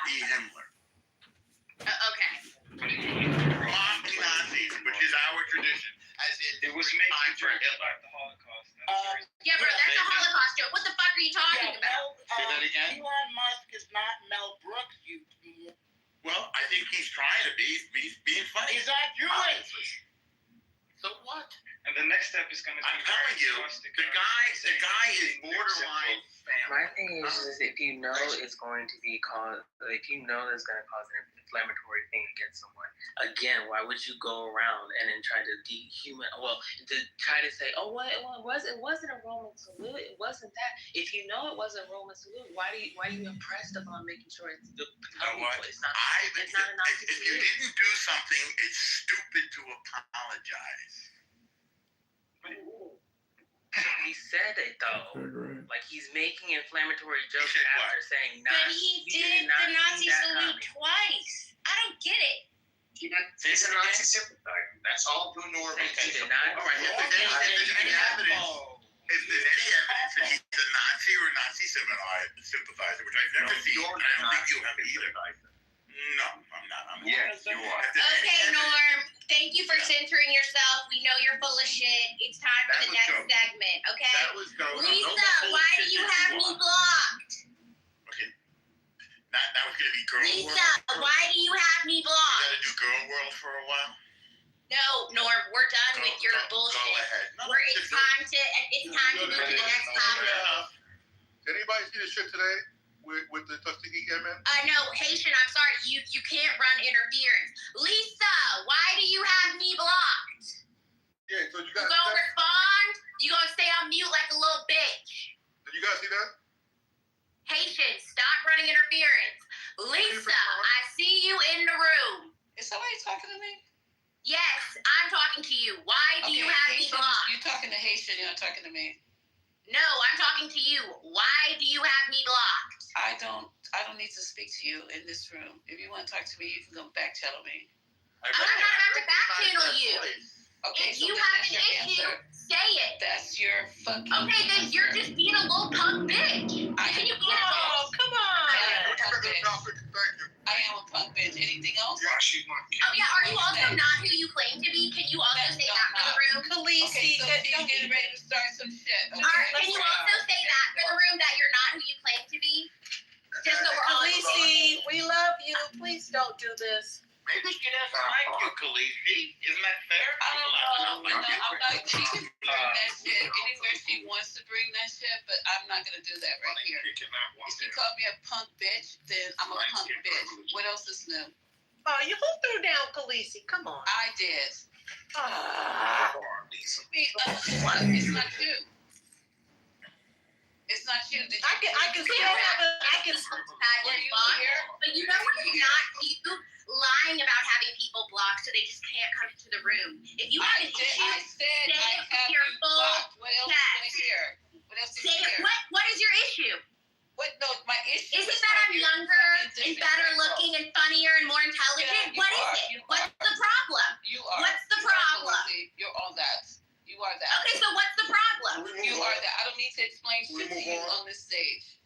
E. Himmler. Okay. Mock Nazis, which is our tradition. As in, It was making jokes about the Holocaust. Yeah, bro, that's a Holocaust joke. What the fuck are you talking about? Say that again? Elon Musk is not Mel Brooks, you idiot. Well, I think he's trying to be. He's being funny. He's not Jewish. So what? And the next step is going to be I'm telling you, the guy is borderline My family. thing is if you know it's going to be cause, if you know it's going to cause an inflammatory thing against someone, again, why would you go around and then try to to try to say, oh, well, it wasn't a Roman salute, it wasn't that. If you know it wasn't a Roman salute, why are you impressed upon making sure it's the? You know what? It's not. If you didn't do something, it's stupid to apologize. He said it though. Like he's making inflammatory jokes said what? after saying But he did the Nazi salute twice. I don't get it. He's a Nazi sympathizer. That's all Blue Norman He did not. All right, if there's any evidence that he's a Nazi or a Nazi sympathizer, which I've never seen, I don't think you have either. No, I'm not. Yes, you are. Okay, Norm. Thank you for centering yourself. We know you're full of shit. It's time for the next segment, okay? That was going. Lisa, why do you have me blocked? Okay. That was gonna be Girl World. Lisa, why do you have me You blocked? gotta do Girl World for a while. No, Norm, we're done with your bullshit. Go ahead. No, It's time to move to the next topic. Did anybody see the shit today with the Tuskegee Airmen? No, Haitian, I'm sorry. You can't run interference. Lisa, why do you have me blocked? Yeah, so you You guys gonna respond? You gonna stay on mute like a little bitch? did you guys see that? Haitian, stop running interference. Lisa, I see you in the room. Is somebody talking to me? Yes, I'm talking to you. Why do you have me Haitian, blocked? you're talking to Haitian, you're not talking to me. No, I'm talking to you. Why do you have me blocked? I don't need to speak to you in this room. If you want to talk to me, you can go back channel me. I'm not about to back channel you. Okay, If so you then have that's an your issue, answer. say it. That's your fucking Okay, then answer. you're just being a little punk bitch. Can you be a Oh, come on. I am a punk bitch. Thank you. I am a punk bitch. Anything else? Yeah, she's not Oh yeah, are you also not who you claim to be? Can you also say that for the room? Okay, so you're getting ready to start some shit. Okay, Can you also say that for the room that you're not who you claim to be? Just so we're all Khaleesi, we love you. Please don't do this. Maybe she doesn't like you, Khaleesi. Isn't that fair? I don't know. I'm not. She can bring that shit anywhere she wants to bring that shit, but I'm not gonna do that right here. If she called me a punk bitch, then I'm a punk bitch. What else is new? Oh, you who threw down Khaleesi? Come on. I did. Ah. Lisa. It's not you. It's not you. Did you I can still have a. Were you here? But you know what is not cute? Lying about having people blocked so they just can't come to the room. If you have an issue, I said say I it with have your you full blocked. What else chest. do you hear? What else do say you it. hear? What is your issue? What? No, my issue Is it is that I'm you're younger fucking and better disrespectful. looking and funnier and more intelligent? Yeah, you What are. is You it? What's are. the problem? You are. What's the You are problem? Felicity. You're all that. You are that. Okay, so what's the problem? You are that. I don't need to explain We shit to move you on. on this stage.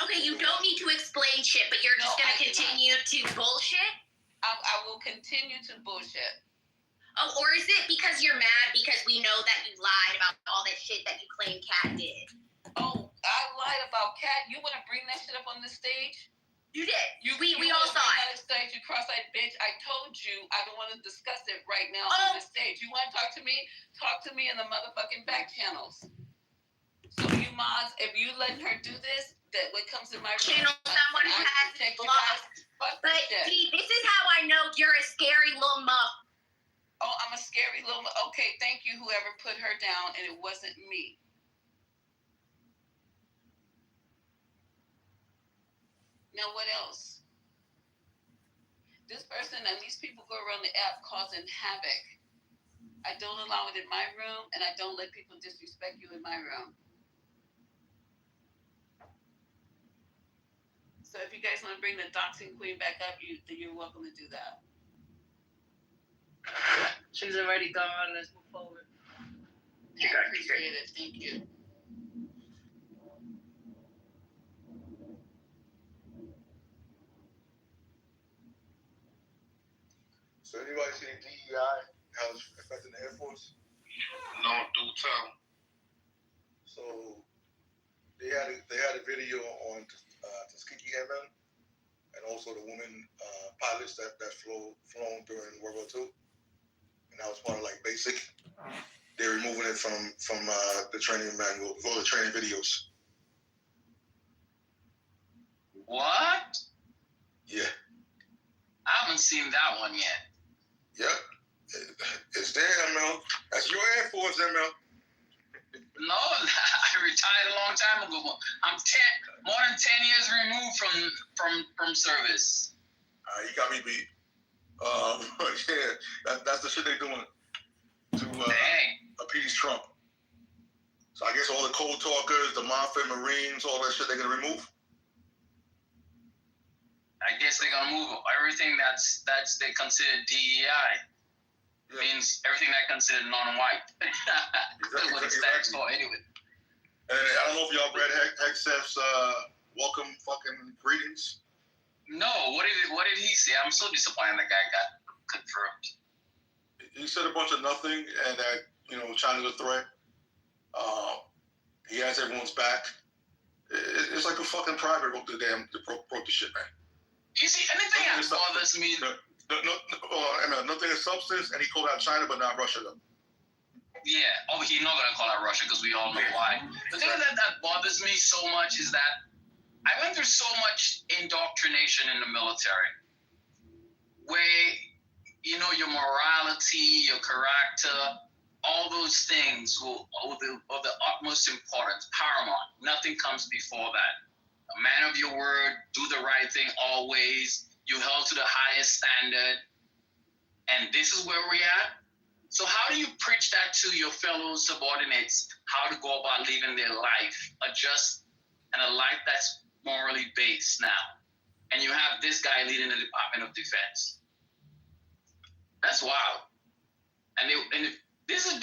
Okay, you don't need to explain shit, but you're just No, gonna I do not. continue to bullshit? I will continue to bullshit. Oh, or is it because you're mad because we know that you lied about all that shit that you claim Kat did? Oh, I lied about Kat. You want to bring that shit up on this stage? You did. You We wanna all saw bring it. that on stage, you cross-eyed bitch. I told you I don't want to discuss it right now Oh. on the stage. You want to talk to me? Talk to me in the motherfucking back channels. So you mods, if you letting her do this, that what comes in my room, Channel someone who I has protect you blocked. guys. Fuck But this shit. see, this is how I know you're a scary little muff. Oh, I'm a scary little. Okay, thank you, whoever put her down, and it wasn't me. Now, what else? This person and these people go around the app causing havoc. I don't allow it in my room, and I don't let people disrespect you in my room. So if you guys want to bring the doxing queen back up, you're welcome to do that. She's already gone. Let's move forward. I appreciate it. Thank you. So anybody see DEI, how it's affecting the Air Force? No, do tell. So they had a video on Tuskegee Airmen and also the women pilots that flown during World War II, and that was part of like basic. They're removing it from the training manual, all the training videos. What? Yeah. I haven't seen that one yet. Yep. It's there, ML. That's your Air Force, ML. No, I retired a long time ago. I'm more than 10 years removed from service. You got me beat. Yeah, that's the shit they're doing to appease Trump. So I guess all the cold talkers, the Mafia, Marines, all that shit they're gonna remove. I guess they're gonna move everything that's they consider DEI. Means everything that considered non-white. That's what it stands for anyway. And I don't know if y'all read Hegseth's welcome fucking greetings. No, what did he say? I'm so disappointed the guy got confirmed. He said a bunch of nothing, and that China's a threat. He has everyone's back. It's like a fucking private wrote the shit, man. You see, anything that bothers me. Nothing in substance, and he called out China, but not Russia, though. Yeah, he's not gonna call out Russia because we all know why. The thing that bothers me so much is that I went through so much indoctrination in the military, where your morality, your character, all those things are the utmost importance, paramount. Nothing comes before that. A man of your word, do the right thing always. You held to the highest standard, and this is where we're at. So how do you preach that to your fellow subordinates, how to go about living their life, a just and a life that's morally based now? And you have this guy leading the Department of Defense. That's wild. And this is,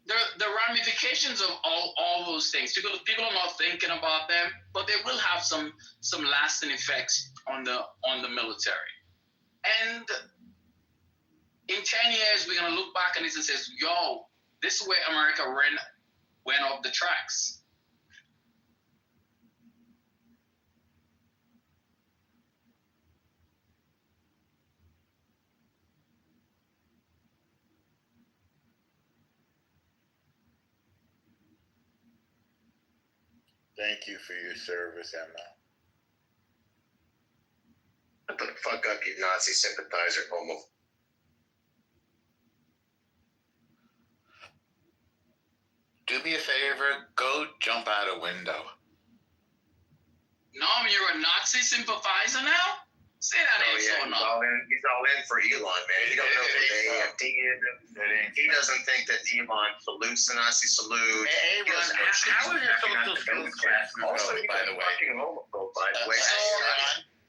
the ramifications of all those things. People are not thinking about them, but they will have some lasting effects on the military. And in 10 years, we're gonna look back on this and say, yo, this is where America went off the tracks. Thank you for your service, Emma. Shut the fuck up, you Nazi sympathizer, homo. Do me a favor, go jump out a window. No, you're a Nazi sympathizer now? Say that ain't so He's all in for Elon, man. He don't know what the AFD is. He doesn't think that Elon salutes the Nazi salute. Hey, Ron, how is your social skills class going, by the way? Homophobe, by the way.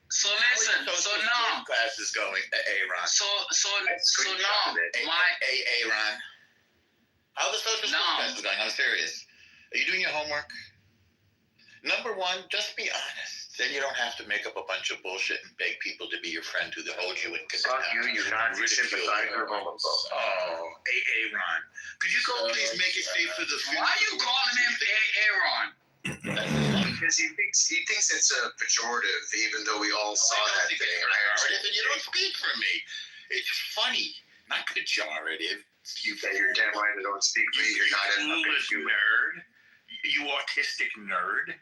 So listen, so now class is going, Ron. So now Ron. How the social skills class is going? I'm serious. Are you doing your homework? Number one, just be honest. Then you don't have to make up a bunch of bullshit and beg people to be your friend who hold you in contempt. Fuck you, you're Nazi sympathizer, homophobe. Oh, Ron. Could you go please make it safe for the future? Why are you calling him Ron? Because he thinks it's a pejorative, even though we all saw that thing. You don't speak for me. It's funny, not pejorative. You're damn right I don't speak for you. You're not a foolish nerd. You autistic nerd.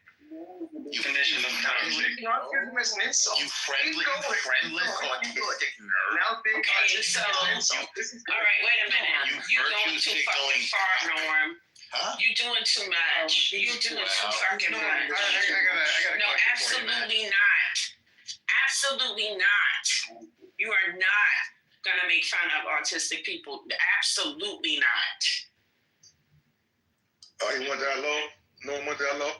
You condition of toxic. Autism is an insult. You friendless autistic nerd. Now big Okay, so, all right, wait a minute. You're going too fucking far, Norm. Huh? You're doing too much. You're doing too fucking much. I got No, absolutely not. Absolutely not. You are not gonna make fun of autistic people. Absolutely not. Oh, you want that low? No one want that low?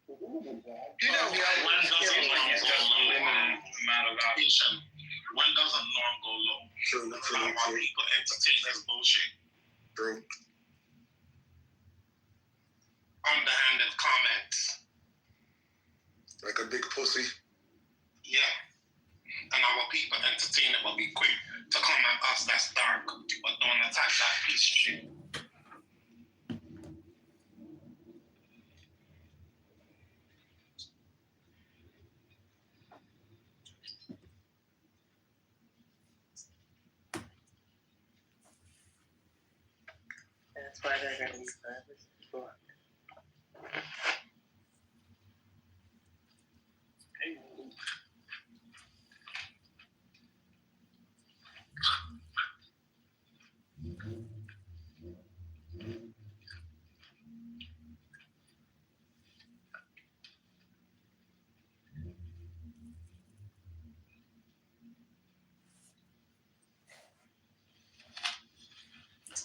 You know, when doesn't norm go low? When doesn't norm go low? True. While people entertain this bullshit. True. Underhanded comments. Like a big pussy. Yeah. And our people entertainment will be quick to come at us that's dark, but don't attack that piece of shit. That's why they're gonna be service people.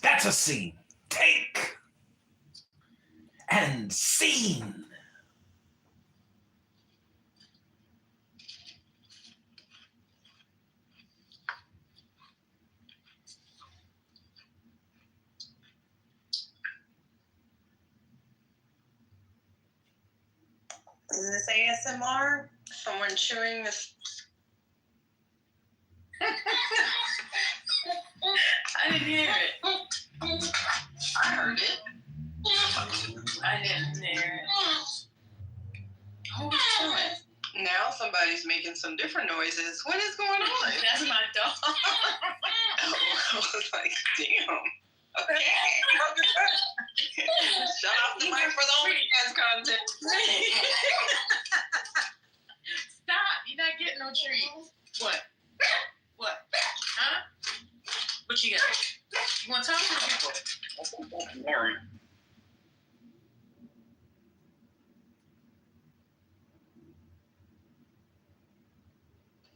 That's a scene. Take and scene. Is this ASMR? Someone chewing this. I didn't hear it. I heard it. I didn't hear it. Who was chewing? Now somebody's making some different noises. What is going on? That's my dog. I was like, damn. Okay. Shut off the mic for the OnlyFans content. Stop! You're not getting no treats. What? What? Huh? What you got? You want to talk to the people? Warren.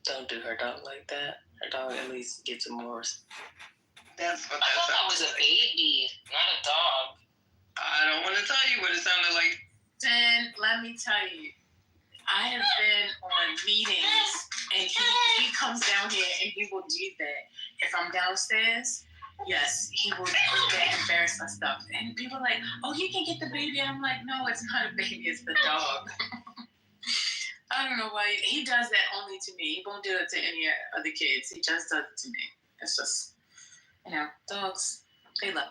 Don't do her dog like that. Her dog at least gets more. That's what I that thought that sounds was a like. baby, not a dog. I don't want to tell you what it sounded like. Then let me tell you, I have been on meetings, and he comes down here and he will do that. If I'm downstairs, yes, he will do that embarrassing stuff. And people are like, oh, you can get the baby. I'm like, no, it's not a baby, it's the dog. I don't know why he does that only to me. He won't do it to any other kids. He just does it to me. It's just, dogs, they love.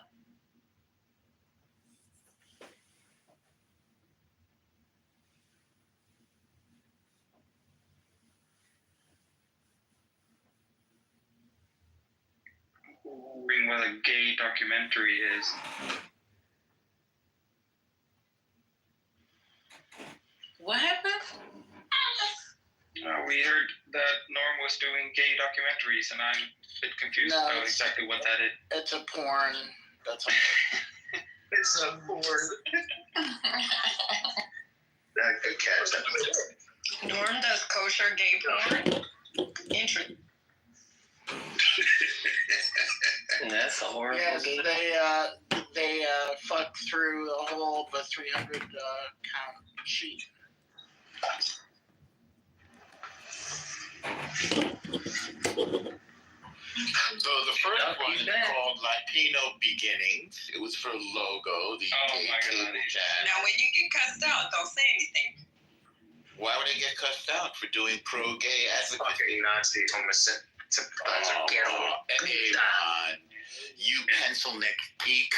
Wondering what a gay documentary is. What happened? We heard that Norm was doing gay documentaries, and I'm a bit confused No, about it's- exactly what that is. It's a porn. That's all. It's a board. That good catch. Norm does kosher gay porn. Interesting. That's a horrible Yes, game. they fucked through the whole of a 300 count sheet. So the first one is called Latino Beginnings. It was for Logo, the gay cable chat. Now, when you get cussed out, don't say anything. Why would I get cussed out for doing pro-gay advocacy? Fucking Nazi sympathizer. Get on. Aaron, you pencil neck geek.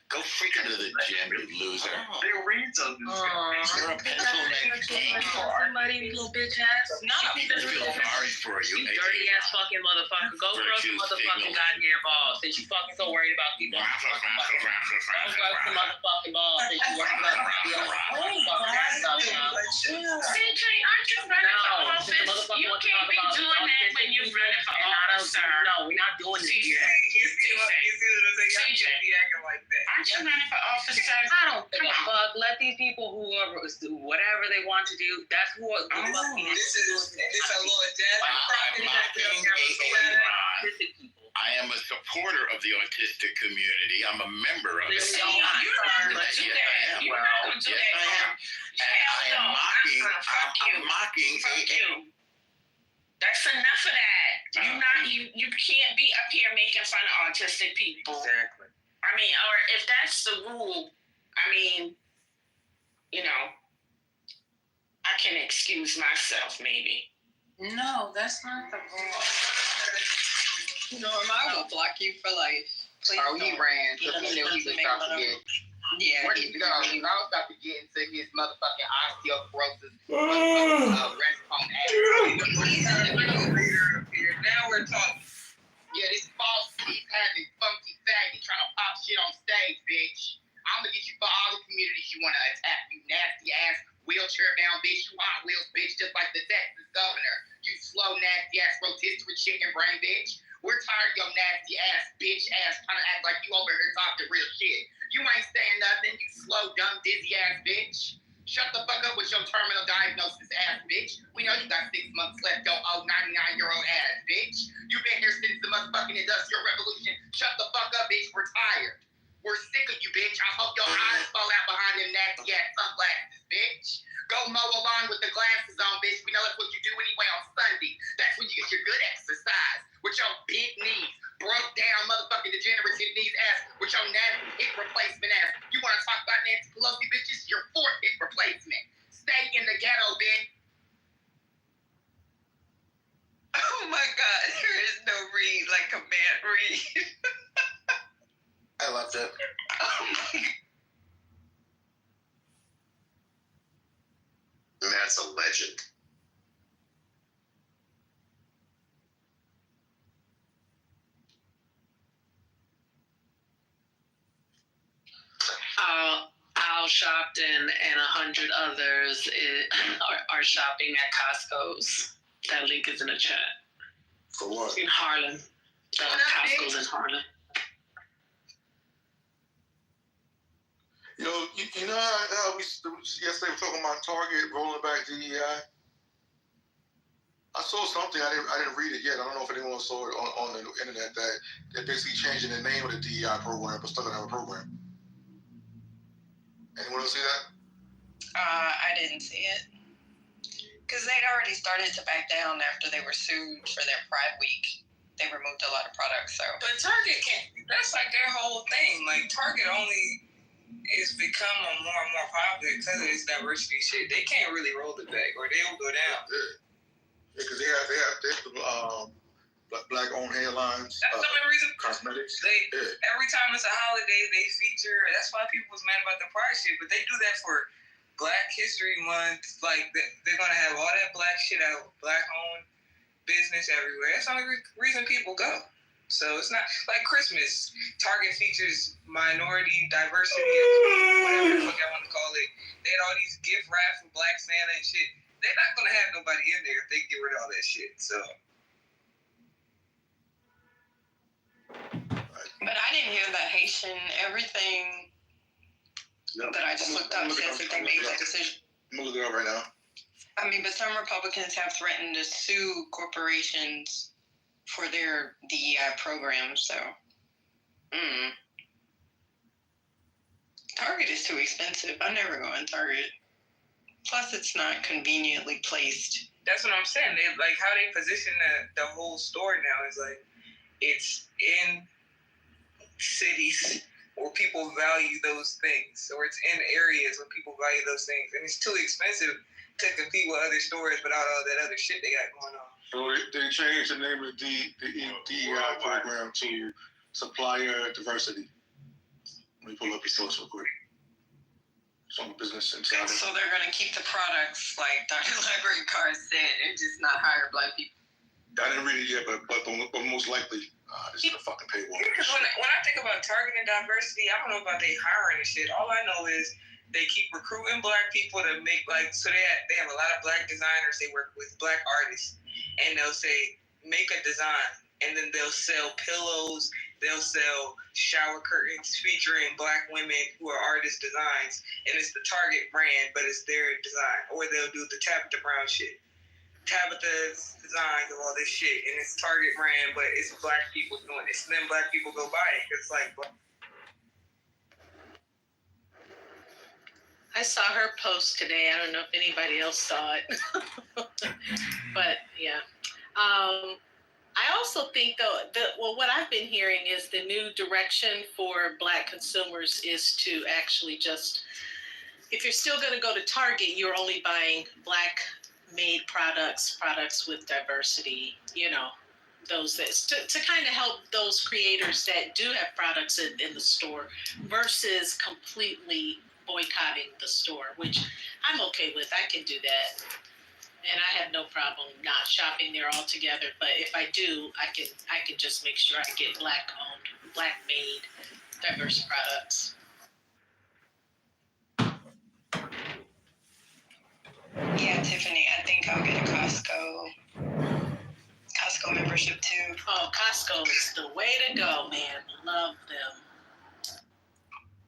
Go freaking to the gym, you loser. They read on this. You're a pencil neck geek. Somebody, little bitch ass. Not I feel sorry for you. You dirty ass fucking motherfucker. Go grow some motherfucking goddamn balls since you fucking so worried about people. Go grow some motherfucking balls since you worried about people. CJ, aren't you running for office? You can't be doing that when you're running for office, sir. No, we're not doing this here. CJ, aren't you running for office, sir? I don't give a fuck. Let these people whoever do whatever they want to do. That's who This is a little dead. I'm mocking Aaron. I am a supporter of the autistic community. I'm a member of it. See, you're not going to do that. You're not going to do Yes, I am. And I am mocking. I'm mocking AA. That's enough of that. You can't be up here making fun of autistic people. Exactly. I mean, or if that's the rule, I mean, I can excuse myself maybe. No, that's not the goal. I will block you for life. Please Oh, he don't. ran because he knew he was about to get. Yeah. Where did he go? I was about to get into his motherfucking osteoporosis. Rest home Now we're talking. Yeah, this false teeth having funky faggot trying to pop shit on stage, bitch. I'm gonna get you for all the communities you wanna attack, you nasty ass wheelchair bound bitch, you Hot Wheels bitch, just like the Texas governor. You slow nasty ass rotisserie chicken brain bitch. We're tired of your nasty ass bitch ass trying to act like you over here talking real shit. You ain't saying nothing, you slow dumb dizzy ass bitch. Shut the fuck up with your terminal diagnosis ass bitch. We know you got 6 months left, your old 99-year-old ass bitch. You've been here since the motherfucking Industrial Revolution. Shut the fuck up, bitch. We're tired. We're sick of you, bitch. I hope your eyes fall out behind them nasty ass sunglasses, bitch. Go mow a lawn with the glasses on, bitch. We know that's what you do anyway on Sunday. That's when you get your good exercise. With your big knees, broke down motherfucking degenerative knees ass, with your nasty hip replacement ass. You want to talk about Nancy Pelosi, bitches? Your 4th hip replacement. Stay in the ghetto, bitch. Oh my God, there is no read like a man read. I loved it. Oh my God. Matt's a legend. Al Sharpton and 100 others are shopping at Costco's. That link is in the chat. For what? In Harlem. Costco's in Harlem. Yo, you know how we yesterday were talking about Target rolling back DEI? I saw something, I didn't read it yet. I don't know if anyone saw it on the internet that they're basically changing the name of the DEI program, but still gonna have a program. Anyone else see that? I didn't see it. Because they'd already started to back down after they were sued for their Pride Week. They removed a lot of products, so. But Target can't. That's like their whole thing. Like Target only is become more and more popular because of this diversity shit. They can't really roll it back, or they'll go down. Yeah, because they have the black-owned hairlines. That's the only reason. Cosmetics. Every time it's a holiday, they feature. That's why people was mad about the Pride shit. But they do that for Black History Month. Like they're gonna have all that black shit out, black-owned business everywhere. That's the only reason people go. So it's not like Christmas. Target features minority diversity, whatever the fuck I want to call it. They had all these gift wrap for Black Santa and shit. They're not gonna have nobody in there if they get rid of all that shit. So. But I didn't hear that Haitian everything that I just looked up says that they made that decision. I'm gonna look it up right now. I mean, but some Republicans have threatened to sue corporations for their DEI program, so. Target is too expensive. I never go in Target. Plus, it's not conveniently placed. That's what I'm saying. They like how they position the whole store now is like it's in cities where people value those things, or it's in areas where people value those things, and it's too expensive to compete with other stores without all that other shit they got going on. So they changed the name of the DEI program to Supplier Diversity. Let me pull up your source real quick. It's on the Business Insider. So they're going to keep the products like Dr. Library Card said and just not hire Black people. I didn't read it yet, but most likely this is a fucking paywall. Because when I think about Target and diversity, I don't know about they hiring and shit. All I know is they keep recruiting Black people to make so they have a lot of Black designers. They work with Black artists, and they'll say make a design, and then they'll sell pillows. They'll sell shower curtains featuring Black women who are artist designs, and it's the Target brand, but it's their design. Or they'll do the Tabitha Brown shit. Tabitha's designs of all this shit, and it's Target brand, but it's Black people doing it. So then Black people go buy it because it's like. I saw her post today. I don't know if anybody else saw it, but yeah. I also think though what I've been hearing is the new direction for Black consumers is to actually just, if you're still going to go to Target, you're only buying Black made products with diversity, those that to kind of help those creators that do have products in the store versus completely boycotting the store, which I'm okay with. I can do that. And I have no problem not shopping there altogether. But if I do, I can just make sure I get Black owned, Black made, diverse products. Yeah, Tiffany, I think I'll get a Costco membership too. Oh, Costco is the way to go, man. Love them.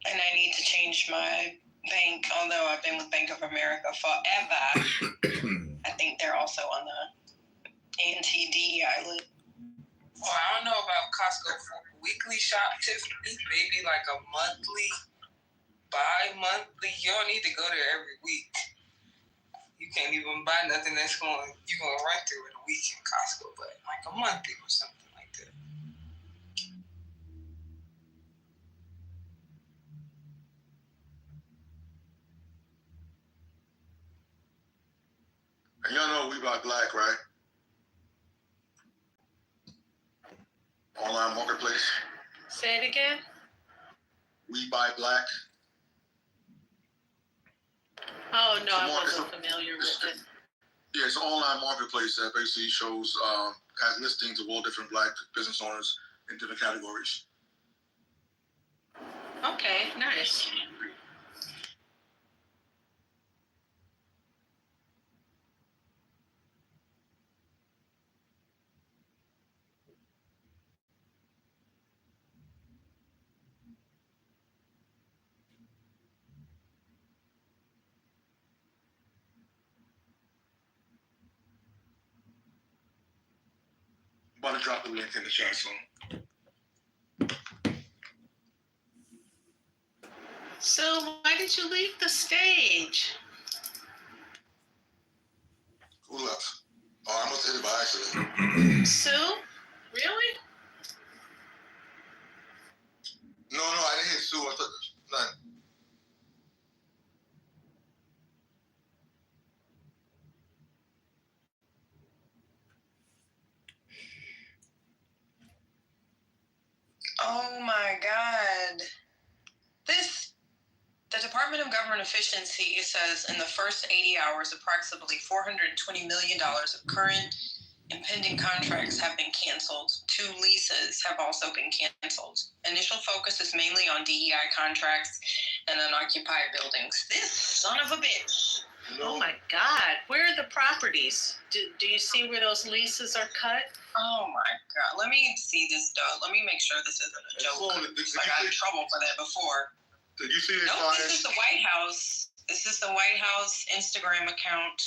And I need to change my bank, although I've been with Bank of America forever. I think they're also on the NTD island. Well, I don't know about Costco for weekly shop, Tiffany. Maybe like a monthly, bi-monthly. You don't need to go there every week. You can't even buy nothing you're gonna run through in a week in Costco, but like a monthly or something like that. And y'all know We Buy Black, right? Online marketplace. Say it again. We Buy Black. Oh no, I wasn't familiar with it. Yeah, it's an online marketplace that basically shows, has listings of all different Black business owners in different categories. Okay, nice. I'm about to drop the link in the chat soon. So why did you leave the stage? Who left? Oh, I must have hit it by accident. Sue? Really? No, I didn't hit Sue. I thought none. Oh my God. The Department of Government Efficiency says in the first 80 hours, approximately $420 million of current and pending contracts have been canceled. 2 leases have also been canceled. Initial focus is mainly on DEI contracts and unoccupied buildings. This son of a bitch. Oh my God. Where are the properties? Do you see where those leases are cut? Oh my God. Let me see this, though. Let me make sure this isn't a joke. I got in trouble for that before. Did you see this? Nope, this is the White House. This is the White House Instagram account.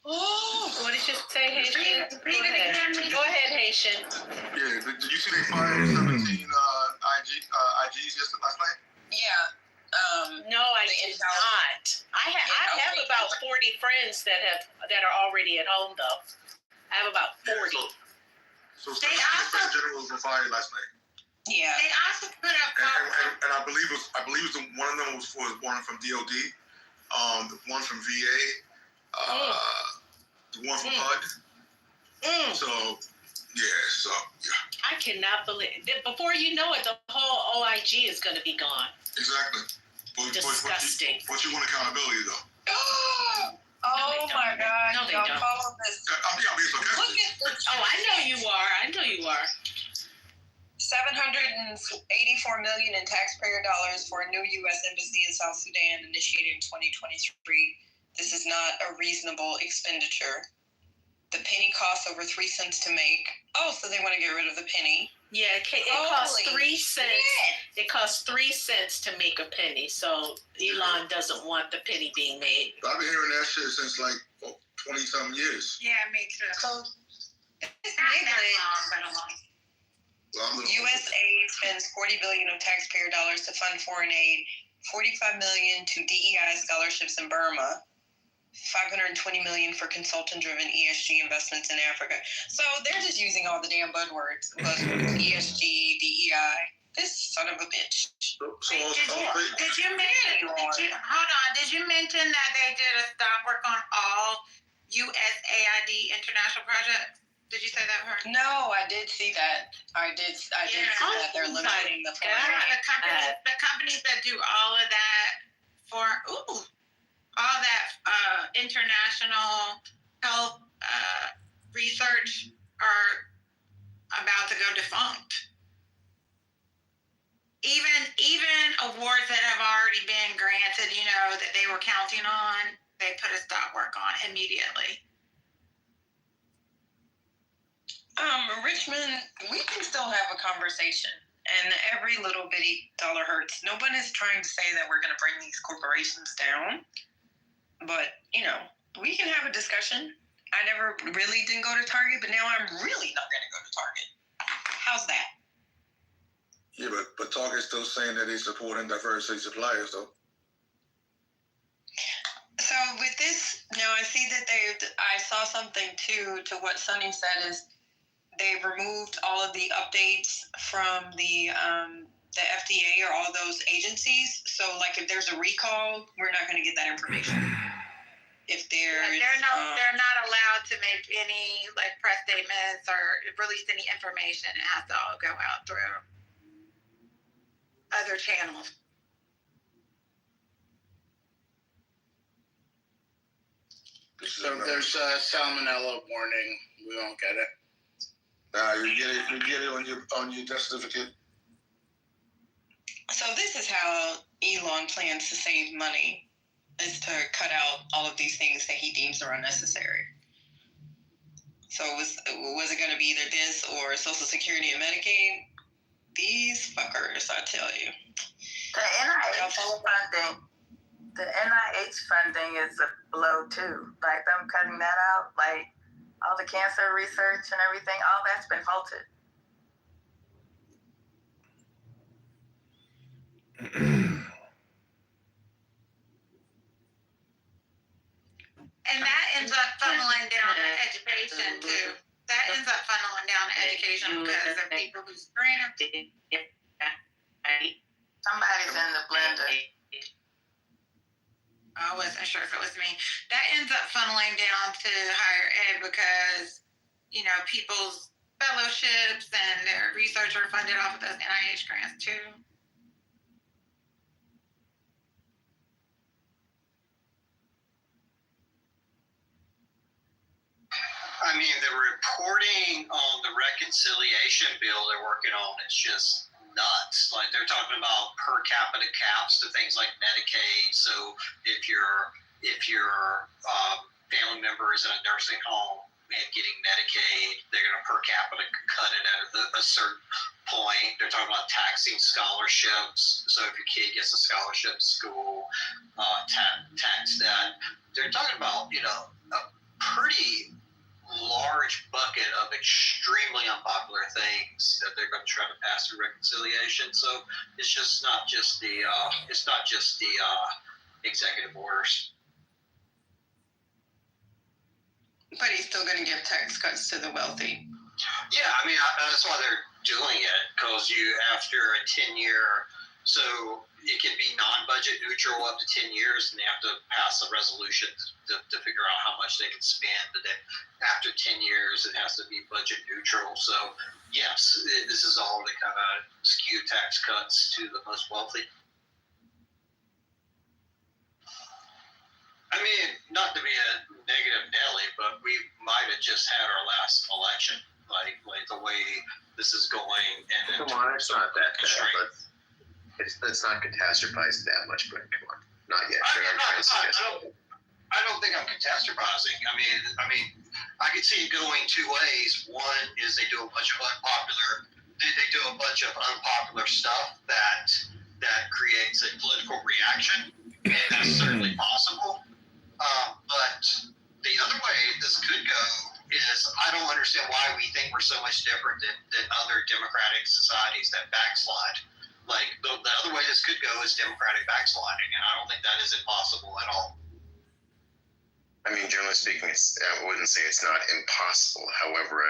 Oh, what did you say, Haitian? Go ahead, Haitian. Yeah, did you see they fired 17 IGs last night? Yeah. No, I did not. I have about 40 friends that are already at home, though. I have about 40. So 17 Inspector Generals were fired last night. Yeah. They also put up. And I believe it was one of them was one from DOD, one from VA, the one from HUD. So yeah. I cannot believe that before you know it, the whole OIG is going to be gone. Exactly. Disgusting. But you want accountability though. Oh my God. No, they Y'all don't. follow this. I'm being sarcastic. Look at this. Oh, I know you are. $784 million in taxpayer dollars for a new U.S. embassy in South Sudan initiated in 2023. This is not a reasonable expenditure. The penny costs over 3 cents to make. Oh, so they want to get rid of the penny. Yeah, it costs 3 cents. It costs 3 cents to make a penny. So Elon doesn't want the penny being made. I've been hearing that shit since like 20-something years. Yeah, me too. So It's not that long, but a long. U.S. aid spends $40 billion of taxpayer dollars to fund foreign aid, $45 million to DEI scholarships in Burma, $520 million for consultant-driven ESG investments in Africa. So they're just using all the damn buzzwords. ESG, DEI. This son of a bitch. Did you mention? Hold on. Did you mention that they did a stop work on all all USAID international projects. Did you say that, Hart? No, I did see that. I did see that they're limiting the foreign aid. The companies that do all of that international health research are about to go defunct. Even awards that have already been granted, that they were counting on, they put a stop work on immediately. Richmond, we can still have a conversation, and every little bitty dollar hurts. No one is trying to say that we're going to bring these corporations down, but we can have a discussion. I never really didn't go to Target, but now I'm really not going to go to Target. How's that? Yeah, but Target's still saying that they're supporting diversity suppliers, though. So with this, now I see that I saw something too, to what Sunny said, is they've removed all of the updates from the FDA or all those agencies. So like if there's a recall, we're not going to get that information. If they're not allowed to make any press statements or release any information. It has to all go out through other channels. So if there's a salmonella warning, we won't get it. Nah, you get it on your death certificate. So this is how Elon plans to save money, is to cut out all of these things that he deems are unnecessary. So was it going to be either this or Social Security and Medicaid? These fuckers, I tell you. The NIH funding is a blow too. Like them cutting that out, like all the cancer research and everything, all that's been halted. And that ends up funneling down to education too. That ends up funneling down to education because of people who scream. Somebody's in the blender. I wasn't sure if it was me. That ends up funneling down to higher ed because, people's fellowships and their research are funded off of those NIH grants too. I mean, the reporting on the reconciliation bill they're working on is just nuts. Like they're talking about per capita caps to things like Medicaid. So if your family member is in a nursing home and getting Medicaid, they're going to per capita cut it at a certain point. They're talking about taxing scholarships. So if your kid gets a scholarship to school, tax that. They're talking about a pretty large bucket of extremely unpopular things that they're going to try to pass through reconciliation. So it's not just the executive orders. But he's still going to give tax cuts to the wealthy. Yeah, I mean that's why they're doing it, because after a 10-year. So it can be non-budget neutral up to 10 years, and they have to pass a resolution to figure out how much they can spend. But then after 10 years, it has to be budget neutral. So yes, this is all to kind of skew tax cuts to the most wealthy. I mean, not to be a negative Nelly, but we might have just had our last election. Like the way this is going. And come on, it's not that bad, but it's not catastrophized that much, but come on, not yet. I don't think I'm catastrophizing. I mean, I could see it going two ways. One is they do a bunch of unpopular stuff that creates a political reaction, and that's certainly possible. But the other way this could go is I don't understand why we think we're so much different than other democratic societies that backslide. Like the other way this could go is democratic backsliding, and I don't think that is impossible at all. I mean, generally speaking, I wouldn't say it's not impossible. However,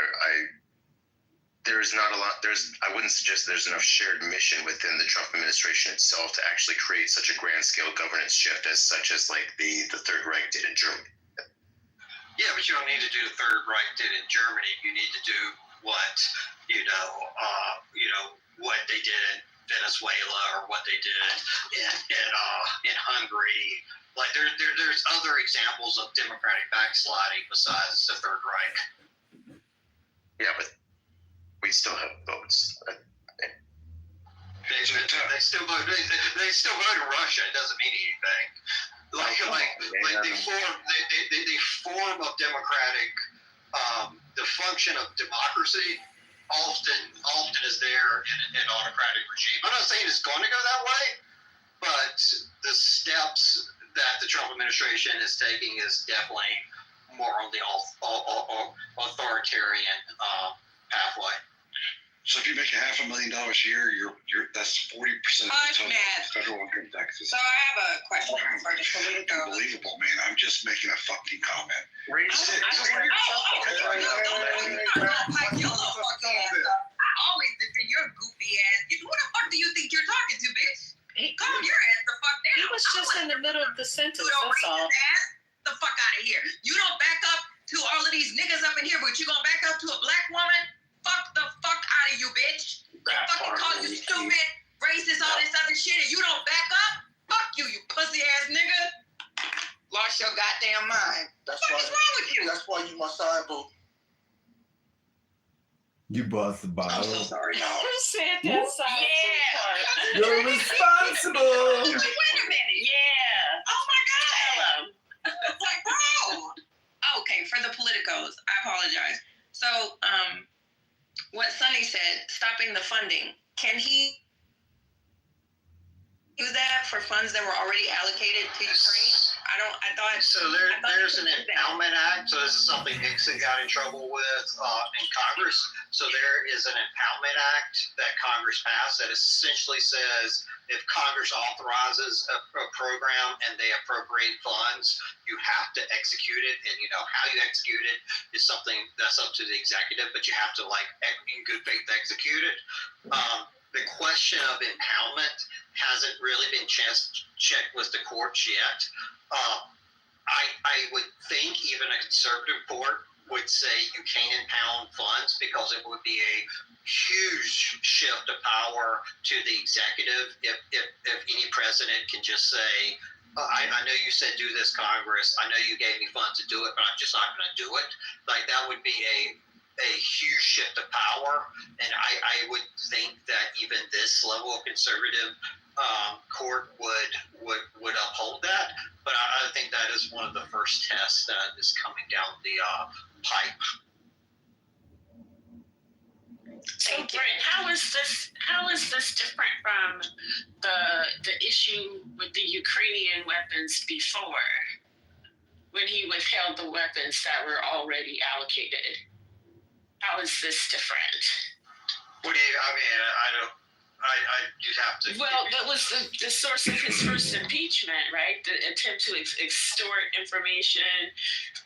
there's not a lot. I wouldn't suggest there's enough shared mission within the Trump administration itself to actually create such a grand scale governance shift as such as like the Third Reich did in Germany. Third Reich did in Germany, you need to do what what they did in Venezuela or what they did in Hungary. Like there's other examples of democratic backsliding besides the Third Reich. Yeah, but we still have votes. They still vote. They still vote in Russia. It doesn't mean anything. They form of democratic. The function of democracy often is there in an autocratic regime. I'm not saying it's going to go that way, but the steps that the Trump administration is taking is definitely more on the authoritarian pathway. So if you make $500,000 a year, that's 40% of the total federal income taxes. So I have a question for the Politico. Unbelievable, man. I'm just making a fucking comment. I always defend your goofy ass. Who the fuck do you think you're talking to, bitch? Calm your ass the fuck down. He was just in the middle of the sentence, that's all. The fuck out of here. You don't back up to all of these niggas up in here, but you gonna back up to a black woman? Fuck the fuck out of you, bitch. They fucking call you stupid, racist, all this other shit, and you don't back up? Fuck you, you pussy ass nigga. Lost your goddamn mind. What is wrong with you? That's why you my side vote. You bust the bottle. I'm so sorry. Who said that side? Yeah. You're responsible. Wait a minute. Yeah. Oh my God. Like, bro. Okay, for the politicos, I apologize. So, what Sonny said, stopping the funding, can he do that for funds that were already allocated to Ukraine? I thought. So there's an Empowerment Act. So this is something Nixon got in trouble with in Congress. So there is an Empowerment Act that Congress passed that essentially says if Congress authorizes a program and they appropriate funds, you have to execute it. And how you execute it is something that's up to the executive, but you have to in good faith execute it. The question of impoundment hasn't really been checked with the courts yet. I would think even a conservative court would say you can't impound funds because it would be a huge shift of power to the executive if any president can just say, I know you said do this, Congress. I know you gave me funds to do it, but I'm just not going to do it. Like that would be a huge shift of power, and I would think that even this level of conservative court would uphold that. But I think that is one of the first tests that is coming down the pipe. So, Brent, how is this different from the issue with the Ukrainian weapons before, when he withheld the weapons that were already allocated? How is this different? What do you? I mean, I don't. You'd have to. Well, that was the source of his first impeachment, right? The attempt to extort information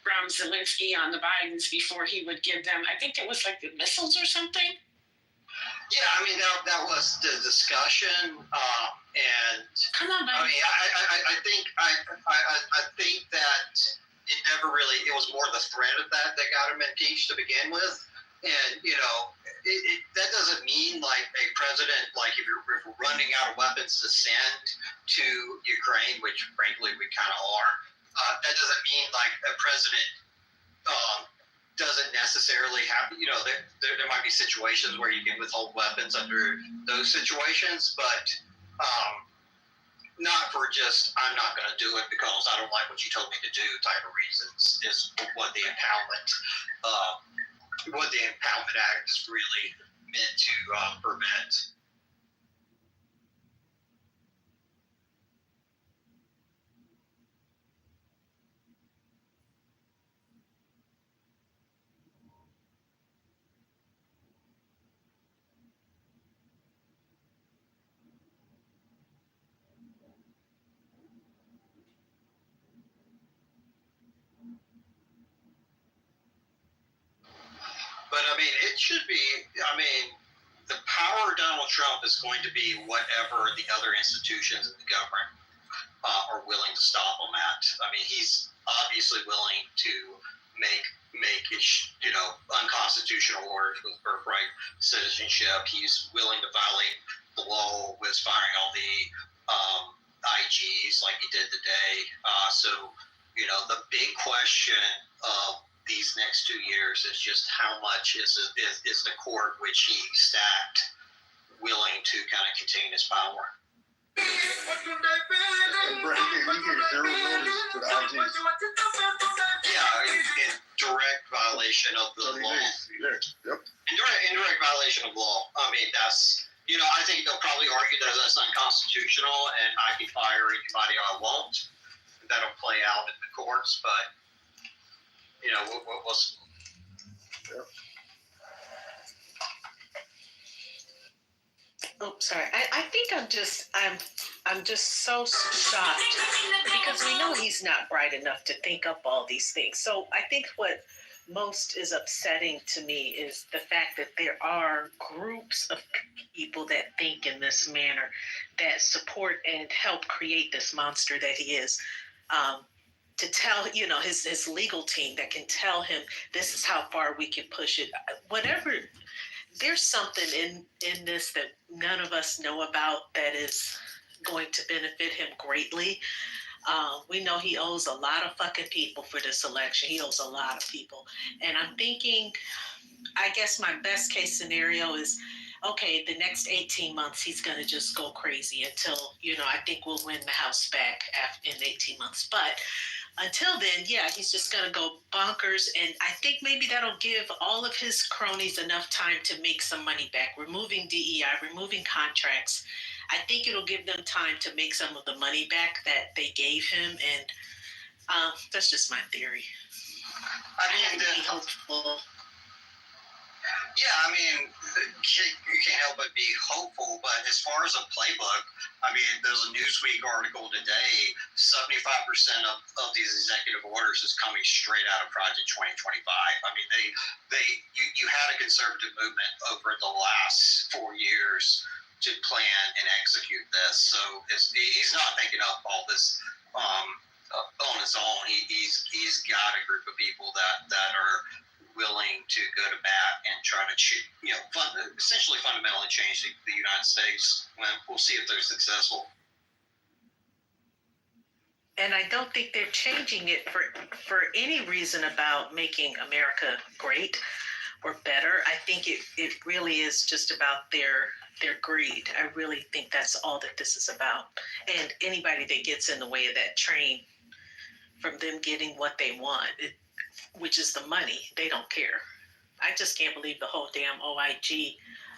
from Zelensky on the Bidens before he would give them, I think it was like the missiles or something. Yeah, I mean that was the discussion, and come on, man. I mean, I think that it never really. It was more the threat of that got him impeached to begin with. And, that doesn't mean like a president, like if we're running out of weapons to send to Ukraine, which frankly we kind of are, that doesn't mean like a president doesn't necessarily have, there might be situations where you can withhold weapons under those situations, but not for just, I'm not going to do it because I don't like what you told me to do type of reasons is what the Empowerment Act is really meant to prevent. But I mean, it should be, the power of Donald Trump is going to be whatever the other institutions in the government are willing to stop him at. I mean, he's obviously willing to make it unconstitutional orders with birthright citizenship. He's willing to violate the law with firing all the IGs like he did today. So the big question of these next 2 years is just how much is the court, which he stacked, willing to kind of contain his power. Yeah, in direct violation of the law. Yep. In direct violation of law. I mean, that's, I think they'll probably argue that that's unconstitutional and I can fire anybody I want. That'll play out in the courts, but, we'll see. Yep. Oh, sorry. I think I'm just so shocked because we know he's not bright enough to think up all these things. So I think what most is upsetting to me is the fact that there are groups of people that think in this manner, that support and help create this monster that he is. To tell, his legal team that can tell him this is how far we can push it. Whatever. There's something in this that none of us know about that is going to benefit him greatly. We know he owes a lot of fucking people for this election. He owes a lot of people. And I'm thinking, I guess my best case scenario is, okay, the next 18 months, he's going to just go crazy until, I think we'll win the House back in 18 months. But until then, yeah, he's just going to go bonkers. And I think maybe that'll give all of his cronies enough time to make some money back, removing DEI, removing contracts. I think it'll give them time to make some of the money back that they gave him. And that's just my theory. I mean, hopeful. Yeah, I mean, you can't help but be hopeful, but as far as a playbook, I mean, there's a Newsweek article today, 75% of these executive orders is coming straight out of Project 2025. I mean, you had a conservative movement over the last 4 years to plan and execute this, so he's not thinking up all this on his own. He's got a group of people that are willing to go to bat and try to, essentially fundamentally change the United States. We'll see if they're successful. And I don't think they're changing it for any reason about making America great or better. I think it really is just about their greed. I really think that's all that this is about. And anybody that gets in the way of that train from them getting what they want, which is the money, they don't care. I just can't believe the whole damn OIG.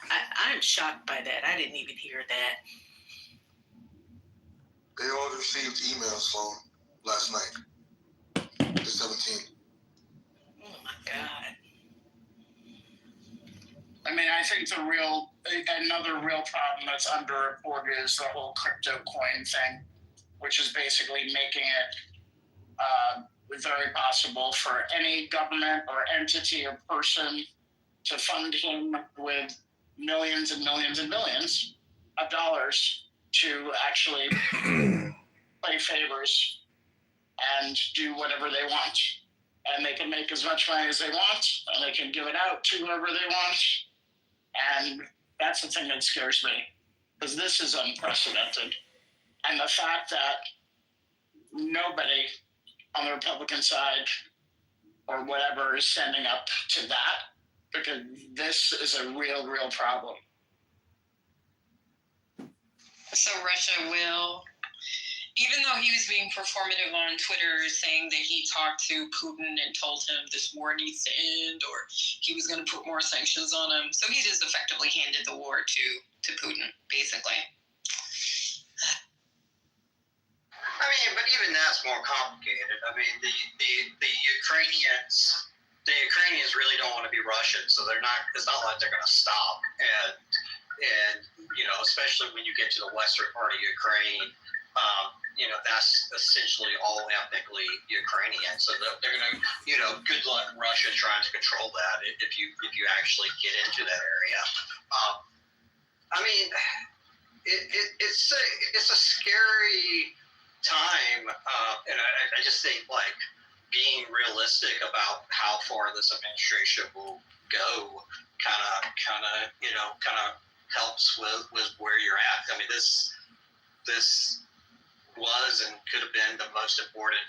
I'm shocked by that. I didn't even hear that. They all received emails from last night, the 17th. Oh my God. I mean, I think another real problem that's underreported is the whole crypto coin thing, which is basically making it very possible for any government or entity or person to fund him with millions and millions and millions of dollars to actually play favors and do whatever they want. And they can make as much money as they want, and they can give it out to whoever they want. And that's the thing that scares me, because this is unprecedented. And the fact that nobody on the Republican side or whatever is standing up to that, because this is a real, real problem. So Russia will, even though he was being performative on Twitter saying that he talked to Putin and told him this war needs to end, or he was going to put more sanctions on him, so he just effectively handed the war to Putin, basically. I mean, but even that's more complicated. I mean, the Ukrainians really don't want to be Russian, so they're not. It's not like they're going to stop. And especially when you get to the western part of Ukraine, that's essentially all ethnically Ukrainian. So they're going to, good luck Russia trying to control that if you actually get into that area. I mean, it's a scary time, and I just think, like, being realistic realistic about how far this administration will go kind of helps with where you're at. I mean, this was and could have been the most important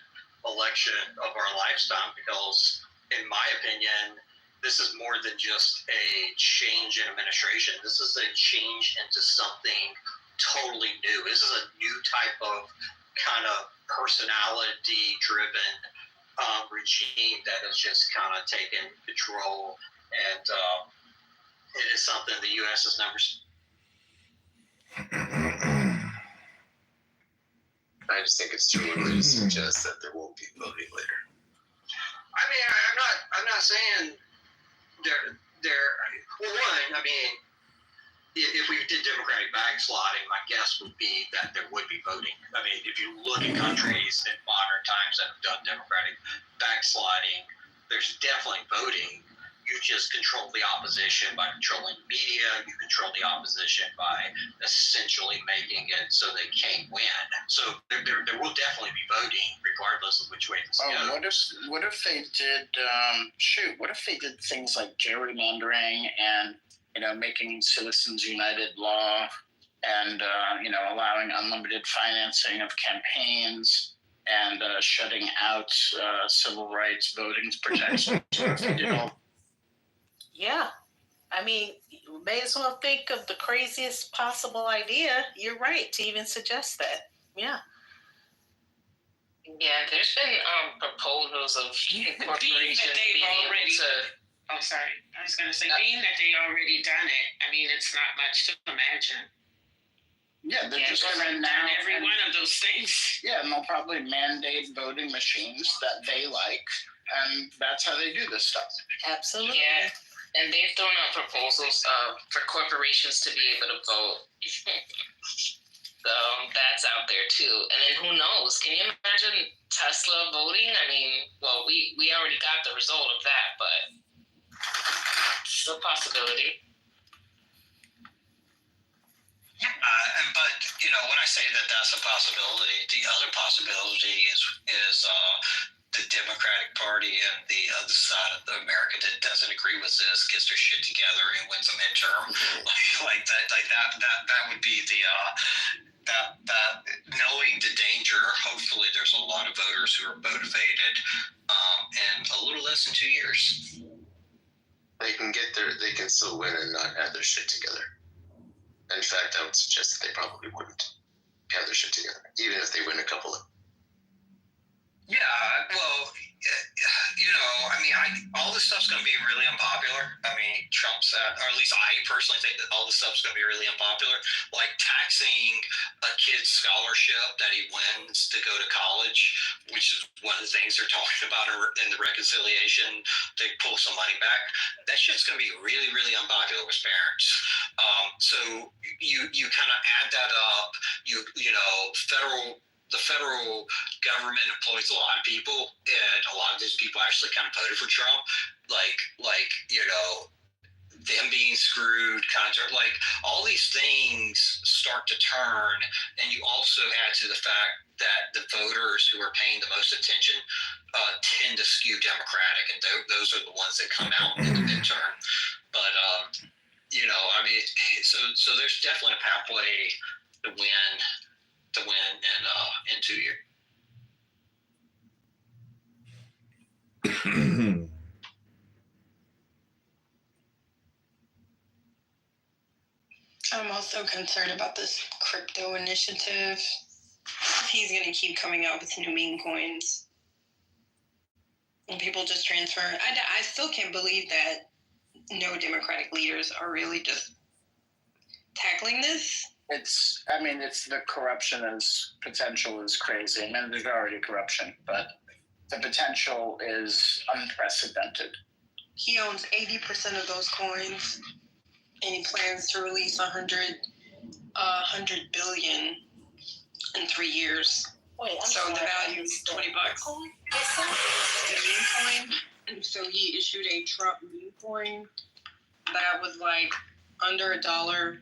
election of our lifetime because, in my opinion, this is more than just a change in administration. This is a change into something totally new. This is a new type of kind of personality-driven regime that has just kind of taken control, and it is something the U.S. has never seen. I just think it's too early to suggest that there won't be voting later. I mean, I'm not saying well, one, I mean, if we did Democratic backsliding, my guess would be that there would be voting. I mean, if you look at countries in modern times that have done Democratic backsliding, there's definitely voting. You just control the opposition by controlling the media. You control the opposition by essentially making it so they can't win. So there will definitely be voting regardless of which way this goes. What if they did what if they did things like gerrymandering and making Citizens United law and allowing unlimited financing of campaigns and shutting out civil rights voting protections? Yeah. I mean, you may as well think of the craziest possible idea. You're right to even suggest that. Yeah. Yeah, there's been proposals of corporations being able to. Oh, sorry. I was going to say, being that they already done it, I mean, it's not much to imagine. Yeah, they're just going to done every one of those things. Yeah, and they'll probably mandate voting machines that they like, and that's how they do this stuff. Absolutely. Yeah, and they've thrown out proposals for corporations to be able to vote. So that's out there too. And then who knows? Can you imagine Tesla voting? I mean, well, we already got the result of that, but it's a possibility. But when I say that that's a possibility, the other possibility is the Democratic Party and the other side of America that doesn't agree with this gets their shit together and wins a midterm. That would be the that knowing the danger. Hopefully, there's a lot of voters who are motivated, and a little less than 2 years. They can still win and not have their shit together. In fact, I would suggest that they probably wouldn't have their shit together, even if they win a couple of. Yeah, well, all this stuff's going to be really unpopular. I mean, Trump said, or at least I personally think that all this stuff's going to be really unpopular. Like taxing a kid's scholarship that he wins to go to college, which is one of the things they're talking about in the reconciliation to pull some money back. That shit's going to be really, really unpopular with parents. So you kind of add that up. The federal government employs a lot of people, and a lot of these people actually kind of voted for Trump. Them being screwed, like all these things start to turn, and you also add to the fact that the voters who are paying the most attention tend to skew Democratic, and those are the ones that come out in the midterm. But so there's definitely a pathway to win in 2 years. I'm also concerned about this crypto initiative. He's going to keep coming out with new meme coins. And people just transfer. I still can't believe that no Democratic leaders are really just tackling this. It's the corruption potential is crazy. I mean, there's already corruption, but the potential is unprecedented. He owns 80% of those coins, and he plans to release 100 billion in 3 years. Wait, so the value is $20. The meme coin. And so he issued a Trump meme coin that was like under $1.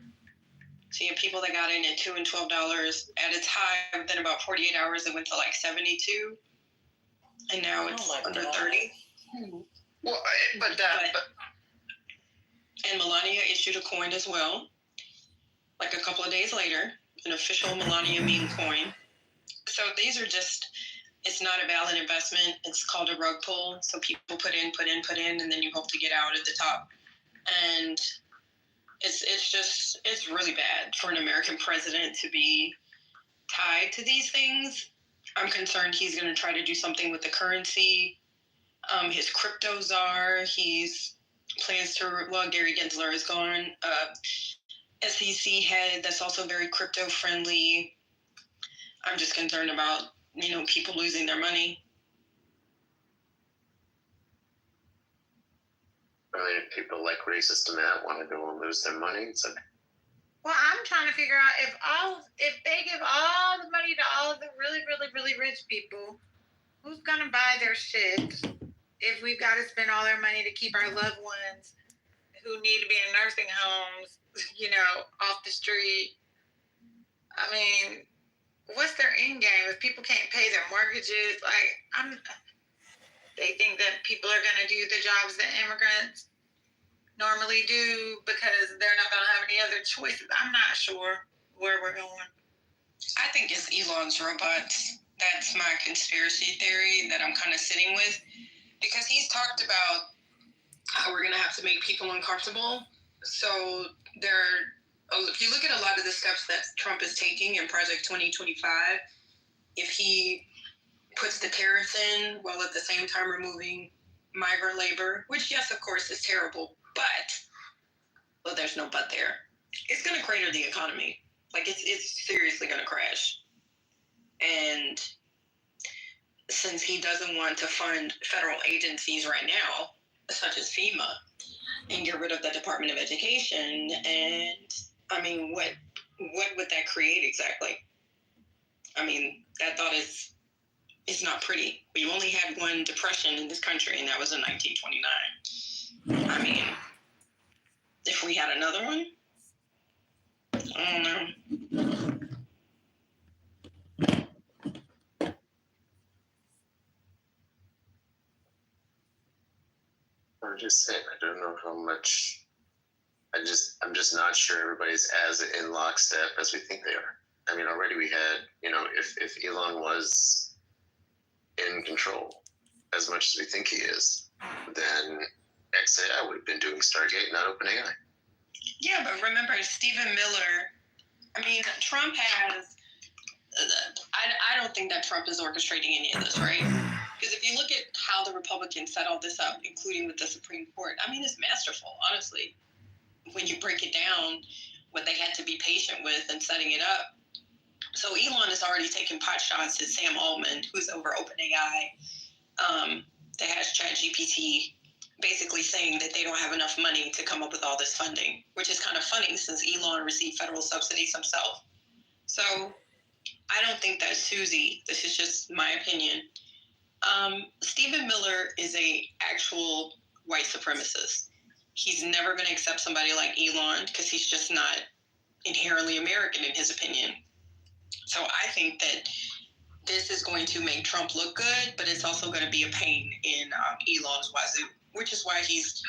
So you have people that got in at $2 and $12. At its high, within about 48 hours, it went to like 72. and now it's under 30. Well, And Melania issued a coin as well. Like a couple of days later, an official Melania meme coin. So these are just, it's not a valid investment. It's called a rug pull. So people put in, and then you hope to get out at the top. And it's really bad for an American president to be tied to these things. I'm concerned he's going to try to do something with the currency. His crypto czar, plans to, Gary Gensler is gone. SEC head, that's also very crypto friendly. I'm just concerned about, people losing their money. Really, people like racist and that want to go and lose their money. It's like, Well, I'm trying to figure out if they give all the money to all the really, really, really rich people, who's gonna buy their shit if we've got to spend all our money to keep our loved ones who need to be in nursing homes, off the street? I mean, what's their end game if people can't pay their mortgages? They think that people are going to do the jobs that immigrants normally do because they're not going to have any other choices. I'm not sure where we're going. I think it's Elon's robots. That's my conspiracy theory that I'm kind of sitting with, because he's talked about how we're going to have to make people uncomfortable. So if you look at a lot of the steps that Trump is taking in Project 2025, if he puts the tariffs in while at the same time removing migrant labor, which, yes, of course, is terrible, but there's no but there. It's going to crater the economy. It's seriously going to crash. And since he doesn't want to fund federal agencies right now, such as FEMA, and get rid of the Department of Education, and what would that create exactly? That thought is not pretty. We only had one depression in this country, and that was in 1929. If we had another one, I don't know. I'm just saying, I don't know how much. I'm just not sure everybody's as in lockstep as we think they are. Already we had, if Elon was in control as much as we think he is, then XAI would have been doing Stargate, not OpenAI. Yeah, but remember, Stephen Miller, Trump has, I don't think that Trump is orchestrating any of this, right? Because if you look at how the Republicans set all this up, including with the Supreme Court, it's masterful, honestly. When you break it down, what they had to be patient with and setting it up. So Elon has already taken pot shots at Sam Altman, who's over OpenAI, that has ChatGPT, basically saying that they don't have enough money to come up with all this funding, which is kind of funny since Elon received federal subsidies himself. So I don't think that's Susie. This is just my opinion. Stephen Miller is a actual white supremacist. He's never going to accept somebody like Elon because he's just not inherently American in his opinion. So I think that this is going to make Trump look good, but it's also going to be a pain in Elon's wazoo, which is why he's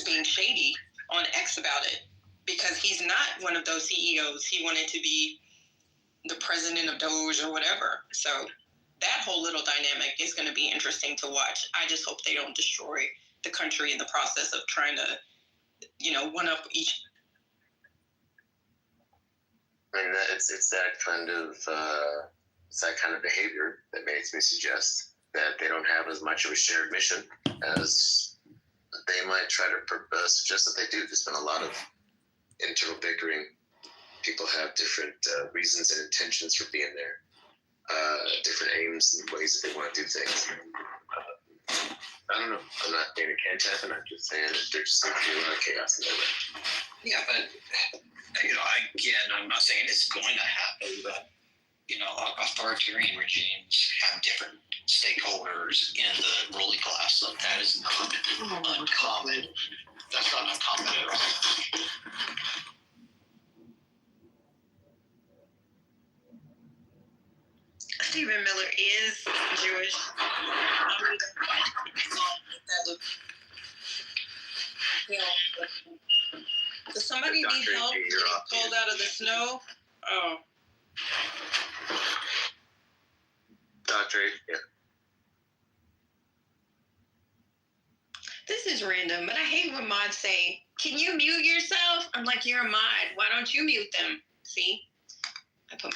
being shady on X about it, because he's not one of those CEOs. He wanted to be the president of Doge or whatever. So that whole little dynamic is going to be interesting to watch. I just hope they don't destroy the country in the process of trying to, one up each. It's that kind of behavior that makes me suggest that they don't have as much of a shared mission as they might try to suggest that they do. There's been a lot of internal bickering. People have different reasons and intentions for being there, different aims and ways that they want to do things. I don't know. I'm not saying it can't happen. I'm just saying that there just seems to be a lot of chaos in there. Yeah, but again, I'm not saying it's going to happen, but authoritarian regimes have different stakeholders in the ruling class, so that is not uncommon. That's not uncommon at all. Steve Stephen Miller is Jewish. Does somebody need help getting pulled out of the snow? Oh. Dr. Yeah. This is random, but I hate when mods say, "Can you mute yourself?" I'm like, "You're a mod. Why don't you mute them?" See? I put.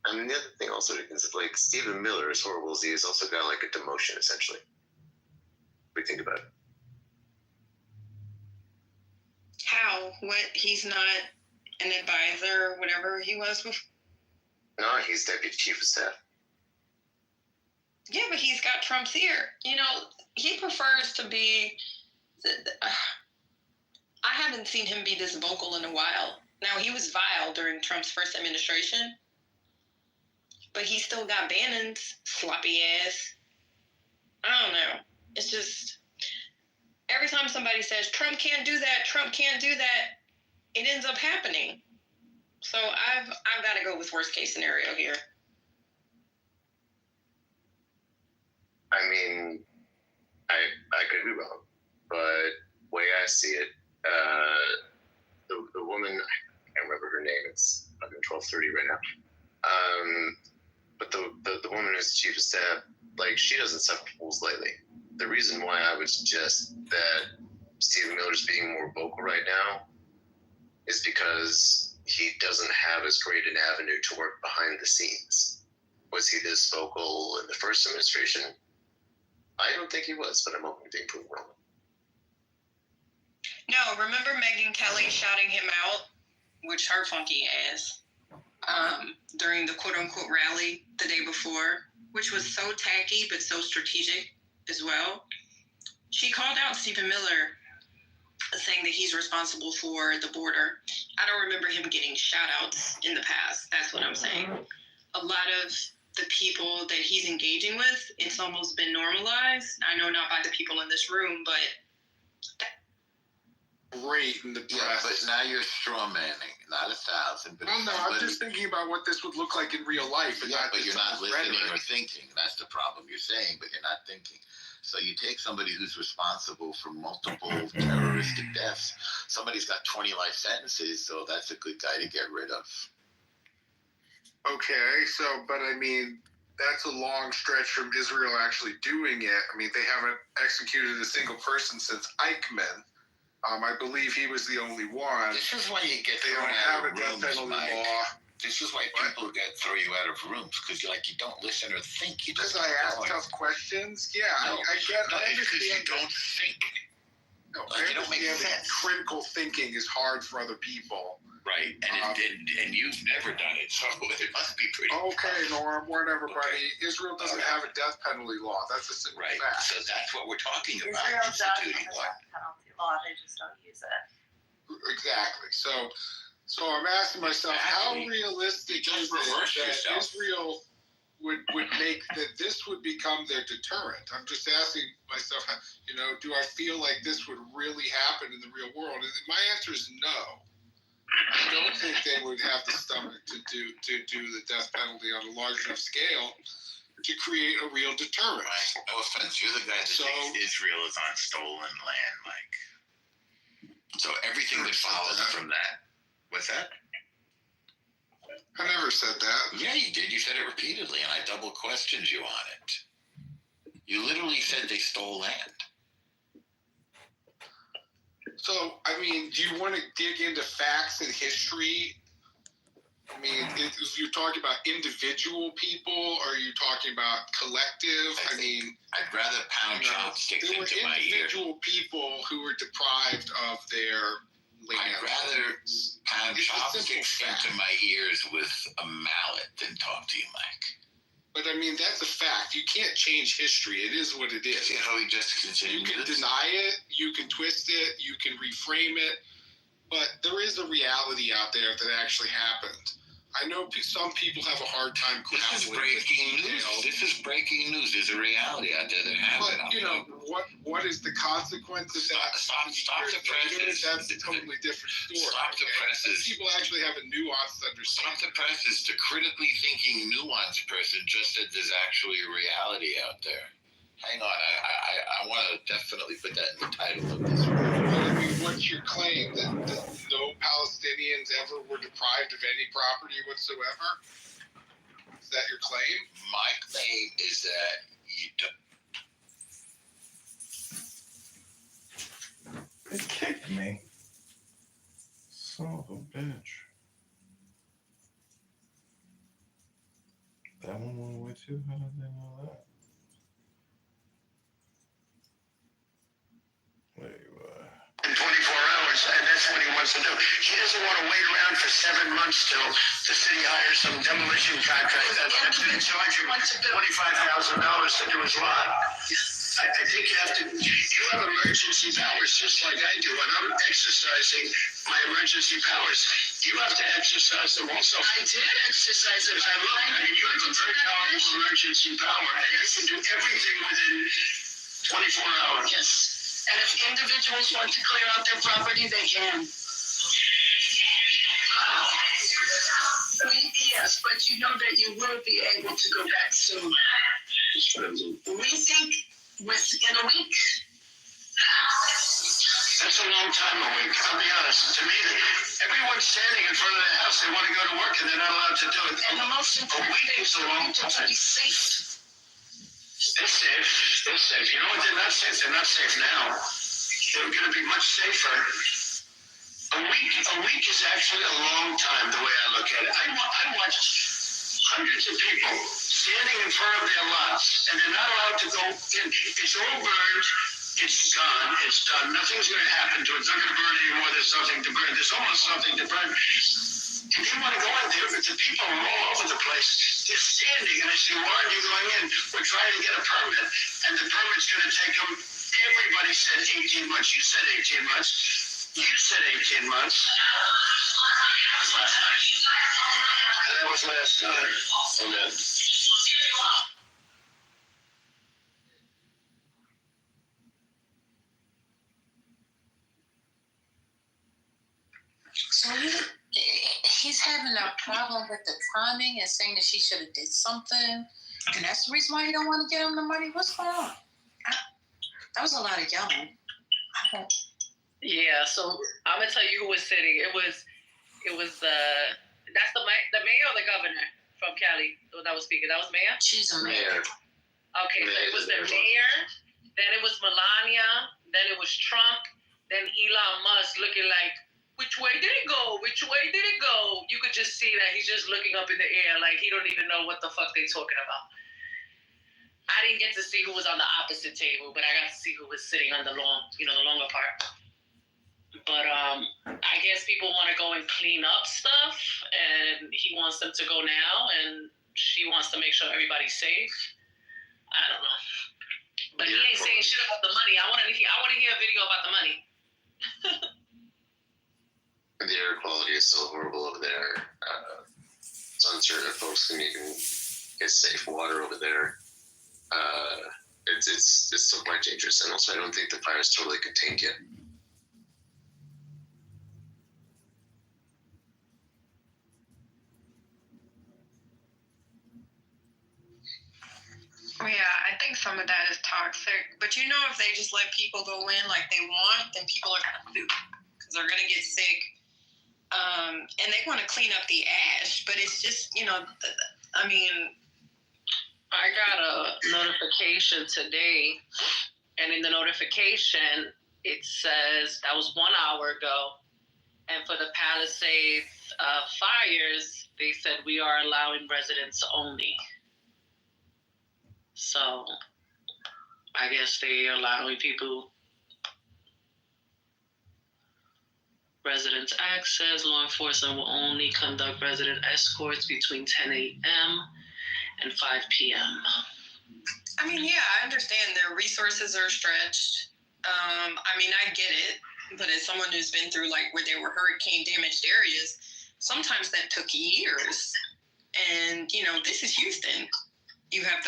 I mean, the other thing also is like Stephen Miller, as horrible as he is, also got like a demotion essentially. What do you think about it? How? What? He's not an advisor or whatever he was before? No, he's deputy chief of staff. Yeah, but he's got Trump's ear. You know, he prefers to be. I haven't seen him be this vocal in a while. Now, he was vile during Trump's first administration, but he still got Bannon's sloppy ass. I don't know. It's just every time somebody says Trump can't do that, Trump can't do that, it ends up happening. So I've got to go with worst case scenario here. I mean, I could be wrong, but way I see it, the woman, I can't remember her name. It's 12:30 right now. But the woman who's the chief of staff, like, she doesn't suffer fools lately. The reason why I would suggest that Stephen Miller's being more vocal right now is because he doesn't have as great an avenue to work behind the scenes. Was he this vocal in the first administration? I don't think he was, but I'm hoping to be proven wrong. No, remember Megyn Kelly shouting him out, which her funky ass, during the quote-unquote rally the day before, which was so tacky but so strategic as well. She called out Stephen Miller, saying that he's responsible for the border. I don't remember him getting shout-outs in the past. That's what I'm saying. A lot of the people that he's engaging with, it's almost been normalized. I know not by the people in this room, but great in the press. Yeah, but now you're straw manning, not 1,000. But no, I'm just thinking about what this would look like in real life. But you're not listening or thinking. That's the problem. You're saying, but you're not thinking. So you take somebody who's responsible for multiple terroristic deaths. Somebody's got 20 life sentences, so that's a good guy to get rid of. Okay, so, but I mean, that's a long stretch from Israel actually doing it. I mean, they haven't executed a single person since Eichmann. I believe he was the only one. This is why you get thrown out of rooms, Mike. This is why people throw you out of rooms, because you don't listen or think. You just I ask tough questions. Yeah, no, I get. No, I it's because you understand. don't think. No, Like, I you don't make understand that sense. critical thinking is hard for other people. Right, and you've never done it, so it must be pretty. Okay, Norm, whatever, buddy. Israel doesn't have a death penalty law. That's a simple fact. So that's what we're talking about. Israel does have a Instituting one. death penalty law, they just don't use it. Exactly. So I'm asking myself, how realistic is it that Israel would make that this would become their deterrent? I'm just asking myself, do I feel like this would really happen in the real world? And my answer is no. I don't think they would have the stomach to do the death penalty on a large enough scale to create a real deterrent. Right. No offense, you're the guy that thinks Israel is on stolen land, Mike. So everything that follows from that. What's that? I never said that. Yeah, you did. You said it repeatedly, and I double questioned you on it. You literally said they stole land. So, I mean, do you want to dig into facts and history? I mean, if you're talking about individual people, or are you talking about collective? I'd rather pound chopsticks there were into my ear. individual people who were deprived of their land. I'd rather pound chopsticks into my ears with a mallet than talk to you, Mike. But I mean, that's a fact. You can't change history. It is what it is. See how he just continues? You can deny it, you can twist it, you can reframe it, but there is a reality out there that actually happened. I know some people have a hard time This is grappling with breaking news. details. This is breaking news. There's a reality out there that happened. But, you know, what is the consequence of that? Stop the presses. That's a totally different story. Stop the presses. People actually have a nuanced understanding. Stop the presses. The critically thinking, nuanced person just said there's actually a reality out there. Hang on, I want to definitely put that in the title of this. I mean, what's your claim? That no Palestinians ever were deprived of any property whatsoever? Is that your claim? My claim is that you don't. It kicked me. Son of a bitch. That one went away too? How did they know that? Wait, In 24 hours, and that's what he wants to do. He doesn't want to wait around for 7 months till the city hires some demolition contractor that's going to charge him $25,000 to do his lot. I think you have emergency powers just like I do, and I'm exercising my emergency powers. You have to exercise them also. I did exercise it. I look at you have a very powerful emergency power, and you can do everything within 24 hours. Yes. And if individuals want to clear out their property, they can. Yes, but you know that you will be able to go back soon. We think within a week. That's a long time, a week. I'll be honest. To me, everyone's standing in front of the house. They want to go to work, and they're not allowed to do it. And the most important thing is a long time. To be safe. They're safe. They're safe. You know what? They're not safe. They're not safe now. They're going to be much safer. A week is actually a long time, the way I look at it. I watched hundreds of people standing in front of their lots, and they're not allowed to go in. It's all burned. It's gone. It's done. Nothing's going to happen to it. It's not going to burn anymore. There's nothing to burn. There's almost nothing to burn. And they want to go in there, but the people are all over the place. They're standing, and I say, why aren't you going in? We're trying to get a permit, and the permit's going to take them. Everybody said 18 months. You said 18 months. You said 18 months. That was last time. Amen. So he's having a problem with the timing and saying that she should have did something, and that's the reason why he don't want to get him the money. What's going on? That was a lot of yelling. Yeah, so I'm gonna tell you who was sitting. It was that's the mayor or the governor from Cali that was speaking. That was mayor. She's a mayor. Okay, so it was the mayor. Then it was Melania. Then it was Trump. Then Elon Musk looking like, which way did it go? Which way did it go? You could just see that he's just looking up in the air like he don't even know what the fuck they talking about. I didn't get to see who was on the opposite table, but I got to see who was sitting on the longer part. But I guess people want to go and clean up stuff, and he wants them to go now, and she wants to make sure everybody's safe. I don't know. But he ain't saying shit about the money. I want to hear a video about the money. The air quality is so horrible over there. It's uncertain if folks can even get safe water over there. It's still quite dangerous, and also I don't think the fire is totally contained yet. Yeah, I think some of that is toxic. But you know, if they just let people go in like they want, then people are going to do because they're going to get sick. And they want to clean up the ash, but it's just, I mean. I got a notification today, and in the notification, it says that was 1 hour ago. And for the Palisades fires, they said we are allowing residents only. So I guess they're allowing residents access. Law enforcement will only conduct resident escorts between 10 a.m. and 5 p.m. I mean, yeah, I understand their resources are stretched. I mean, I get it. But as someone who's been through like where there were hurricane damaged areas, sometimes that took years. And, you know, this is Houston. You have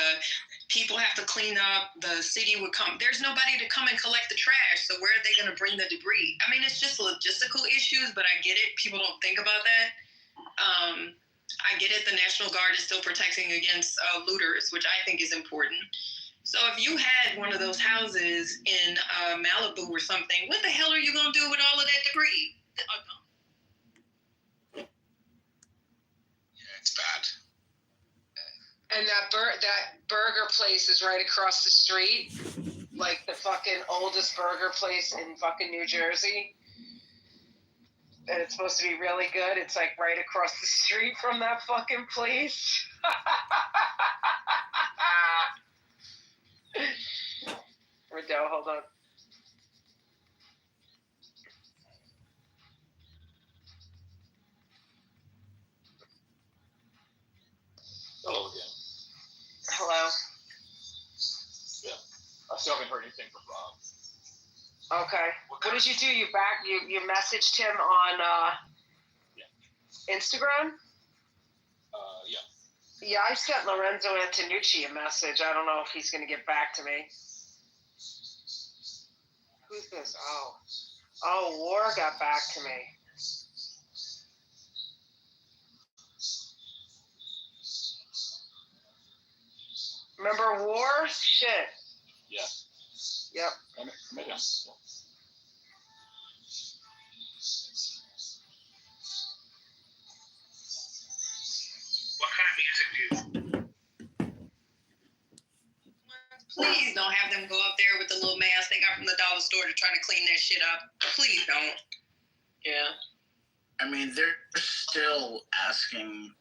people have to clean up, the city would come. There's nobody to come and collect the trash. So where are they going to bring the debris? I mean, it's just logistical issues, but I get it. People don't think about that. I get it. The National Guard is still protecting against looters, which I think is important. So if you had one of those houses in Malibu or something, what the hell are you going to do with all of that debris? It's bad. And that burger place is right across the street, like the fucking oldest burger place in fucking New Jersey. And it's supposed to be really good. It's like right across the street from that fucking place. Rideau, hold on. Hello again. Hello. Yeah. I still haven't heard anything from Rob. Okay. What did you do? You messaged him on Instagram? Yeah. Yeah, I sent Lorenzo Antonucci a message. I don't know if he's going to get back to me. Who's this? Oh, War got back to me. Remember War? Shit. Yeah. Yep. Come down. What kind of music do you? Please don't have them go up there with the little mask they got from the dollar store to try to clean that shit up. Please don't. Yeah. I mean, they're still asking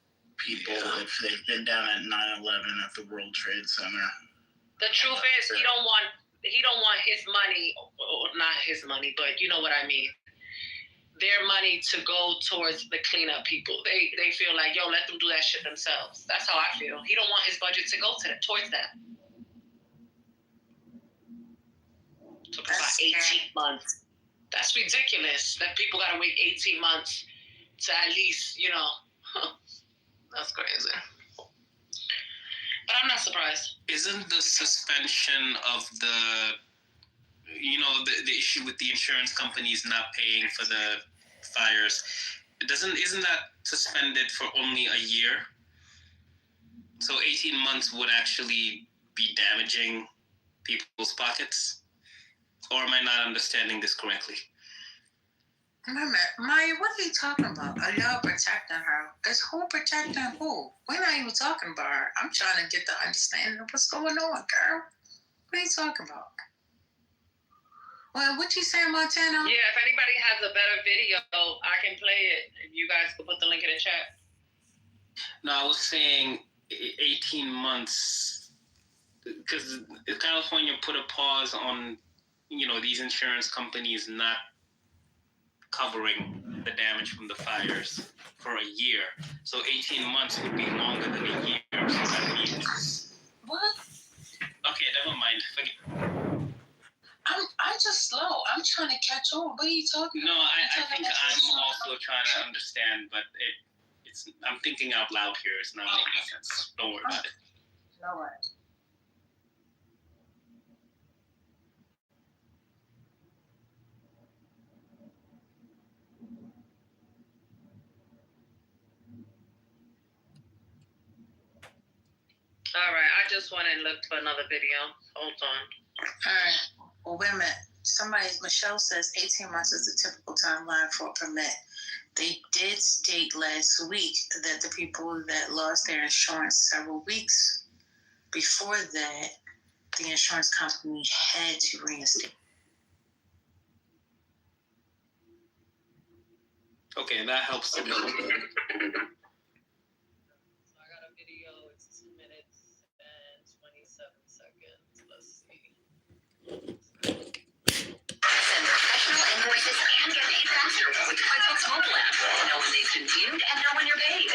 people if they've been down at 9/11 at the World Trade Center. The truth is, he don't want his money, or not his money, but you know what I mean. Their money to go towards the cleanup people. They feel like, yo, let them do that shit themselves. That's how I feel. He don't want his budget to go towards that. Took about 18 months. That's ridiculous that people gotta wait 18 months to at least, you know. That's crazy. But I'm not surprised. Isn't the suspension of the issue with the insurance companies not paying for the fires, isn't that suspended for only a year? So 18 months would actually be damaging people's pockets? Or am I not understanding this correctly? Remember, Maya, what are you talking about? Are y'all protecting her? Is who protecting who? We're not even talking about her. I'm trying to get the understanding of what's going on, girl. What are you talking about? Well, what you saying, Montana? Yeah, if anybody has a better video, I can play it. If you guys could put the link in the chat. No, I was saying 18 months, because California put a pause on, these insurance companies not covering the damage from the fires for a year. So 18 months would be longer than a year. So that means... What? Okay, never mind. Forget. I'm just slow. I'm trying to catch on. What are you talking about? No, I think I'm also trying to understand, but I'm thinking out loud here. It's not making sense. Don't worry about it. No worries. All right, I just went and looked for another video. Hold on. All right. Well, wait a minute. Michelle says 18 months is the typical timeline for a permit. They did state last week that the people that lost their insurance several weeks before that, the insurance company had to reinstate. Okay, that helps a little bit. Professional invoices and get paid faster with QuickBooks mobile app. Know when they've been viewed and know when you're paid.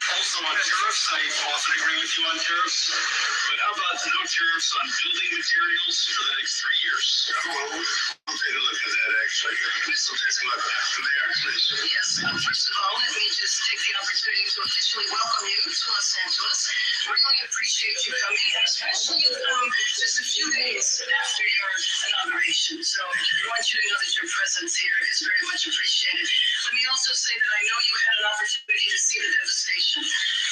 Also, also on tariffs. I often agree with you on tariffs. But how about no tariffs on building materials for the next 3 years? I'll take a look at that, actually. Mayor, please. Yes, first of all, let me just take the opportunity to officially welcome you to Los Angeles. Really appreciate you coming, and especially just a few days after your inauguration. So I want you to know that your presence here is very much appreciated. Let me also say that I know you had an opportunity to see the devastation.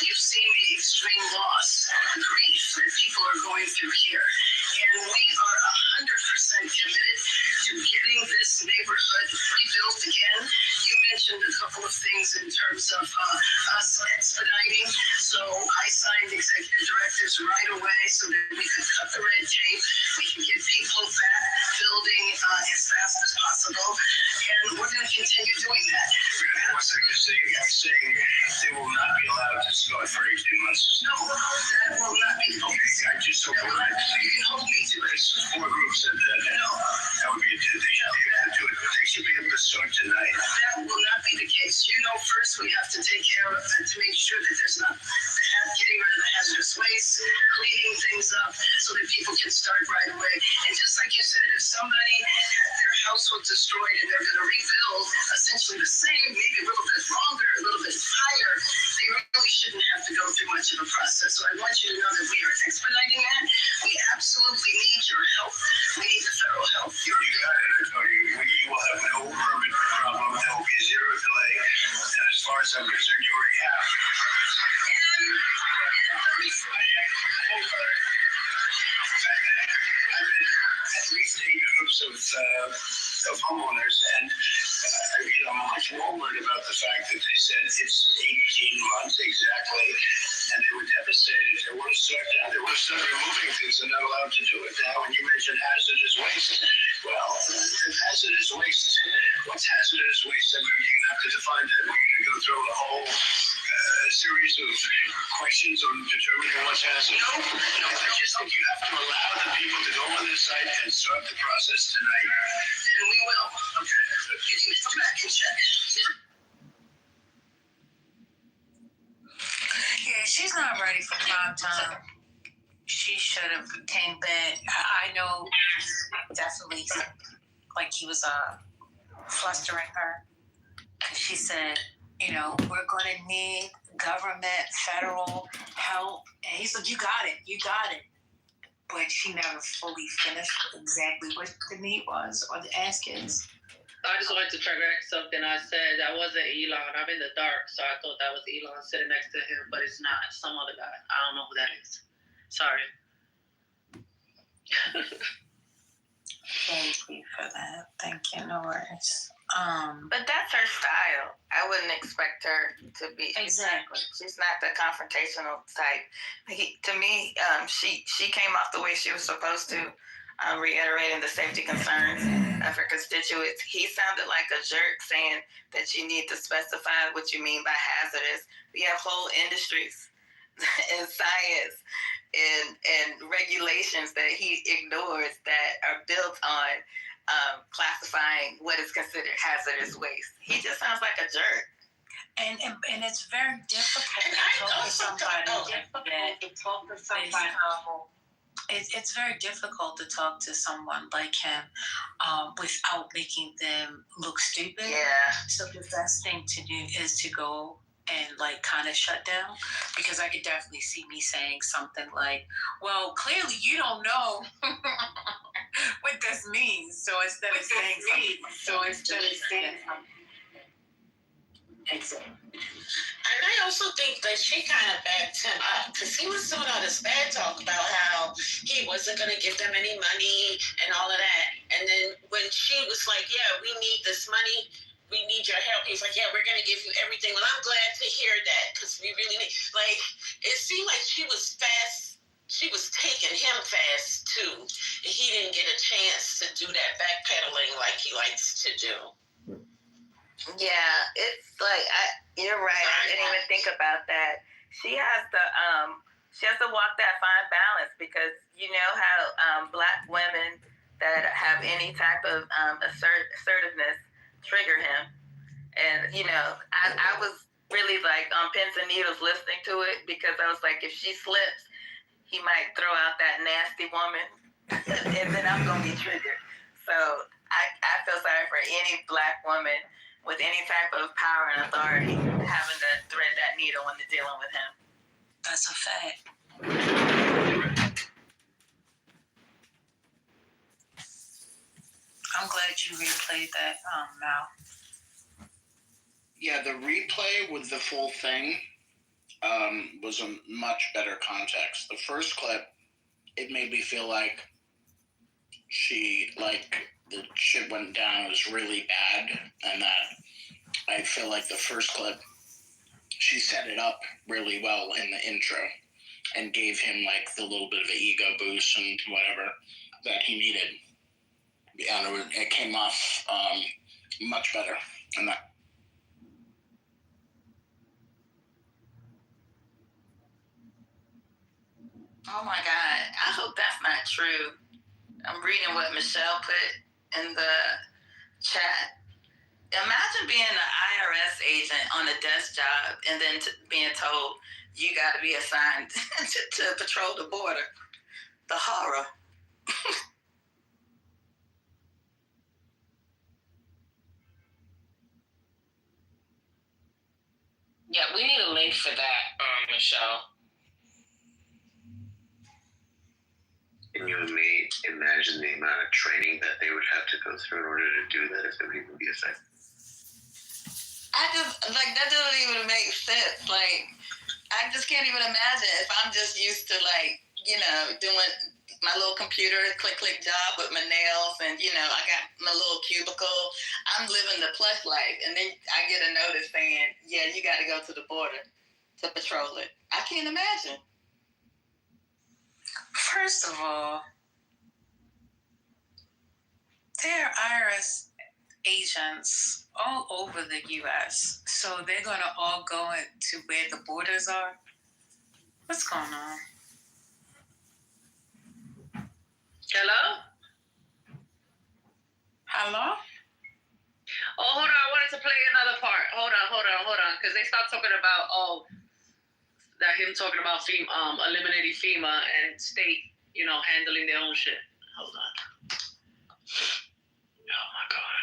You've seen the extreme loss and grief that people are going through here. And we are 100% committed to getting this neighborhood rebuilt again. You mentioned a couple of things in terms of us expediting. So I signed executive directives right away so that we could cut the red tape. We can get people back building as fast as possible. And we're going to continue doing that. One second, you're saying they will not be allowed to start for 18 months. No, that will not be the case. Okay, I just hope you can hold me to it. 4 groups said that. No. That would be a they should be able to do it. They should be able to start tonight. That will not be the case. You know, first we have to take care of to make sure that there's not getting rid of the hazardous waste, cleaning things up so that people can start right away. And just like you said, if somebody had their house was destroyed and they're going to rebuild essentially the same, maybe a little bit longer, a little bit higher, they really shouldn't have to go through much of a process. So I want you to know that we are expediting that. We absolutely need your help. We need the federal help. You got it. I told you, you will have no permit problem. There will be zero delay. And as far as I'm concerned, you already have. I've been at least 8 groups of homeowners, and I'm much more worried about the fact that they said it's 18 months exactly, and they were devastated. They want to start down. They want to start removing things. They're not allowed to do it now. And you mentioned hazardous waste. Well, hazardous waste. What's hazardous waste? I mean, you're going to have to define that. We're going to go through a whole series of questions on determining what's hazardous. No, I just think you have to allow the people to go on the site and start the process tonight. And we will. Okay. You can come back and check. Yeah, she's not ready for prime time. She should have came back. I know definitely like he was flustering her. She said, you know, we're going to need government, federal help. And he's like, you got it. But she never fully finished exactly what the need was or the ask is. I just wanted to correct something I said. That wasn't Elon. I'm in the dark, so I thought that was Elon sitting next to him, but it's not. It's some other guy. I don't know who that is. Sorry. Thank you for that. Thank you, no worries. But that's her style. I wouldn't expect her to be exactly. She's not the confrontational type. To me, she came off the way she was supposed to, reiterating the safety concerns of her constituents. He sounded like a jerk saying that you need to specify what you mean by hazardous. We have whole industries in science and regulations that he ignores that are built on classifying what is considered hazardous waste. He just sounds like a jerk. And it's very difficult to talk to somebody it's very difficult to talk to someone like him without making them look stupid. Yeah. So the best thing to do is to go and like kind of shut down, because I could definitely see me saying something like, well, clearly you don't know what this means. So instead of saying something. Exactly. And I also think that she kind of backed him up, because he was doing all this bad talk about how he wasn't going to give them any money and all of that. And then when she was like, yeah, we need this money, we need your help, he's like, yeah, we're going to give you everything. Well, I'm glad to hear that, because we really need, like, it seemed like she was fast. She was taking him fast, too. And he didn't get a chance to do that backpedaling like he likes to do. Yeah, it's like you're right. I didn't even think about that. She has to walk that fine balance, because you know how Black women that have any type of assertiveness trigger him, and you know I was really like on pins and needles listening to it, because I was like, if she slips, he might throw out that nasty woman, and then I'm gonna be triggered. So I feel sorry for any Black woman with any type of power and authority having to thread that needle when they're dealing with him. That's a fact. I'm glad you replayed that, Mal. Yeah, the replay with the full thing was a much better context. The first clip, it made me feel like the shit went down, it was really bad, and that I feel like the first clip, she set it up really well in the intro and gave him like the little bit of an ego boost and whatever that he needed. And it came off much better than that. Oh my God, I hope that's not true. I'm reading what Michelle put in the chat. Imagine being an IRS agent on a desk job and then being told you got to be assigned to patrol the border. The horror. Yeah, we need a link for that, Michelle. Can you imagine the amount of training that they would have to go through in order to do that if they would even be effective? That doesn't even make sense. Like, I just can't even imagine if I'm just used to, like, doing my little computer click job with my nails and, I got my little cubicle. I'm living the plush life. And then I get a notice saying, yeah, you got to go to the border to patrol it. I can't imagine. First of all, there are IRS agents all over the U.S., so they're going to all go to where the borders are. What's going on? Hello? Hello? Oh, hold on. I wanted to play another part. Hold on. Because they stopped talking about, him talking about eliminating FEMA and state, handling their own shit. Hold on. Oh, my God.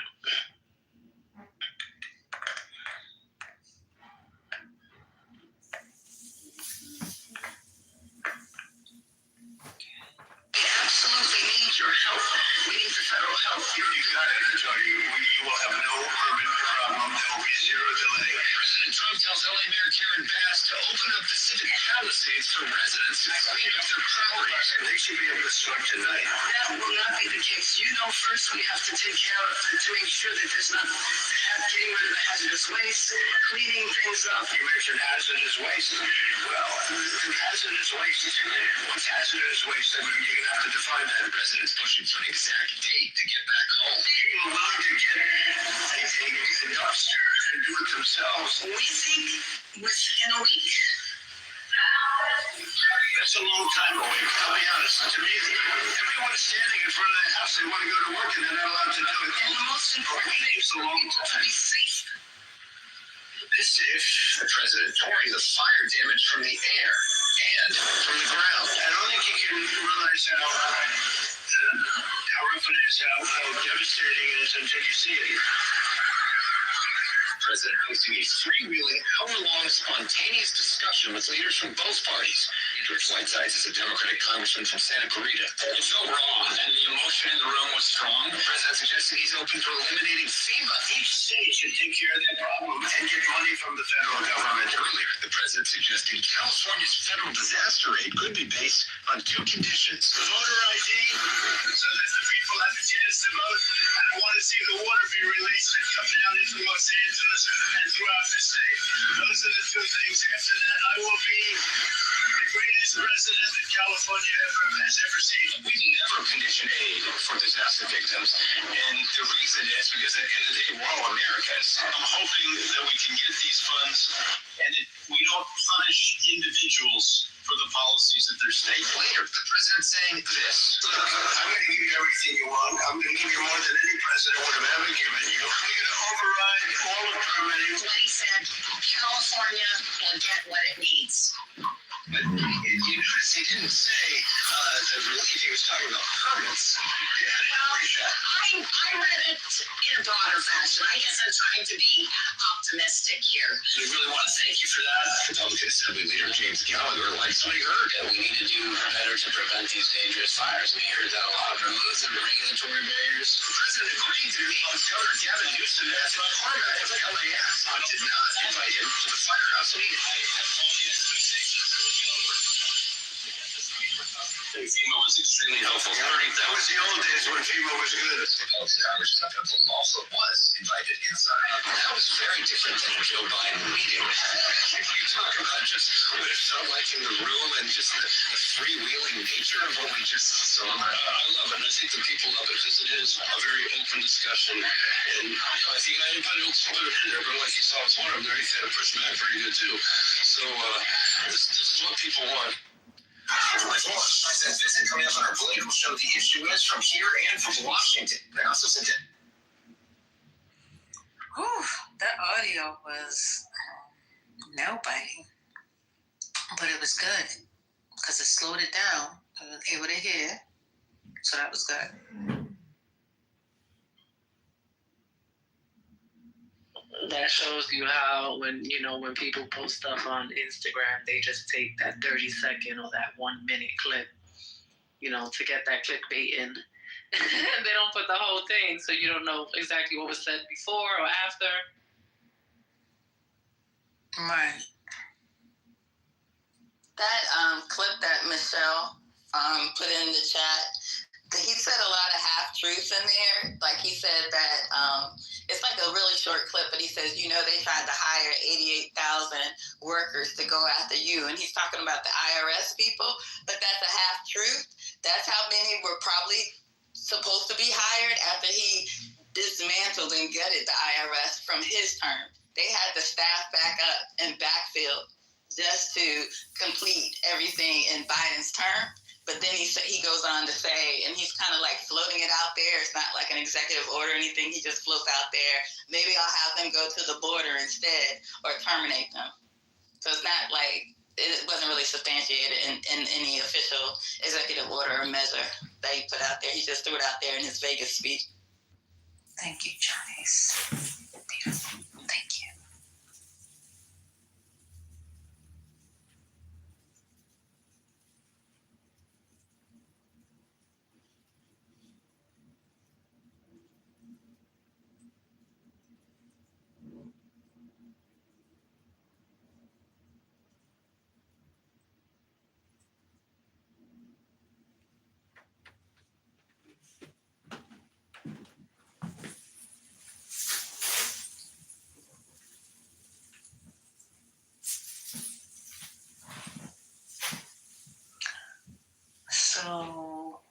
We absolutely need your help. We need the federal help. You got it, I tell you. You will have no urban problem. There will be zero delay. President Trump tells LA Mayor Karen Bass to open up the civic palisades for residents to clean up their properties. They should be able to start tonight. That will not be the case. First we have to take care of it to make sure that there's not getting rid of the hazardous waste, cleaning things up. You mentioned hazardous waste. Well, hazardous waste. What's hazardous waste? I mean, you're going to have to define that. The president's pushing for an exact date to get back home. People are willing to get a dumpster and do it themselves. We think within a week. That's a long time away. I'll be honest. To me, everyone is standing in front of the house. They want to go to work and they're not allowed to do it. And the most important thing is to be safe. This if the president touring the fire damage from the air and from the ground. I don't think you can realize how rough it is, how devastating it is until you see it. President hosting a freewheeling, hour-long spontaneous discussion with leaders from both parties. George Whitesides is a Democratic congressman from Santa Clarita. It felt raw, and the emotion in the room was strong. The president suggested he's open to eliminating FEMA. Each state should take care of their problem and get money from the federal government. Earlier, the president suggested California's federal disaster aid could be based on two conditions. Voter ID, so that the people have a chance to vote. And I want to see the water be released and come down into Los Angeles and throughout the state. Those are the two things. After that, I will be the greatest president that California has ever seen. We never condition aid for disaster victims. And the reason is because at the end of the day, we're all Americans. I'm hoping that we can get these funds and that we don't punish individuals for the policies of their state. Later, the president's saying this. Look, I'm going to give you everything you want. I'm going to give you more than any president would have ever given you. I'm going to override all of permitting. What he said, California will get what it needs. But you notice he didn't say the relief. He was talking about permits. I read it in a broader fashion. I guess I'm trying to be optimistic here. We really want to thank you for that. Republican Assembly Leader James Gallagher, like somebody heard that we need to do better to prevent these dangerous fires. We heard that a lot. Remove the regulatory barriers. The president agreed to meet with Governor Gavin Newsom at the climate at LAX. I did not invite him to the firehouse meeting. I have all the expectations that we'll get over. FEMA was extremely helpful. That was the old days when FEMA was good. Congress also was invited inside. That was very different than a Joe Biden meeting. You talk about just what it felt like in the room and just the freewheeling nature of what we just saw. I love it. I think the people love it because it is a very open discussion. And I think anybody else put it in there, but like you saw, it's one of them there. He had to push back pretty good too. So this is what people want. President's visit coming up on our political show. The issue is from here and from Washington. I also sent it. Whew, that audio was nail biting, but it was good because it slowed it down. I was able to hear, so that was good. That shows you how when people post stuff on Instagram, they just take that 30-second or that 1 minute clip, to get that clickbait in. They don't put the whole thing, so you don't know exactly what was said before or after. Right. That clip that Michelle put in the chat, he said a lot of half-truths in there. Like he said that it's like a really short clip, but he says, they tried to hire 88,000 workers to go after you. And he's talking about the IRS people, but that's a half-truth. That's how many were probably supposed to be hired after he dismantled and gutted the IRS from his term. They had to staff back up and backfill just to complete everything in Biden's term. But then he goes on to say, and he's kind of like floating it out there. It's not like an executive order or anything. He just floats out there. Maybe I'll have them go to the border instead or terminate them. So it's not like, it wasn't really substantiated in any official executive order or measure that he put out there. He just threw it out there in his Vegas speech. Thank you, Johnny's. Beautiful. Thank you. So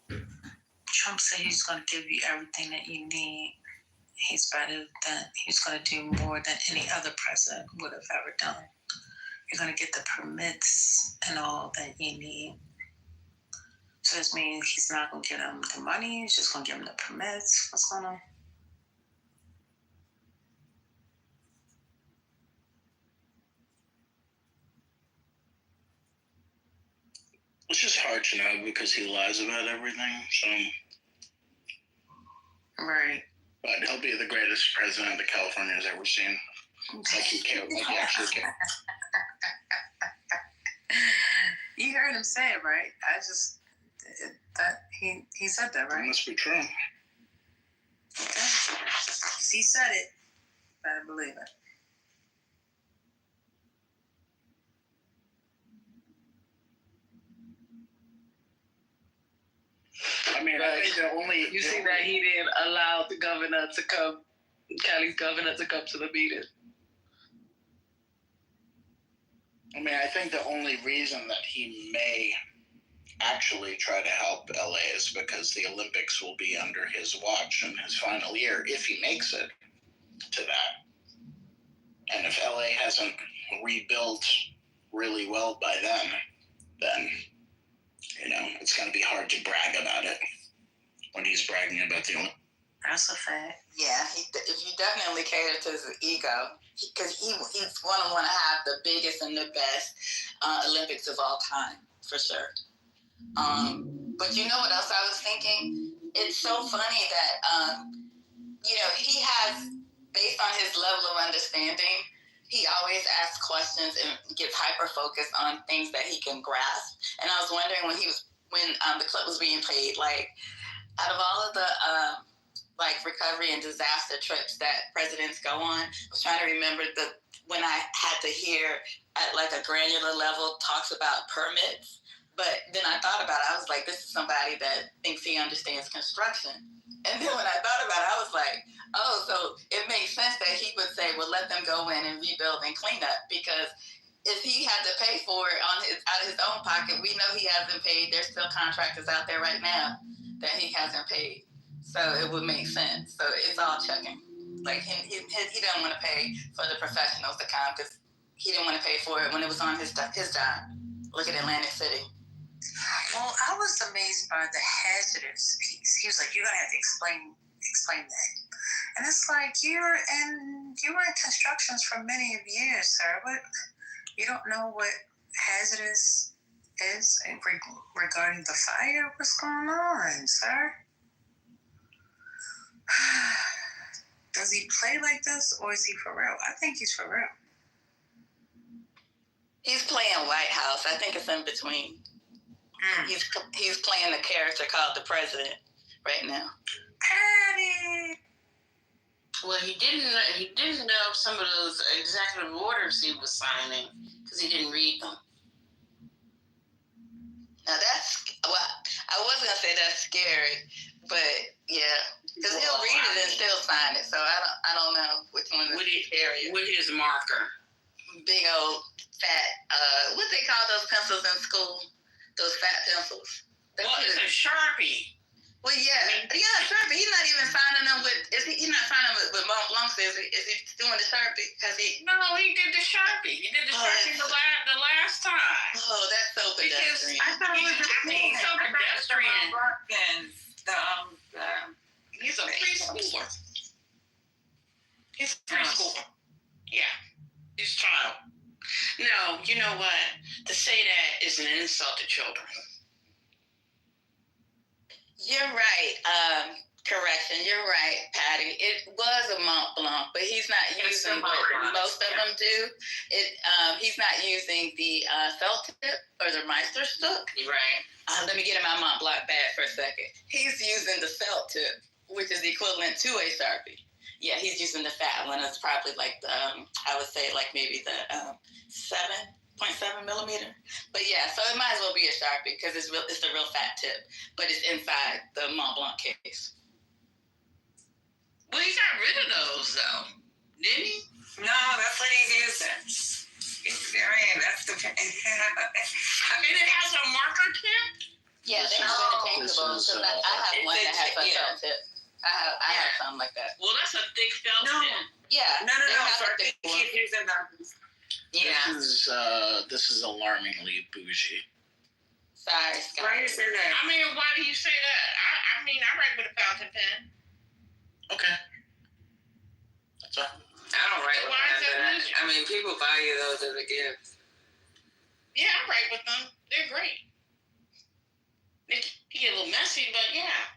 Trump said he's going to give you everything that you need. He's going to do more than any other president would have ever done. You're going to get the permits and all that you need. So this means he's not going to give them the money. He's just going to give them the permits. What's going on? It's just hard to know because he lies about everything. So, right. But he'll be the greatest president that California's ever seen. Like he cares. Like he actually cares. You heard him say it, right? He said that, right? It must be true. Okay. He said it. Better believe it. I mean, I think the only... You see that he didn't allow the governor to come, Cali's governor to come to the meeting. I mean, I think the only reason that he may actually try to help LA is because the Olympics will be under his watch in his final year, if he makes it to that. And if LA hasn't rebuilt really well by then then, it's going to be hard to brag about it when he's bragging about the Olympics. That's a fact. Yeah, if you definitely cater to his ego, because he's going to want to have the biggest and the best Olympics of all time, for sure. But you know what else I was thinking? It's so funny that, he has, based on his level of understanding, he always asks questions and gets hyper-focused on things that he can grasp. And I was wondering when the clip was being played, like, out of all of the recovery and disaster trips that presidents go on, I was trying to remember when I had to hear at like a granular level talks about permits. But then I thought about it, I was like, this is somebody that thinks he understands construction. And then when I thought about it, I was like, oh, so it makes sense that he would say, well, let them go in and rebuild and clean up, because if he had to pay for it out of his own pocket, we know he hasn't paid. There's still contractors out there right now that he hasn't paid. So it would make sense. So it's all checking. Like he doesn't want to pay for the professionals to come because he didn't want to pay for it when it was on his job. Look at Atlantic City. Well, I was amazed by the hazardous piece. He was like, "You're gonna have to explain that." And it's like you were in constructions for many years, sir. But you don't know what hazardous is regarding the fire? What's going on, sir? Does he play like this, or is he for real? I think he's for real. He's playing White House. I think it's in between. He's playing the character called the president right now. Patty. Well, he didn't know some of those executive orders he was signing because he didn't read them. Now I was gonna say that's scary, but yeah, because he'll read it and still sign it. So I don't know which one is scarier. With his marker. Big old fat. What they call those pencils in school? Those fat pencils. It's a Sharpie. Well, yeah, Sharpie. He's not even signing them with. He's not signing with Mont Blanc? Is he doing the Sharpie? No, he did the Sharpie. He did the Sharpie the last time. Oh, that's so pedestrian. I thought it was he's so pedestrian. He's a preschooler. He's a preschooler. Yeah, he's a child. No, you know what? To say that is an insult to children. You're right. Correction. You're right, Patty. It was a Mont Blanc, but he's not using what most of them do. He's not using the felt tip or the Meisterstück. Right. Let me get in my Mont Blanc bag for a second. He's using the felt tip, which is equivalent to a Sharpie. Yeah, he's using the fat one. It's probably like I would say like maybe the 7.7 millimeter. But yeah, so it might as well be a Sharpie because it's a real fat tip, but it's inside the Mont Blanc case. Well, he got rid of those though, didn't he? No, that's what he's using. That's the. I mean, it has a marker tip. Yeah, they're interchangeable. So I have one that has a felt tip. I have something like that. Well, that's a thick felt tip. Yeah. No. Keep using those. Yeah. This is alarmingly bougie. Sorry, Scott. Why do you say that? I mean, why do you say that? I mean, I write with a fountain pen. Okay. That's all. I don't write with them. I mean, people buy you those as a gift. Yeah, I write with them. They're great. They get a little messy, but yeah.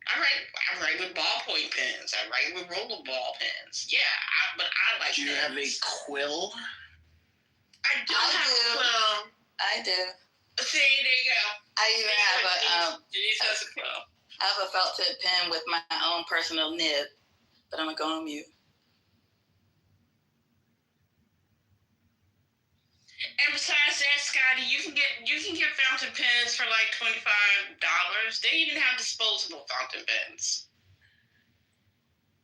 I write with ballpoint pens. I write with rollerball pens. Yeah, but I like. Do you have a quill? I do have a quill. I do. See, there you go. I even have Denise has a quill. I have a felt tip pen with my own personal nib, but I'm gonna go on mute. And besides that, Scotty, you can get fountain pens for like $25. They even have disposable fountain pens.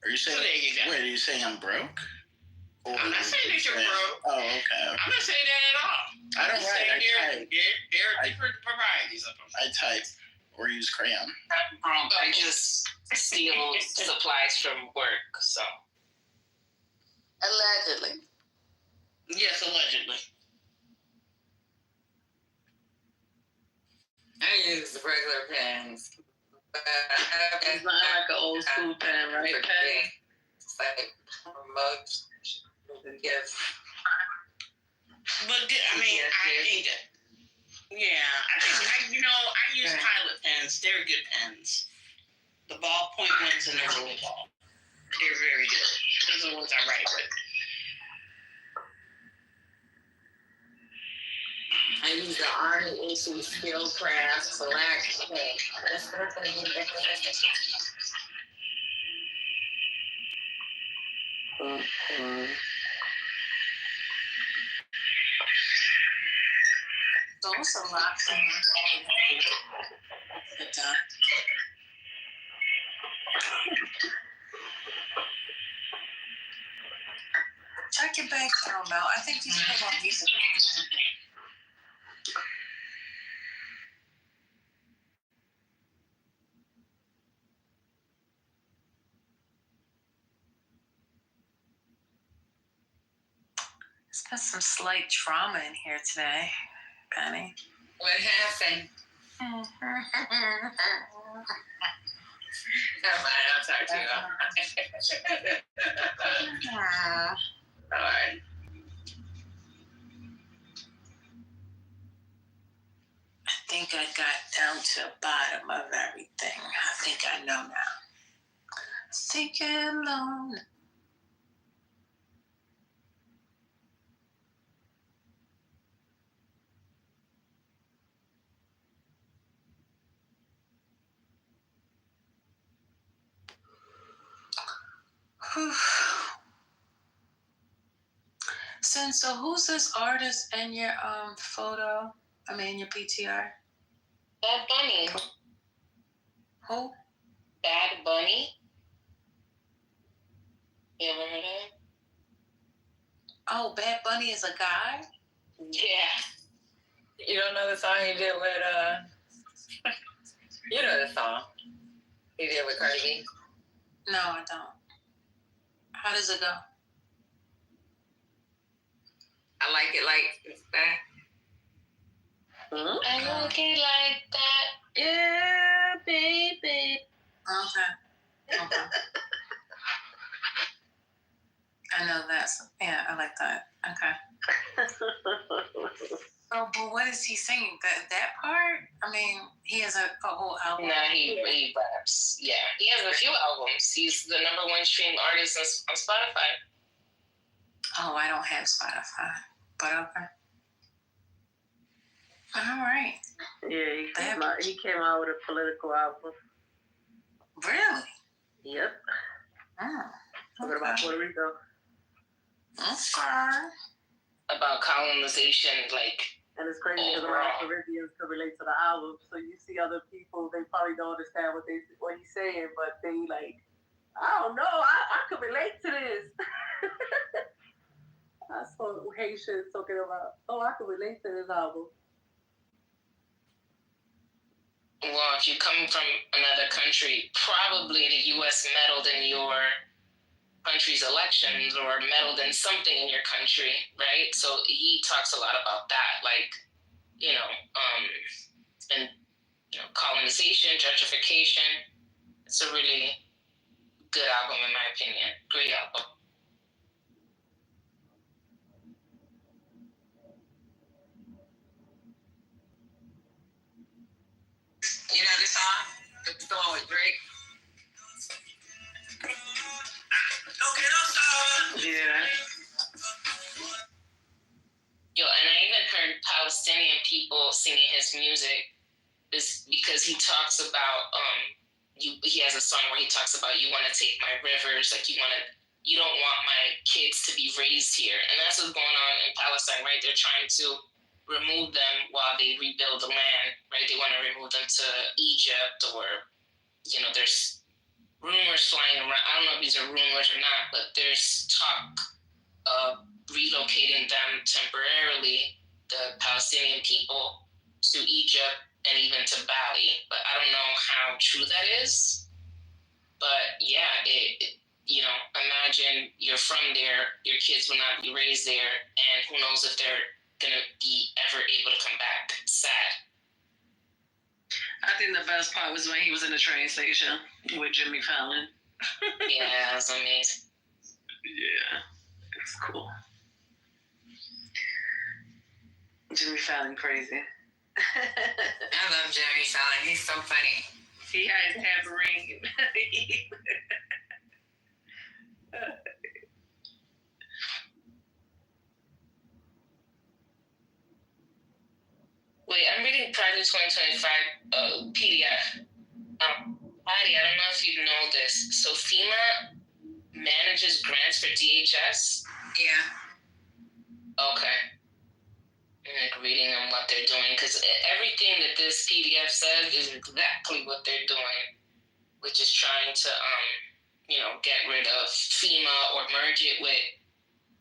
Are you saying? So there you go. Wait, are you saying I'm broke? Or I'm not saying that you're broke. Oh, okay. I'm not saying that at all. I don't write. There are different varieties of them. I type or use crayon. I just steal supplies from work, so. Allegedly. Yes, allegedly. use regular pens. It's not like an old school pen, right? Pen. It's like promote the gift. But I mean, I think, I use Pilot pens. They're good pens. The ballpoint ones and the roll ball. They're very good. Those are the ones I write with. I use the Army Issue Skill Craft Select. That's what I'm doing. Those are lots of check your bank account out. I think these people are using There's been some slight trauma in here today, Penny. What happened? Never mind, I'll talk to you. All right. I think I got down to the bottom of everything. I think I know now. Take it alone. So who's this artist in your photo? I mean your PTR? Bad Bunny. Who? Bad Bunny. You ever heard of him? Oh, Bad Bunny is a guy? Yeah. You don't know the song he did with you know the song he did with Cardi B? No, I don't. How does it go? I like it like that. I like it like that. Yeah, baby. Okay. I know that's, I like that. Okay. Oh, but what is he singing? That part? I mean, he has a whole album. No, he raps. Yeah, he has a few albums. He's the #1 streamed artist on Spotify. Oh, I don't have Spotify, but okay. All right. Yeah, he came out with a political album. Really? Yep. Oh. Talking about Puerto Rico. Okay. About colonization, and it's crazy because a lot of Caribbeans can relate to the album. So you see other people, they probably don't understand what he's saying, but they I don't know, I could relate to this. That's what Haitians talking about. Oh, I could relate to this album. Well, if you come from another country, probably the U.S. meddled in your country's elections or meddled in something in your country, right? So he talks a lot about that, and colonization, gentrification. It's a really good album in my opinion. Great album. You know this song? It's the one with Drake. Yeah. Yo, and I even heard Palestinian people singing his music is because he talks about he has a song where he talks about you want to take my rivers, you don't want my kids to be raised here, and that's what's going on in Palestine, right? They're trying to remove them while they rebuild the land, right? They want to remove them to Egypt, or there's rumors flying around. I don't know if these are rumors or not, but there's talk of relocating them temporarily, the Palestinian people, to Egypt and even to Bali. But I don't know how true that is. But yeah, imagine you're from there, your kids will not be raised there, and who knows if they're gonna be ever able to come back. It's sad. think the best part was when he was in the train station with Jimmy Fallon. Yeah, it was amazing. Yeah, it's cool. Jimmy Fallon crazy. I love Jimmy Fallon. He's so funny. He had his tambourine. Wait, I'm reading Project 2025 PDF. Patty, I don't know if you know this. So FEMA manages grants for DHS? Yeah. Okay. I'm like reading on what they're doing, because everything that this PDF says is exactly what they're doing, which is trying to, get rid of FEMA or merge it with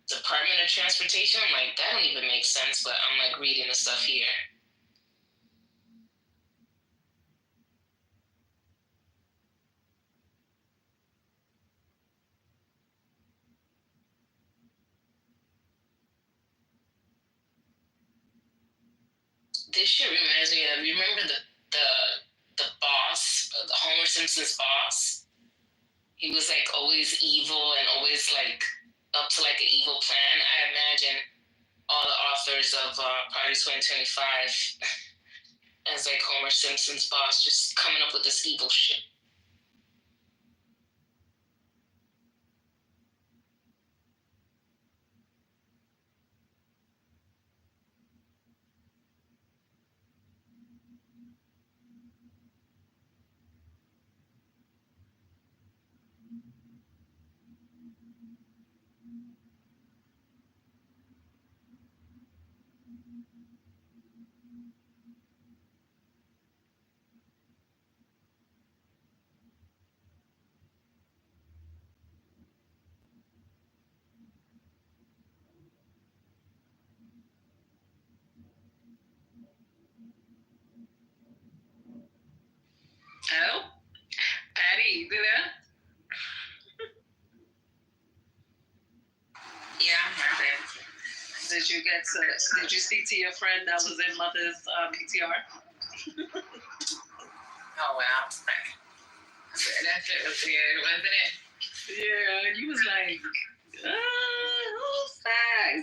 Department of Transportation. I'm like, that don't even make sense, but I'm like reading the stuff here. This shit reminds me of, remember the boss, the Homer Simpson's boss? He was like always evil and always like up to like an evil plan. I imagine all the authors of Project 2025 as like Homer Simpson's boss, just coming up with this evil shit. Oh, Patty, you there? Yeah, I'm right there. Did you speak to your friend that was in Mother's PTR? Oh, wow. That shit was weird, wasn't it? Yeah, you was like, who's that?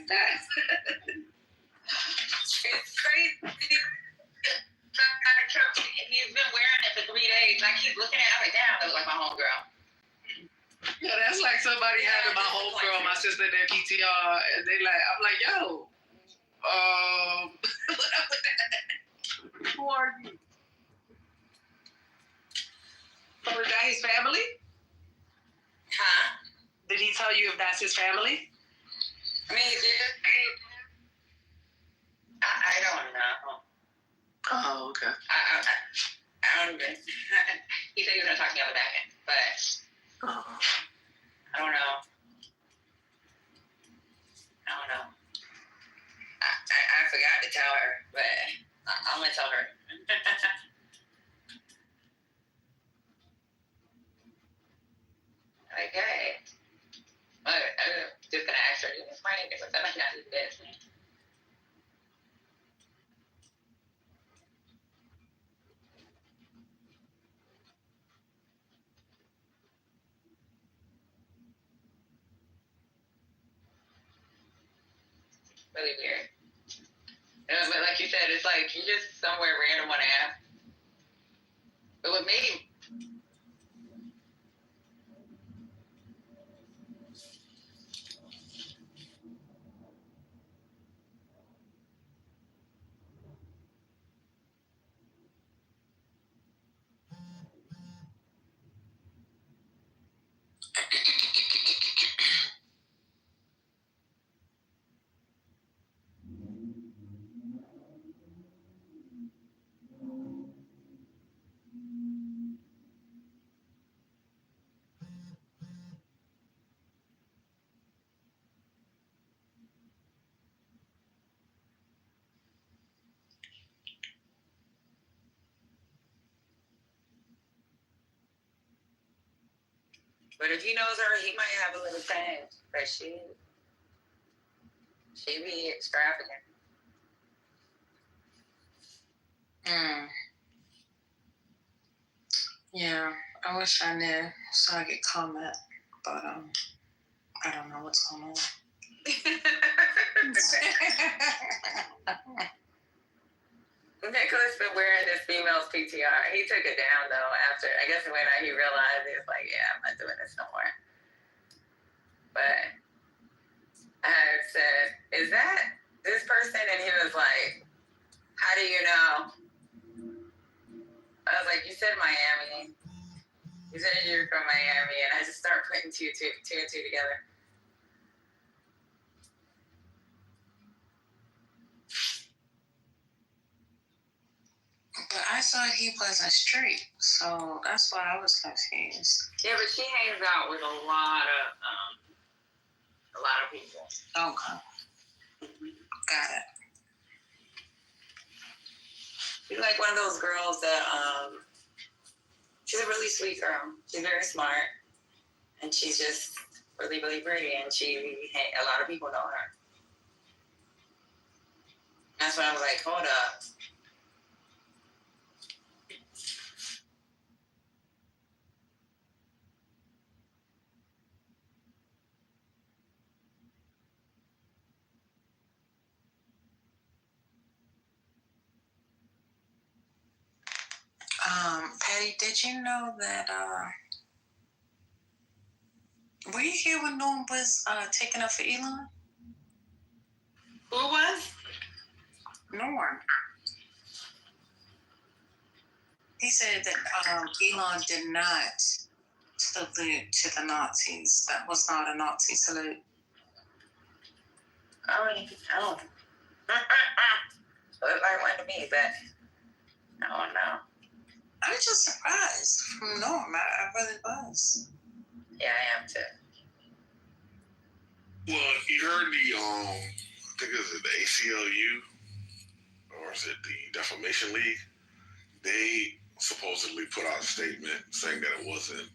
It's crazy. He's been wearing it for 3 days. I keep looking at it. I'm like, damn, that looks like my homegirl. Yeah, that's like somebody having my homegirl, my sister, their PTR, and they like, I'm like, yo, who are you? So is that his family? Huh? Did he tell you if that's his family? I mean, I don't know. Oh, okay. I don't even. He said he was gonna talk to me on the back end, but I don't know. I forgot to tell her, but I'm gonna tell her. Okay. I'm just gonna ask her. It's my name. I'm not his business. Really weird. But like you said, it's like you just somewhere random on an app. But what made him But if he knows her, he might have a little thing. But she be extravagant. Yeah, I wish I knew so I could comment, but I don't know what's going on. Nicholas been wearing this female's PTR. He took it down though after, I guess when he realized it was like, yeah, I'm not doing this no more. But I had said, is that this person? And he was like, how do you know? I was like, you said Miami. You said you're from Miami. And I just started putting two and two together. But I thought he wasn't straight, so that's why I was confused. Yeah, but she hangs out with a lot of people. Okay. Got it. She's like one of those girls that she's a really sweet girl. She's very smart, and she's just really, really pretty, and a lot of people know her. That's why I was like, hold up. Patty, did you know that, were you here when Norm was taking up for Elon? Who was? Norm. He said that Elon did not salute to the Nazis. That was not a Nazi salute. I don't. Looked like one to me, but I don't know. I'm just surprised from Norm. I really was. Yeah, I am too. Well, you heard the I think it was the ACLU, or is it the Defamation League? They supposedly put out a statement saying that it wasn't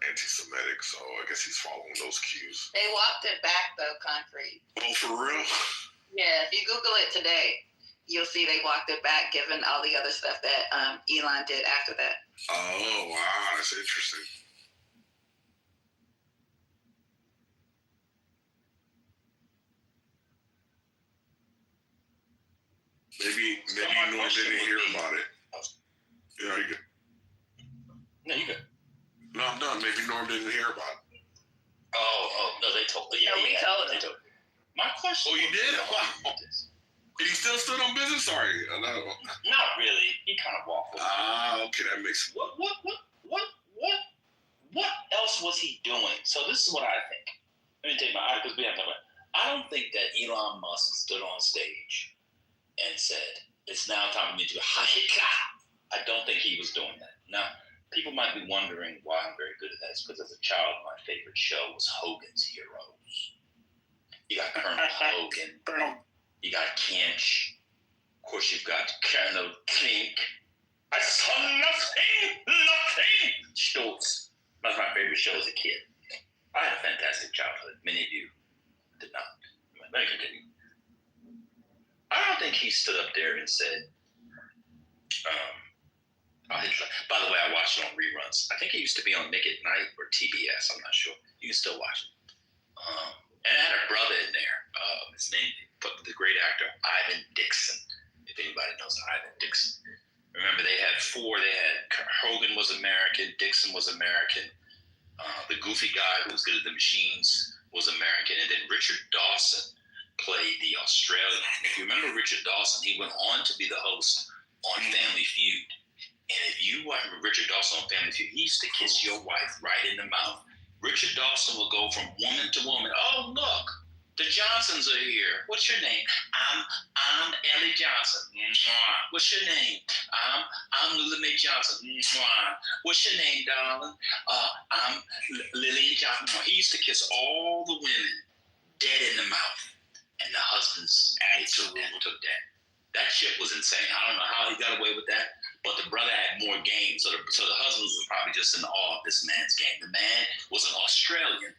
anti-Semitic, so I guess he's following those cues. They walked it back though, Concrete. Oh, for real? Yeah, if you Google it today, you'll see they walked it back, given all the other stuff that Elon did after that. Oh, wow, that's interesting. Maybe Norm didn't hear about it. You know, you good. No, you good. No, I'm done. Maybe Norm didn't hear about it. Oh, no, they told me. Yeah, we told him. My question. Oh, you did? Wow. He still stood on business? Sorry. Not really. He kind of waffled. Okay, that makes sense. What else was he doing? So this is what I think. Let me take my eye because we have no. I don't think that Elon Musk stood on stage and said, "It's now time for me to do ha-ha." I don't think he was doing that. Now, people might be wondering why I'm very good at that. It's because as a child, my favorite show was Hogan's Heroes. You got Colonel Hogan. You got Kinch. Of course, you've got Colonel Klink. I saw nothing. Schultz. That was my favorite show as a kid. I had a fantastic childhood. Many of you did not. Let me continue. I don't think he stood up there and said, by the way, I watched it on reruns. I think it used to be on Nick at Night or TBS. I'm not sure. You can still watch it. And I had a brother in there. His name, the great actor, Ivan Dixon. If anybody knows Ivan Dixon. Remember, they had four. They had Hogan was American. Dixon was American. The goofy guy who was good at the machines was American. And then Richard Dawson played the Australian. If you remember Richard Dawson, he went on to be the host on Family Feud. And if you remember Richard Dawson on Family Feud, he used to kiss your wife right in the mouth. Richard Dawson will go from woman to woman. Oh, look, the Johnsons are here. What's your name? I'm Ellie Johnson. What's your name? I'm Lily Mae Johnson. What's your name, darling? I'm Lillian Johnson. He used to kiss all the women dead in the mouth. And the husbands took that. That shit was insane. I don't know how he got away with that, but the brother had more game. So the husbands were probably just in awe of this man's game. The man was an Australian,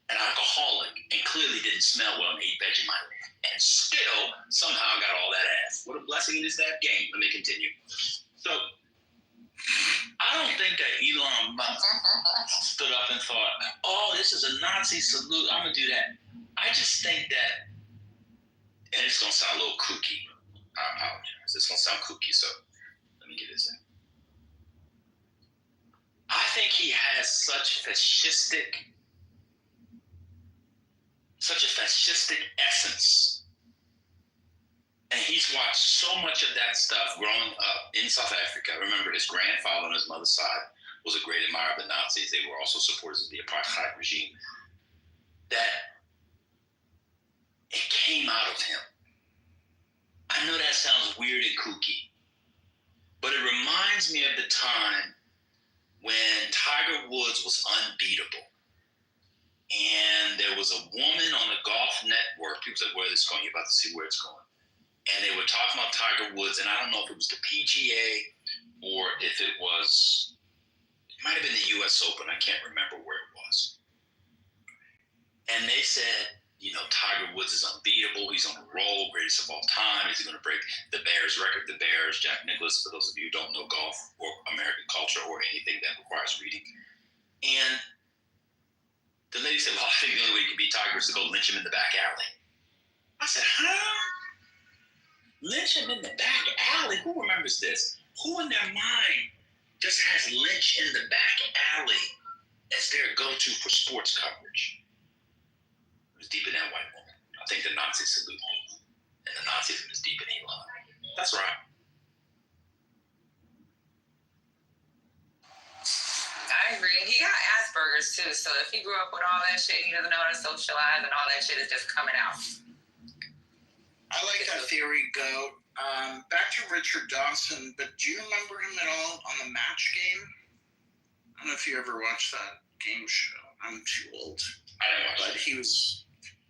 an alcoholic, and clearly didn't smell well and ate Vegemite. And still, somehow got all that ass. What a blessing in his that game. Let me continue. So, I I don't think that Elon Musk stood up and thought, oh, this is a Nazi salute, I'm going to do that. I just think that, and it's going to sound a little kooky. I apologize. It's going to sound kooky, so let me get this in. I think he has such a fascistic essence. And he's watched so much of that stuff growing up in South Africa. Remember, his grandfather on his mother's side was a great admirer of the Nazis. They were also supporters of the apartheid regime. That it came out of him. I know that sounds weird and kooky, but it reminds me of the time when Tiger Woods was unbeatable. And there was a woman on the Golf Network. People said, where is this going? You're about to see where it's going. And they were talking about Tiger Woods, and I don't know if it was the PGA or if it might have been the US Open. I can't remember where it was. And they said, Tiger Woods is unbeatable. He's on a roll, greatest of all time. He's going to break the Bears record. The Bears, Jack Nicklaus, for those of you who don't know golf or American culture or anything that requires reading. And the lady said, well, I think the only way you can beat Tiger is to go lynch him in the back alley. I said, huh? Lynch him in the back alley? Who remembers this? Who in their mind just has lynch in the back alley as their go-to for sports coverage? It was deep in that white woman. I think the Nazis salute me. And the Nazism is deep in Elon. That's right. I agree. He got Asperger's too, so if he grew up with all that shit, he doesn't know how to socialize and all that shit is just coming out. I like that theory, Goat. Back to Richard Dawson, but do you remember him at all on the Match Game? I don't know if you ever watched that game show. I'm too old. I didn't watch but he was,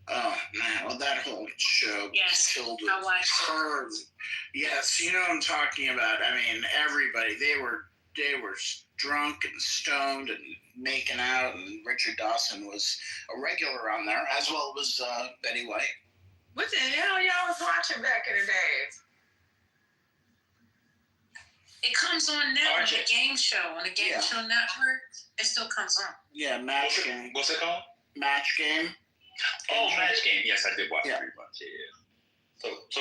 oh man, well, that whole show Yes, was filled I with watched it. perv. Yes, you know what I'm talking about. I mean, everybody, they were drunk and stoned and making out, and Richard Dawson was a regular on there, as well as Betty White. What the hell y'all was watching back in the days? It comes on now on the RJ. game show, on the game show network. It still comes on. Yeah, Match Game. What's it called? Match Game. Oh, Match Game. Yes, I did watch it pretty much. Yeah. So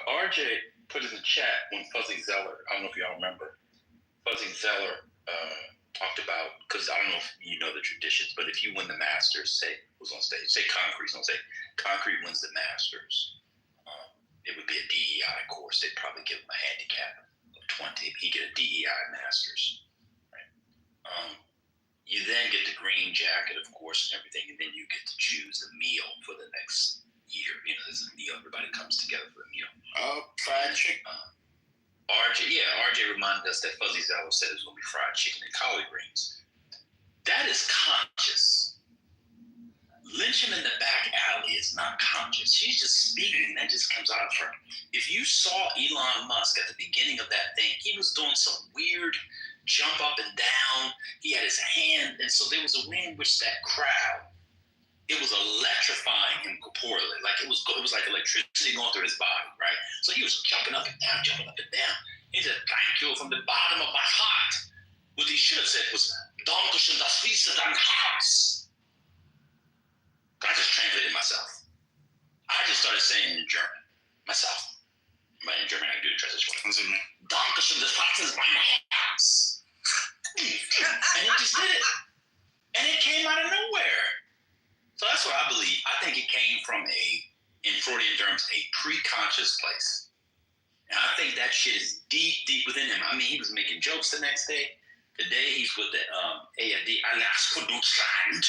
RJ put in the chat when Fuzzy Zeller, I don't know if y'all remember, Fuzzy Zeller talked about, because I don't know if you know the traditions, but if you win the Masters, say who's on stage, say Concrete, don't say Concrete wins the Masters, it would be a DEI course. They'd probably give him a handicap of 20. He'd get a DEI Masters. Right? You then get the green jacket, of course, and everything, and then you get to choose the meal for the next year. There's a meal. Everybody comes together for a meal. Oh, fried chicken. RJ reminded us that Fuzzy Zeller said it was going to be fried chicken and collard greens. That is conscious. Lynch him in the back alley is not conscious. She's just speaking, that just comes out of her. If you saw Elon Musk at the beginning of that thing, he was doing some weird jump up and down. He had his hand, and so there was a way in which that crowd, it was electrifying him corporeally. Like it was like electricity going through his body, right? So he was jumping up and down, jumping up and down. He said, thank you from the bottom of my heart. What he should have said was, Dankeschön, das fließt dein Herz. I just translated myself. I just started saying in German, myself. But in German, I can do the translation. Dankeschön, das fließt mein Herz. And he just did it. And it came out of nowhere. So that's what I believe. I think it came from in Freudian terms, a pre-conscious place. And I think that shit is deep, deep within him. I mean, he was making jokes the next day. Today, he's with the AFD, Alas for Deutschland.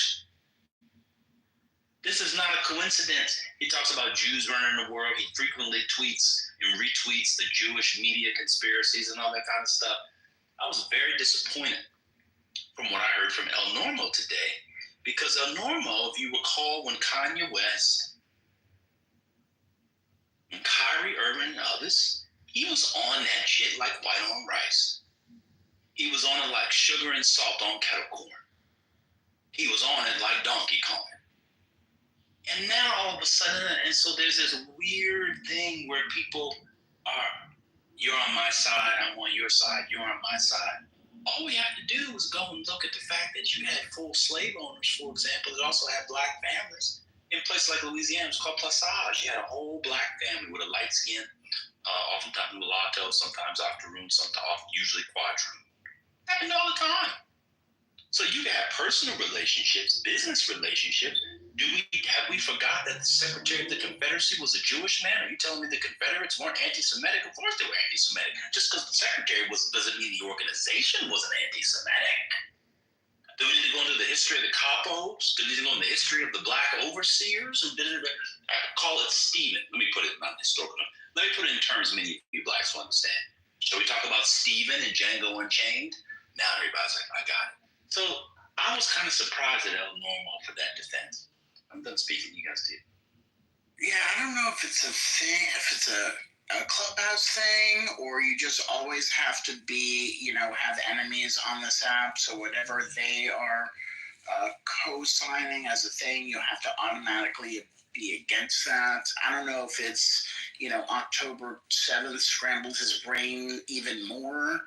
This is not a coincidence. He talks about Jews running the world. He frequently tweets and retweets the Jewish media conspiracies and all that kind of stuff. I was very disappointed from what I heard from El Normo today. Because El Normo, if you recall when Kanye West and Kyrie Irving and others, he was on that shit like white on rice. He was on it like sugar and salt on kettle corn. He was on it like Donkey Kong. And now all of a sudden, and so there's this weird thing where people are, you're on my side, I'm on your side, you're on my side. All we have to do is go and look at the fact that you had full slave owners, for example, that also had black families. In places like Louisiana, it's called Passage. You had a whole black family with a light skin, oftentimes mulatto, sometimes octoroon, sometimes usually quadroon. Happened all the time. So you can have personal relationships, business relationships. Have we forgot that the Secretary of the Confederacy was a Jewish man? Are you telling me the Confederates weren't anti-Semitic? Of course they were anti-Semitic. Just because the Secretary doesn't mean the organization wasn't anti-Semitic. Do we need to go into the history of the capos? Do we need to go into the history of the black overseers? I call it Stephen. Let me put it not historical. Let me put it in terms many of you blacks will understand. Shall we talk about Stephen and Django Unchained? Now everybody's like, I got it. So I was kind of surprised at El Normo for that defense. I'm done speaking. You guys did. Yeah, I don't know if it's a thing, if it's a clubhouse thing, or you just always have to be, have enemies on this app. So whatever they are co-signing as a thing, you have to automatically be against that. I don't know if it's, October 7th scrambled his brain even more,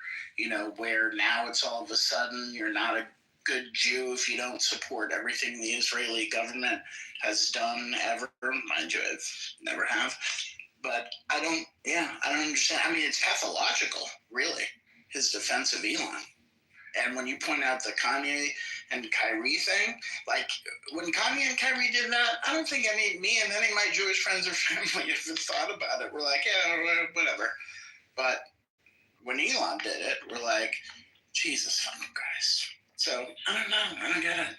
where now it's all of a sudden you're not a good Jew if you don't support everything the Israeli government has done ever. Mind you, I've never have. But I don't understand. I mean, it's pathological, really, his defense of Elon. And when you point out the Kanye and Kyrie thing, like when Kanye and Kyrie did that, I don't think me and any of my Jewish friends or family even thought about it. We're like, yeah, whatever. But when Elon did it, we're like, Jesus fucking Christ. So I don't know. I don't get it.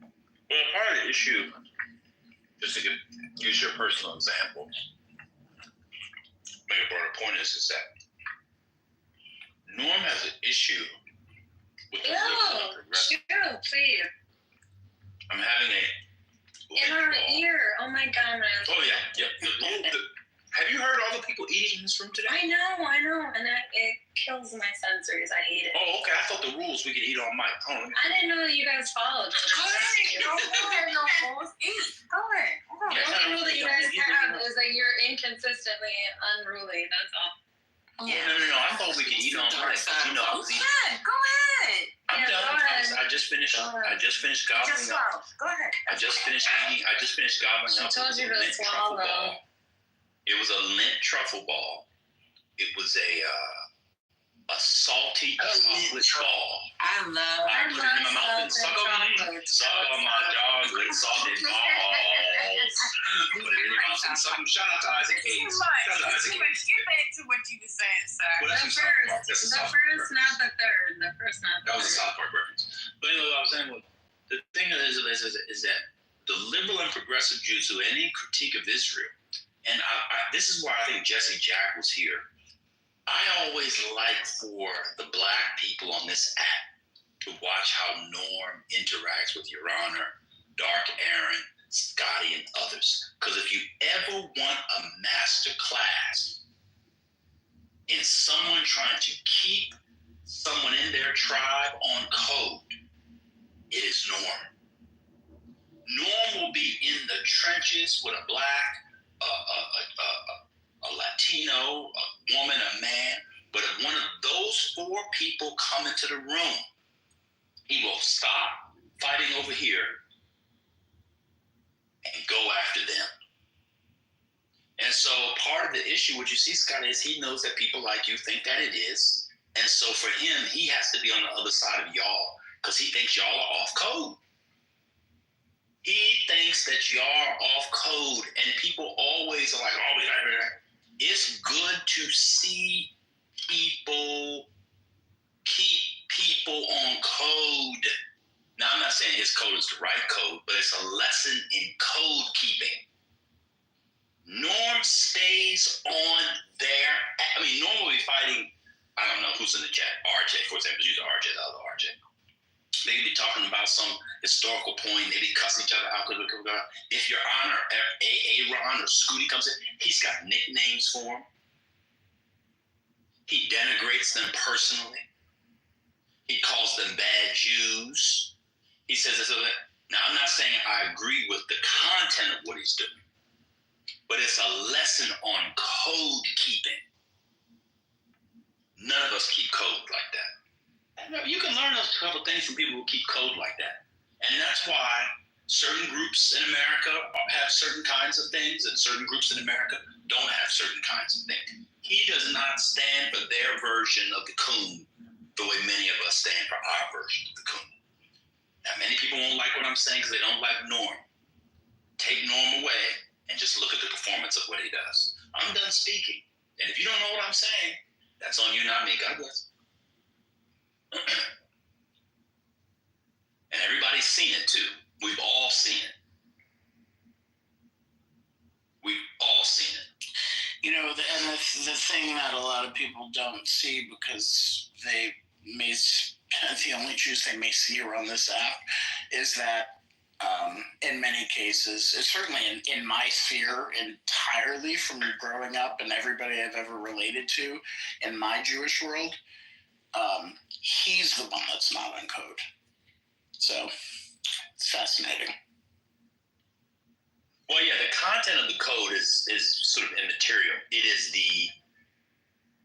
Well, part of the issue, just to use your personal example, make a broader point is that Norm has an issue with the Shoot, please. I'm having In our ear. Oh my goodness. Oh yeah. Have you heard all the people eating in this room today? I know, and it kills my sensories. I hate it. Oh, okay. I thought the rules we could eat on mic. Oh, I didn't know that you guys followed. Go ahead. Go ahead. The only rule that you guys have is that you're inconsistently unruly. That's all. Yeah. No. I thought we could eat on mic. Go ahead. I'm done. Go ahead. I just finished gobbling up. Go ahead. I just finished gobbling up. She told you to swallow. It was a Lent truffle ball. It was a salty chocolate ball. I put it in my mouth and suck on my dog with salted balls. Put it in your mouth and suck. Shout out to Isaac Hayes. Shout out to Isaac Hayes. Get back to what you were saying, sir. Well, The first, not the third. The first, not the third. That was a South Park reference. But anyway, what I was saying was, the thing is that the liberal and progressive Jews who any critique of Israel, and this is why I think Jesse Jack was here. I always like for the black people on this app to watch how Norm interacts with Your Honor, Dark Aaron, Scotty, and others. Because if you ever want a master class in someone trying to keep someone in their tribe on code, it is Norm. Norm will be in the trenches with a black, a Latino, a woman, a man. But if one of those four people come into the room, he will stop fighting over here and go after them. And so part of the issue, what you see, Scott, is he knows that people like you think that it is. And so for him, he has to be on the other side of y'all because he thinks y'all are off code. He thinks that y'all are off code, and people always are like, oh, we got to. It's good to see people keep people on code. Now, I'm not saying his code is the right code, but it's a lesson in code keeping. Norm stays on there. Norm will be fighting, I don't know who's in the chat, RJ, for example, use RJ, the other RJ. They could be talking about some historical point, maybe cussing each other out. If Your Honor, Aaron or Scooty comes in, he's got nicknames for them. He denigrates them personally. He calls them bad Jews. He says this or that. Now, I'm not saying I agree with the content of what he's doing, but it's a lesson on code keeping. None of us keep code like that. couple things from people who keep code like that. And that's why certain groups in America have certain kinds of things, and certain groups in America don't have certain kinds of things. He does not stand for their version of the coon the way many of us stand for our version of the coon. Now, many people won't like what I'm saying because they don't like Norm. Take Norm away and just look at the performance of what he does. I'm done speaking. And if you don't know what I'm saying, that's on you, not me. God bless. And everybody's seen it too. We've all seen it. We've all seen it. You know, the thing that a lot of people don't see because they may, the only Jews they may see around this app is that in many cases, certainly in my sphere entirely from growing up and everybody I've ever related to in my Jewish world, he's the one that's not on code. So it's fascinating. Well, yeah, the content of the code is sort of immaterial. It is the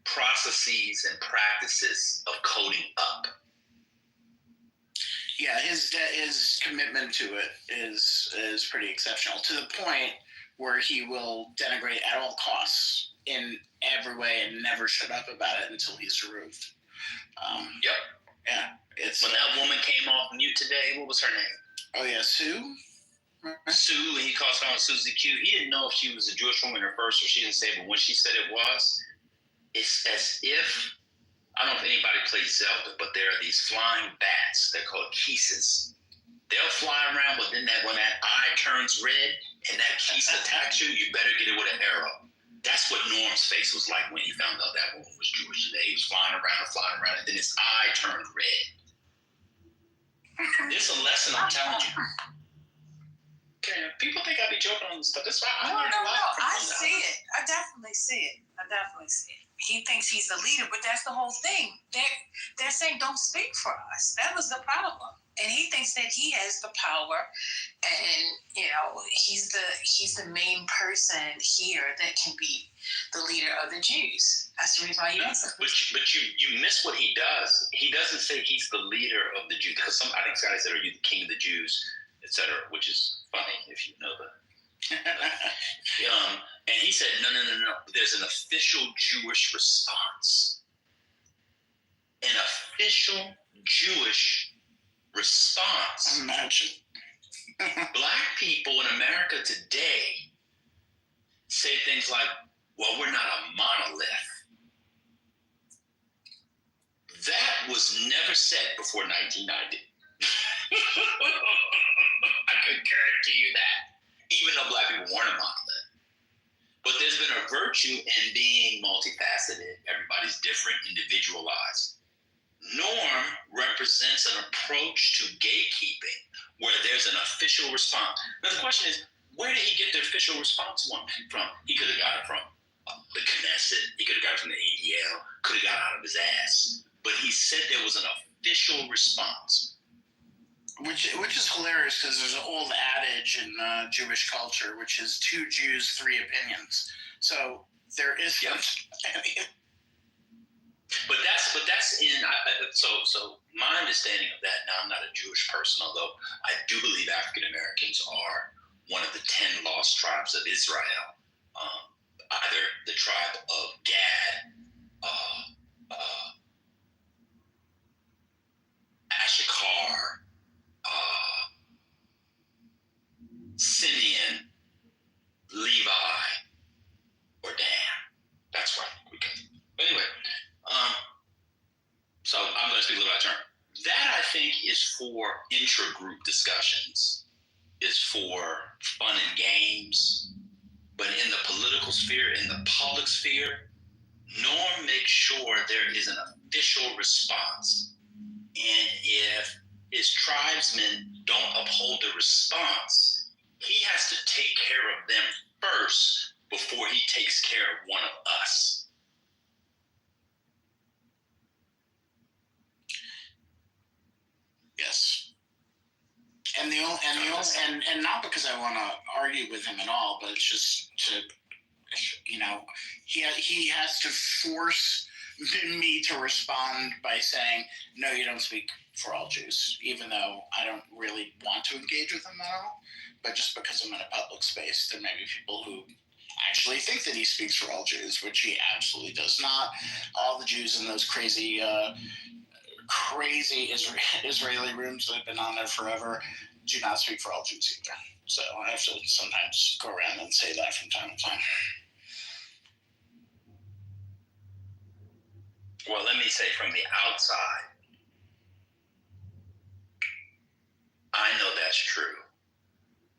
processes and practices of coding up. Yeah, his commitment to it is pretty exceptional, to the point where he will denigrate at all costs in every way and never shut up about it until he's removed. Yep. Yeah. It's when that woman came off mute today, what was her name? Oh yeah, Sue. Sue, and he calls her on Susie Q. He didn't know if she was a Jewish woman at first, or she didn't say, but when she said it was, it's as if, I don't know if anybody plays Zelda, but there are these flying bats. They're called Keeses. They'll fly around, but then when that eye turns red and that Keese attacks you, you better get it with an arrow. That's what Norm's face was like when he found out that woman was Jewish today. He was flying around, and then his eye turned red. It's a lesson, I'm telling you. Okay, people think I be joking on this stuff. That's why I learned a lot from I him. see it. I definitely see it. He thinks he's the leader, but that's the whole thing. They're saying don't speak for us. That was the problem. And he thinks that he has the power, and he's the main person here that can be the leader of the Jews. That's the reason why you answer. But you miss what he does. He doesn't say he's the leader of the Jews, because I think somebody said, "Are you the king of the Jews?" etc., which is funny if you know that. And he said, no. There's an official Jewish response. An official Jewish response. Imagine. Black people in America today say things like, well, we're not a monolith. That was never said before 1990. I can guarantee you that. Even though black people weren't a monolith. But there's been a virtue in being multifaceted. Everybody's different, individualized. Norm represents an approach to gatekeeping where there's an official response. Now the question is, where did he get the official response from? He could have got it from the Knesset. He could have got it from the ADL. Could have got it out of his ass. But he said there was an official response. Which is hilarious, because there's an old adage in Jewish culture, which is 2 Jews, 3 opinions. So there is. Yep. But that's in. So my understanding of that. Now I'm not a Jewish person, although I do believe African Americans are one of the 10 lost tribes of Israel. Either the tribe of Gad, Issachar, Simeon, Levi, or Dan. That's right. But anyway, so I'm going to speak a little bit about term. That I think is for intra-group discussions, is for fun and games. But in the political sphere, in the public sphere, Norm makes sure there is an official response. And if his tribesmen don't uphold the response, he has to take care of them first before he takes care of one of us. Yes. And not because I want to argue with him at all, but it's just to, he has to force me to respond by saying, no, you don't speak for all Jews, even though I don't really want to engage with them at all. But just because I'm in a public space, there may be people who actually think that he speaks for all Jews, which he absolutely does not. All the Jews in those crazy Israeli rooms that have been on there forever do not speak for all Jews either. So I have to sometimes go around and say that from time to time. Well, let me say from the outside, I know that's true.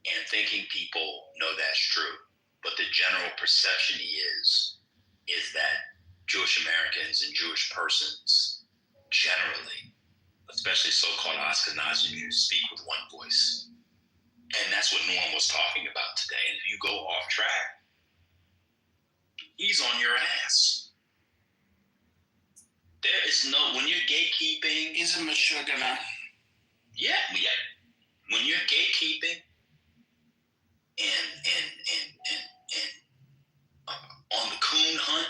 And thinking people know that's true. But the general perception is that Jewish Americans and Jewish persons generally, especially so-called Ashkenazi Jews, speak with one voice. And that's what Norm was talking about today. And if you go off track, he's on your ass. There is no, when you're gatekeeping. He's a Meshuggah. Yeah. When you're gatekeeping and on the coon hunt,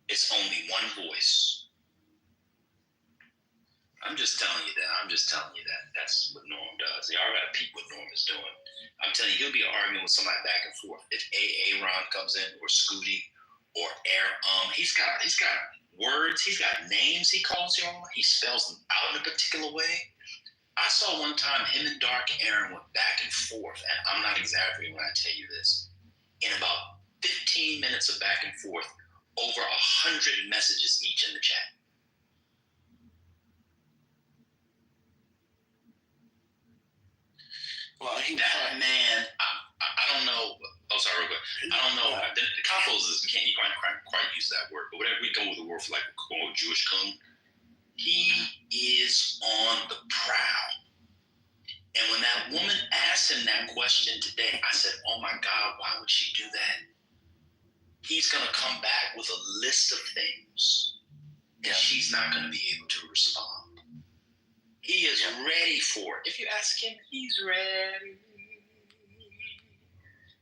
it's only one voice. I'm just telling you that. That's what Norm does. Y'all gotta peep what Norm is doing. I'm telling you, he'll be arguing with somebody back and forth. If Aaron comes in, or Scooty, or he's got words, he's got names he calls you on. He spells them out in a particular way. I saw one time him and Dark Aaron went back and forth, and I'm not exaggerating when I tell you this. In about 15 minutes of back and forth, over 100 messages each in the chat. Well, that man, I don't know. Oh, sorry, real quick. I don't know. The couples is you can't quite use that word, but whatever we go with the word for like quote Jewish coon, he is on the prowl. And when that woman asked him that question today, I said, "Oh my God, why would she do that?" He's gonna come back with a list of things, and she's not gonna be able to respond. He is ready for it. If you ask him, he's ready.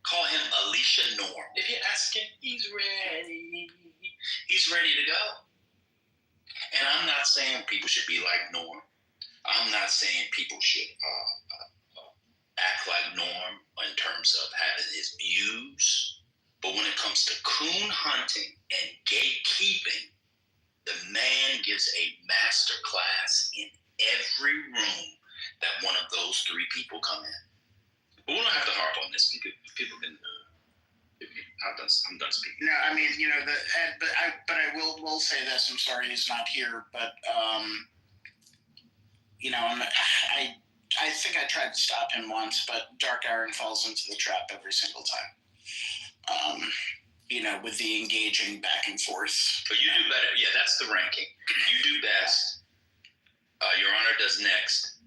Call him Alicia Norm. If you ask him, he's ready. He's ready to go. And I'm not saying people should be like Norm. I'm not saying people should act like Norm in terms of having his views. But when it comes to coon hunting and gatekeeping, the man gives a master class in every room that one of those three people come in. But we don't have to harp on this. People can. I'm done speaking. No, I mean, but I will say this. I'm sorry he's not here, but I think I tried to stop him once, but Dark Aaron falls into the trap every single time. With the engaging back and forth. But you do better. Yeah, that's the ranking. You do best. Your Honor does next.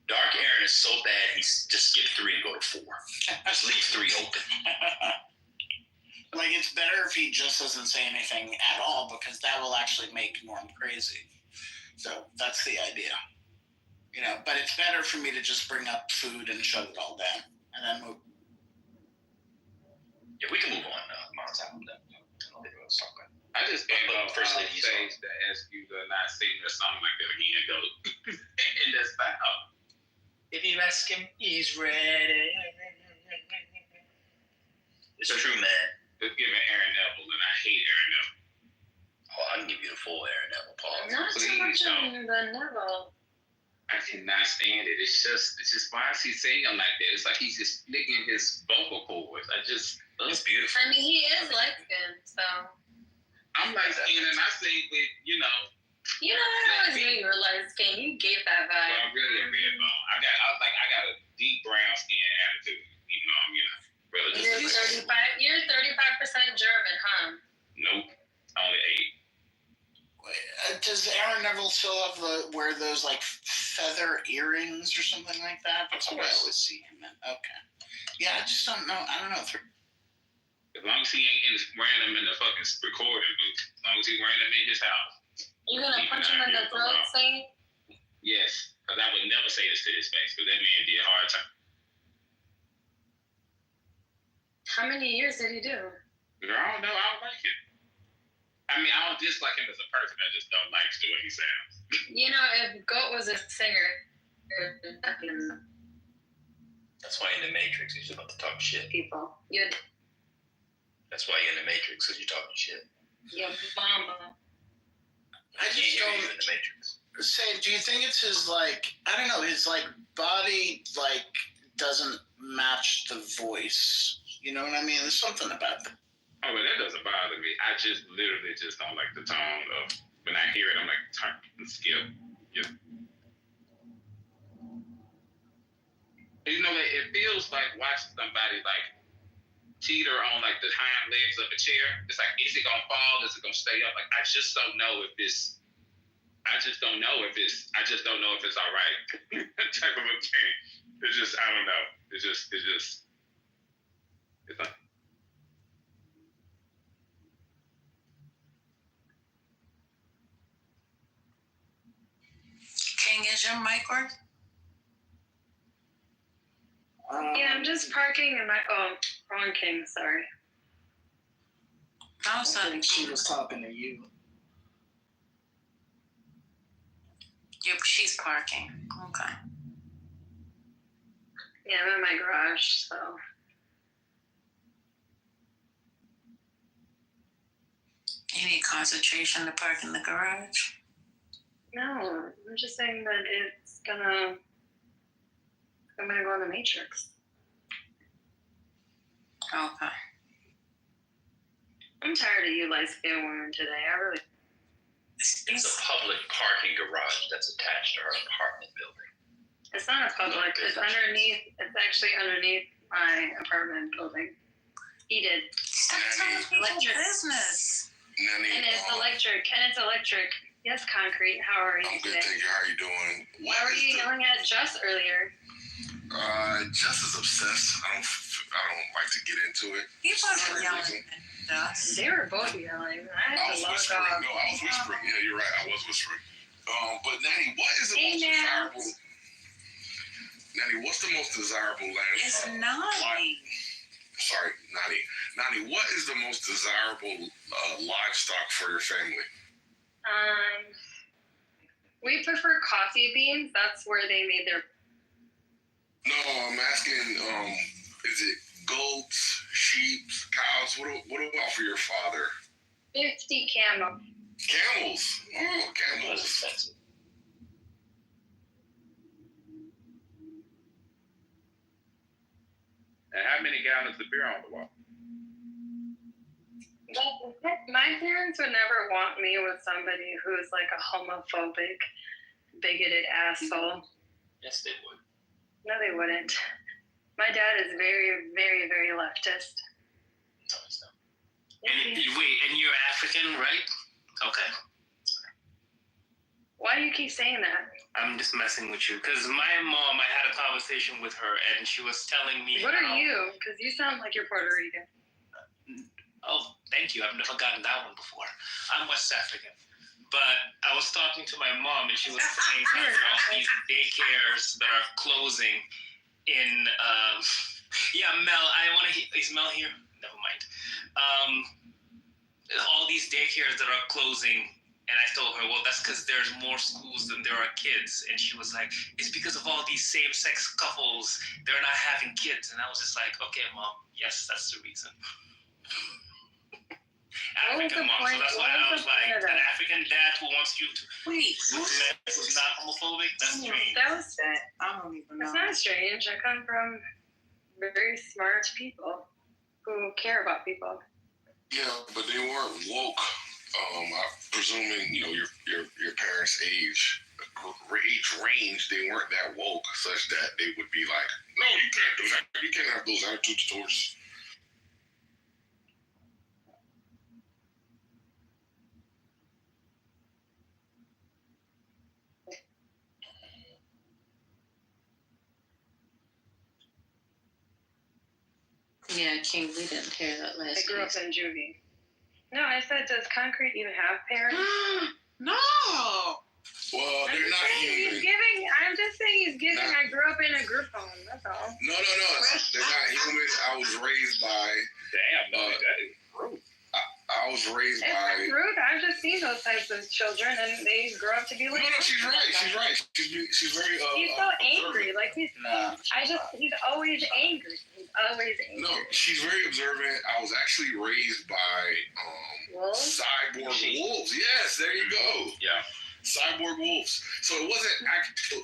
Dark Aaron is so bad, he's just skip 3 and go to 4. Just leave 3 open. Like, it's better if he just doesn't say anything at all, because that will actually make Norm crazy. So that's the idea. But it's better for me to just bring up food and shut it all down, and then move. Yeah, we can move on. Mom's out. I just came up first lady stage to ask you to not sing a song like that again, though. And that's fine. If you ask him, he's ready. It's true, man. Let's give it Aaron Neville, and I hate Aaron Neville. Oh, I can give you the full Aaron Neville, Paul. Not too much on the Neville. I cannot stand it. It's just why is he singing like that? It's like he's just licking his vocal cords. It's beautiful. I mean, he is light skinned, so. I'm light skinned, and I sing with, I always knew you were light skinned. You gave that vibe. Well, I'm really a red bone. I got a deep brown skin attitude. You're 35% German, huh? Nope, only 8. Does Aaron Neville still have wear those like feather earrings or something like that? That's what I always see him in. Okay. Yeah, I just don't know. I don't know. As long as he ain't wearing them in the fucking recording booth. As long as he's wearing them in his house. You're gonna punch him in the throat, saying? Yes, because I would never say this to his face, because that man did hard time. How many years did he do? Girl, I don't know. I don't like it. I I mean, I don't dislike him as a person. I just don't like the way he sounds. You know, if Goat was a singer, That's why in the Matrix, he's about to talk shit. people, you'd That's why you're in the Matrix, because you're talking shit. your mama. I can't just hear don't you in the Matrix. say. Do you think it's his like? I don't know. His like body like doesn't match the voice. You know what I mean? There's something about that. Oh, but that doesn't bother me. I just literally just don't like the tone of when I hear it. I'm like, turn and skip. Yeah. You know, it feels like watching somebody like teeter on like the hind legs of a chair. It's like, is it gonna fall? Is it gonna stay up? Like, I just don't know if it's. I just don't know if it's all right. Type of a thing. It's just, I don't know. It's not. King, is your mic work? Yeah, I'm just parking in my. Oh, wrong King. Sorry. I was I think she was talking to you. Yep, she's parking. Okay. Yeah, I'm in my garage, so. You need concentration to park in the garage? No, I'm just saying that I'm gonna go in the Matrix. Okay. I'm tired of you light-skinned women today. I really. It's a public parking garage that's attached to her apartment building. It's not a public. It's underneath. It's actually underneath my apartment building. Heated. Stop telling people business. And it's electric. Yes, Concrete. How are you I'm good, today? thank you. How are you doing? Why were you yelling at Jess earlier? Just as obsessed. I don't like to get into it. You wasn't yelling at us. They were both yelling. I had to log whispering. off. No, I was whispering. Yeah, you're right. I was whispering. But Natty, what is the Hey, most Nat. desirable? Natty, what's the most desirable land? It's Nani. Sorry, Nani, what is the most desirable livestock for your family? We prefer coffee beans. That's where they made their. No, I'm asking. Is it goats, sheep, cows? What about for your father? 50 camel. Camels. Oh, camels. And how many gallons of beer on the wall? My parents would never want me with somebody who's like a homophobic, bigoted asshole. Yes, they would. No, they wouldn't. My dad is very, very, very leftist. No, it's not. And you're African, right? Okay. Why do you keep saying that? I'm just messing with you. Because my mom, I had a conversation with her, and she was telling me. What are you? Because you sound like you're Puerto Rican. Oh, thank you. I've never gotten that one before. I'm West African. But I was talking to my mom, and she was saying that all these daycares that are closing in. Yeah, Mel, I want to. Is Mel here? Never mind. All these daycares that are closing, and I told her, well, that's because there's more schools than there are kids. And she was like, it's because of all these same-sex couples. They're not having kids. And I was just like, okay, Mom, yes, that's the reason. African mom, so that's why I was like, an African dad who wants you to who's not homophobic, that's strange. That was it. I don't even know. It's not strange. I come from very smart people who care about people. Yeah, but they weren't woke. I'm presuming your parents' age range, they weren't that woke such that they would be like, no, you can't do that. You can't have those attitudes towards. Yeah, King, we didn't hear that last. I grew up in juvie. No, I said, does Concrete even have parents? No. Well, they're not human. I'm just saying he's giving. I grew up in a group home. That's all. No. They're not human. I was raised by. Damn, no, that is rude. I I was raised It's by. not rude. I've just seen those types of children, and they grow up to be like. No, she's right. She's right. She's very. He's so angry. Like he's. Nah. He's always angry. He's always angry. No, she's very observant. I was actually raised by Wolves? cyborg wolves. Yes, there you go. Yeah. Cyborg wolves. So it wasn't actual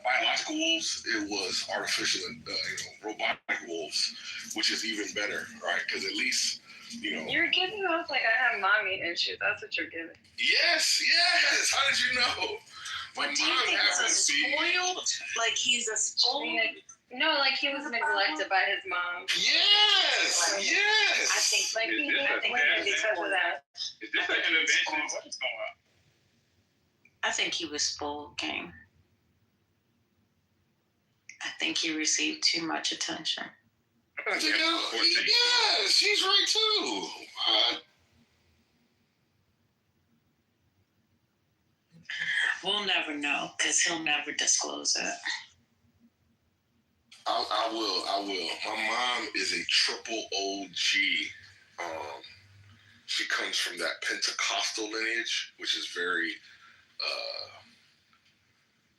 biological wolves. It was artificial, robotic wolves, which is even better, right? Because at least, You're giving off like I have mommy issues. That's what you're giving. Yes. How did you know? My Do you mom think happened he's to be. spoiled? Like he's a spoiled? No, like he was neglected by his mom. Yes. I think like he neglected because of that. Is this an intervention? What's going on? I think he was spoiled, King. I think he received too much attention. Yeah, she's right too. We'll never know because he'll never disclose it. I will. My mom is a triple OG. She comes from that Pentecostal lineage, which is very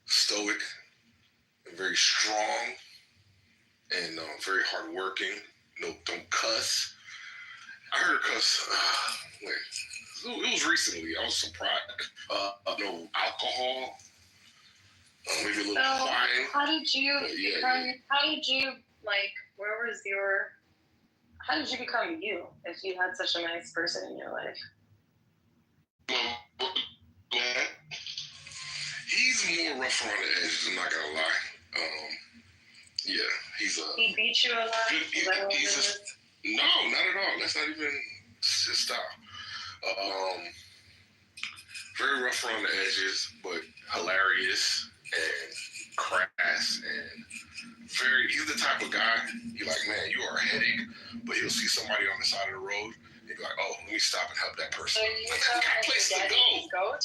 stoic and very strong and very hardworking. No, don't cuss. I heard her cuss. It was recently. I was surprised. No alcohol. Maybe a little wine. How did you become? Yeah. How did you like? Where was your? How did you become you? If you had such a nice person in your life. He's more rough around the edges. I'm not gonna lie. Yeah, he's a. He beat you a lot. No, not at all. That's not even his style. Very rough around the edges, but hilarious and crass and he's the type of guy, you're like, man, you are a headache, but he'll see somebody on the side of the road and be like, oh, let me stop and help that person. So you like, that's got a place to go. Goat?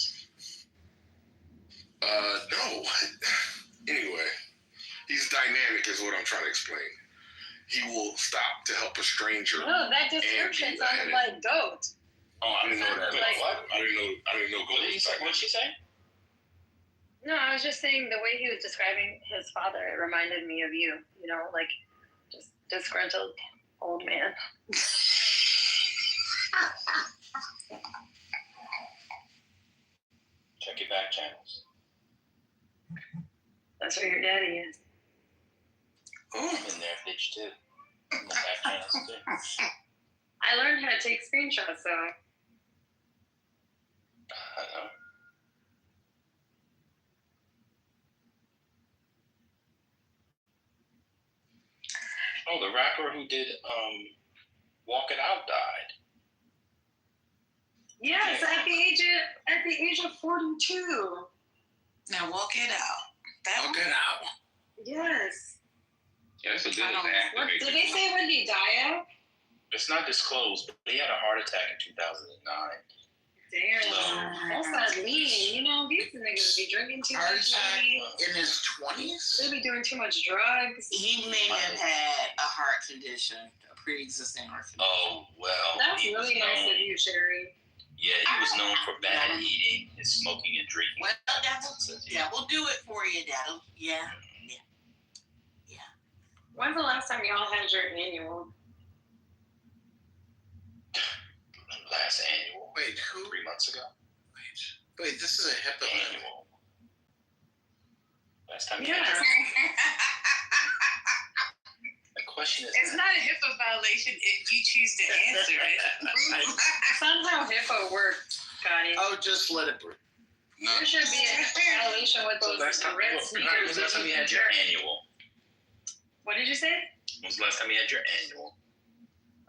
No. Anyway, he's dynamic is what I'm trying to explain. He will stop to help a stranger. No, that description sounded like goat. Oh, I didn't know that. Like, what? I didn't know goat. What did she say? No, I was just saying the way he was describing his father, it reminded me of you. Like just disgruntled old man. Check your back channels. That's where your daddy is. I'm in there, bitch, too. In the back channels, too. I learned how to take screenshots, so. I know. Oh, the rapper who did Walk It Out died. Yes, at the age of 42. Now walk it out. Walk it out. Yes. Yeah, that's a good What, did they say when he died of? It's not disclosed, but he had a heart attack in 2009. Damn. That's not mean. These niggas be drinking too much. In his 20s? They be doing too much drugs. He may have had a heart condition, a pre-existing heart condition. Oh, well. That's really nice of you, Sherry. Yeah, he was known for bad eating and smoking and drinking. Well, that will do it for you, Dad. Yeah. When's the last time y'all had your annual? Last annual. Wait, who? 3 months ago. Wait, this is a HIPAA annual. Last time. Yeah. The question is. It's not a HIPAA violation if you choose to answer it. Somehow HIPAA works, Scotty. Oh, just let it breathe. There should be a violation with those red sneakers. When's the last time you had your annual? What did you say? When's the last time you had your annual?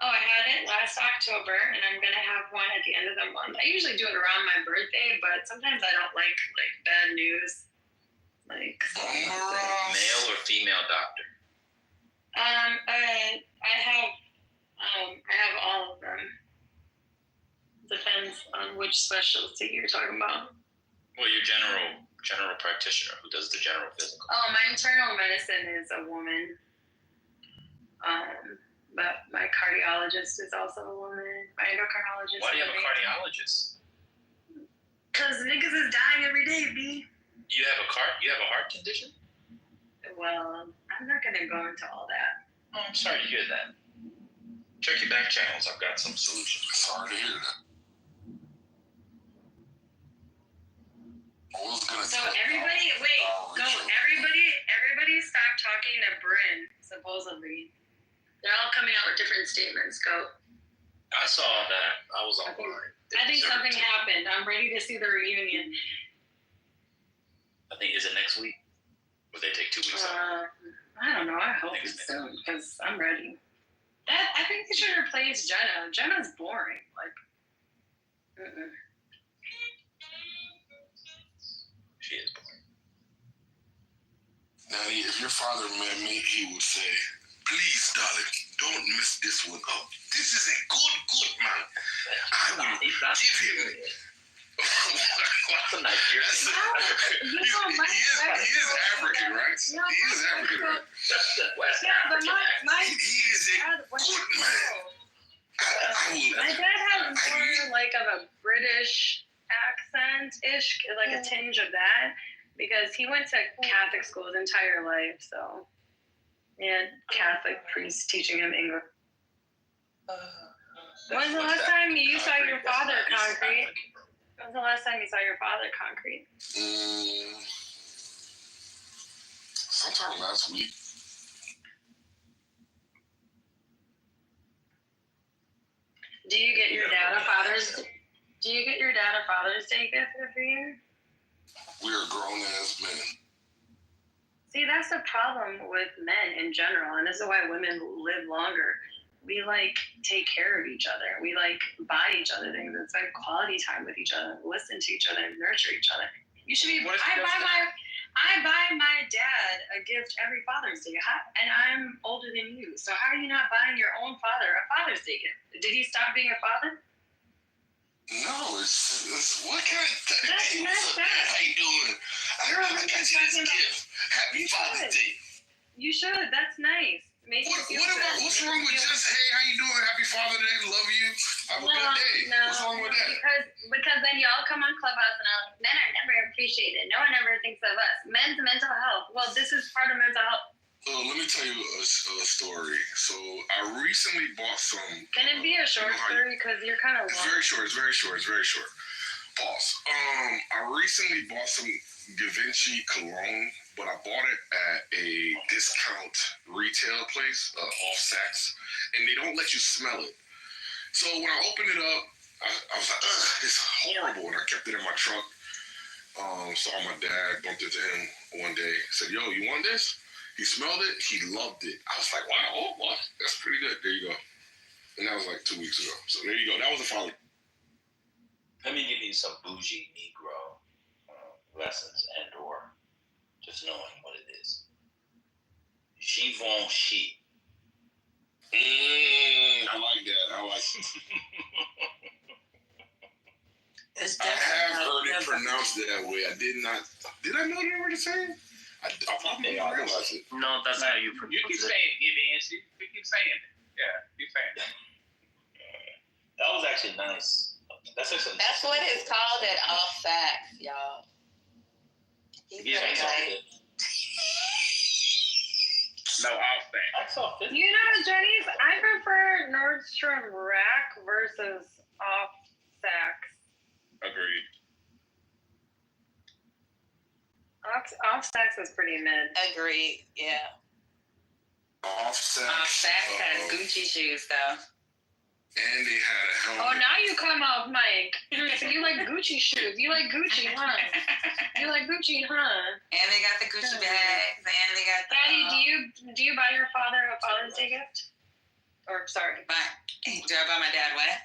Oh, I had it last October, and I'm gonna have one at the end of the month. I usually do it around my birthday, but sometimes I don't like bad news. Male or female doctor? I have all of them. Depends on which specialty you're talking about. Well, your general practitioner who does the general physical. Oh, my internal medicine is a woman. But my cardiologist is also a woman. My endocrinologist. Why do you have a cardiologist? Because niggas is dying every day, B. You have a heart condition? Well, I'm not gonna go into all that. Oh, I'm sorry to hear that. Check your back channels. I've got some solutions. Sorry to hear that. So everybody stop talking to Bryn, supposedly. They're all coming out with different statements. Go. I saw that. I was on board. I think something happened. I'm ready to see the reunion. I think, is it next week? Or they take 2 weeks off? I don't know. I hope it's soon because I'm ready. I think they should replace Jenna. Jenna's boring. Like, She is boring. Now, if your father met me, he would say, "Please, darling, don't mess this one up. This is a good man. I will give him." What's a Nigerian? He is African, right? He is African, right? West but my He is a good man. My dad has more like of a British accent-ish, like a tinge of that, because he went to Catholic school his entire life, so and Catholic priests teaching him English. When's the last time you saw your father, Concrete? When's the last time you saw your father, Concrete? Sometime last week. Do you get your dad a Father's Day gift every year? We are grown as men. See, that's the problem with men in general, and this is why women live longer. We take care of each other. We buy each other things. It's quality time with each other. Listen to each other and nurture each other. You should be. I buy my dad a gift every Father's Day, and I'm older than you. So how are you not buying your own father a Father's Day gift? Did he stop being a father? No, it's what kind of thing? That's not that. How you doing? I got you this gift. Happy Father's Day. You should. That's nice. What's wrong with just, hey, how you doing? Happy Father's Day. Love you. Have a good day. What's wrong with that? Because then y'all come on Clubhouse and I'm like, men are never appreciated. No one ever thinks of us. Men's mental health. Well, this is part of mental health. Let me tell you a story. So I recently bought some. Can it be a short story? Because you're kind of long. It's very short. Pause. I recently bought some Givenchy cologne, but I bought it at a discount retail place, off Saks, and they don't let you smell it. So when I opened it up, I was like, ugh, it's horrible, and I kept it in my truck. Saw my dad, bumped into him one day, said, yo, you want this? He smelled it, he loved it. I was like, wow, oh, that's pretty good. There you go. And that was 2 weeks ago. So there you go. That was a father. Let me give you some bougie Negro lessons and/or just knowing what it is. Givenchy. I like that. I like it. I have heard it pronounced that way. I did not. Did I know they were the same? I probably didn't realize it. No, that's how you pronounce it. You keep saying Givenchy. You keep saying it. Yeah, keep saying it. That was actually nice. That's what it's called at Off Saks, y'all. Yeah, No, Off Saks. I saw 50. You know, Jenny's, I prefer Nordstrom Rack versus Off Saks. Agreed. Off Saks is pretty mid. Agreed, yeah. Off Saks. Off Saks has Gucci shoes, though. And they had a helmet. Oh, now you come off, Mike. So you like Gucci shoes. You like Gucci, huh? You like Gucci, huh? And they got the Gucci bags, and they got the... Daddy, do you buy your father a Father's Day gift? Or, sorry. Do I buy my dad what?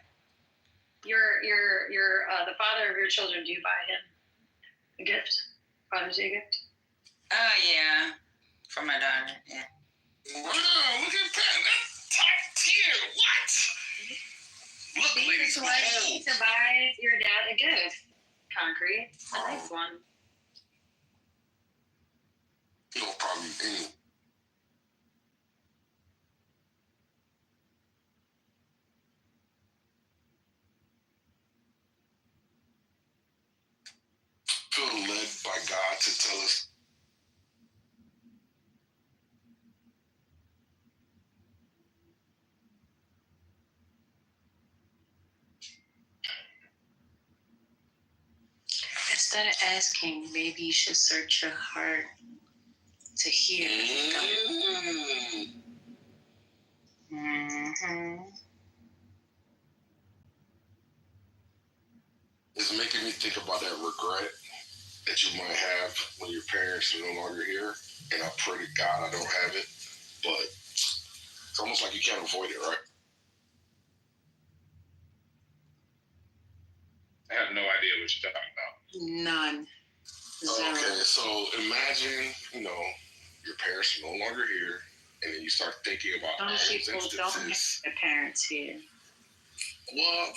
The father of your children, do you buy him a gift? Father's Day gift? Oh, yeah. For my daughter, yeah. Wow, look at that. That's top tier. What? Look, ladies, why you need to buy your dad a gift. Concrete. A nice one. No problem. feel led by God to tell us? Instead of asking, maybe you should search your heart to hear. Mm-hmm. It's making me think about that regret that you might have when your parents are no longer here. And I pray to God I don't have it. But it's almost like you can't avoid it, right? I have no idea what you're talking about. None. Zero. Okay, so imagine, your parents are no longer here, and then you start thinking about all Some those people don't have instances. their parents here. Well,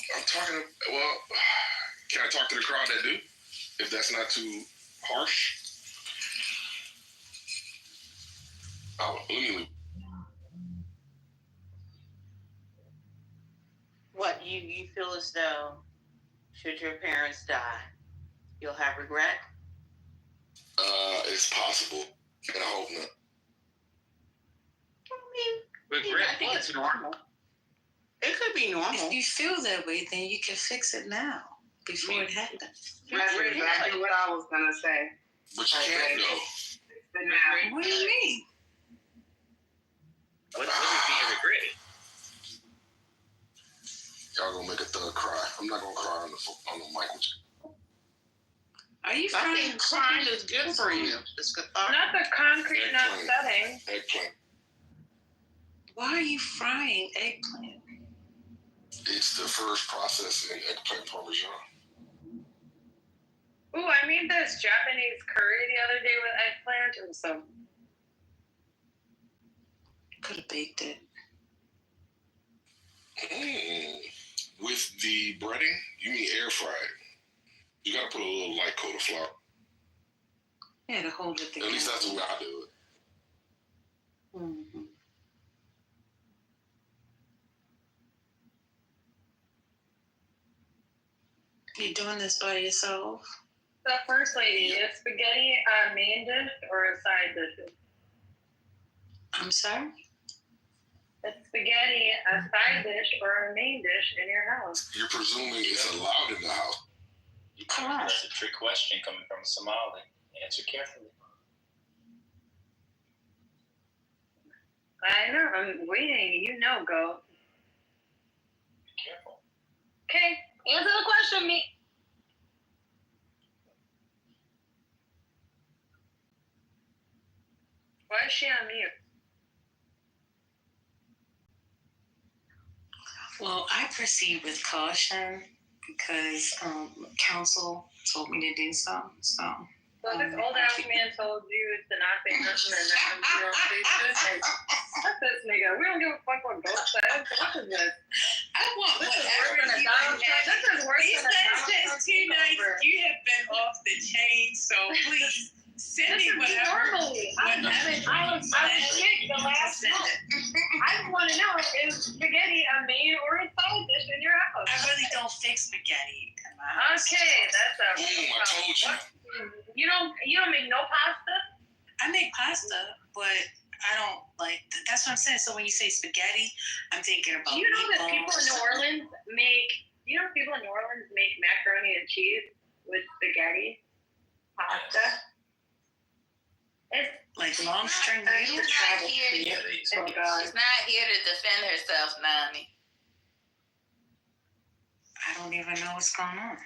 can I talk to the crowd that do? If that's not too harsh? Let me leave. What, you feel as though, should your parents die, you'll have regret? It's possible, and I hope not. I think it's normal. It could be normal. If you feel that way, then you can fix it now before it happens. That's exactly what I was gonna say. But you can't go. What do you mean? What is being regretted? Y'all gonna make a thug cry. I'm not gonna cry on the mic with you. Are you I think crying is good for you. It's cathartic. Not the concrete and upsetting. Eggplant. Why are you frying eggplant? It's the first process in eggplant parmesan. Ooh, I made this Japanese curry the other day with eggplant. It was so. Could have baked it. With the breading, you mean air fried. You gotta put a little light coat of flour. Yeah, to hold it together. At least that's the way I do it. Mm-hmm. You doing this by yourself? The first lady, is spaghetti a main dish or a side dish? I'm sorry? Is spaghetti a side dish or a main dish in your house? You're presuming it's allowed in the house. That's a trick question coming from a Somali. Answer carefully. I know, I'm waiting. You know, go. Be careful. Okay, answer the question, me. Why is she on mute? Well, I proceed with caution because council told me to do so. So this old ass man told you to not say nothing and not zero faces. Fuck this nigga. We don't give a fuck what Ghost says. What is this? I want This is whatever worse than a you Donald want. Trump. This is worse These than a last Donald Trump two nights, takeover. you have been off the chain. So please send This me is whatever. normally. I was sick the last month. I just want to know, is spaghetti a main or a side dish in your house? I really don't fix spaghetti in my house. Okay, that's a. Boom, I told you. You don't make no pasta? I make pasta, but I don't like. That's what I'm saying. So when you say spaghetti, I'm thinking about. Do you know that people in New meatballs. Orleans make? You know people in New Orleans make macaroni and cheese with spaghetti pasta. It's like long string She's noodles. not here. Yeah, Oh God. She's not here to defend herself, Nani. I don't even know what's going on.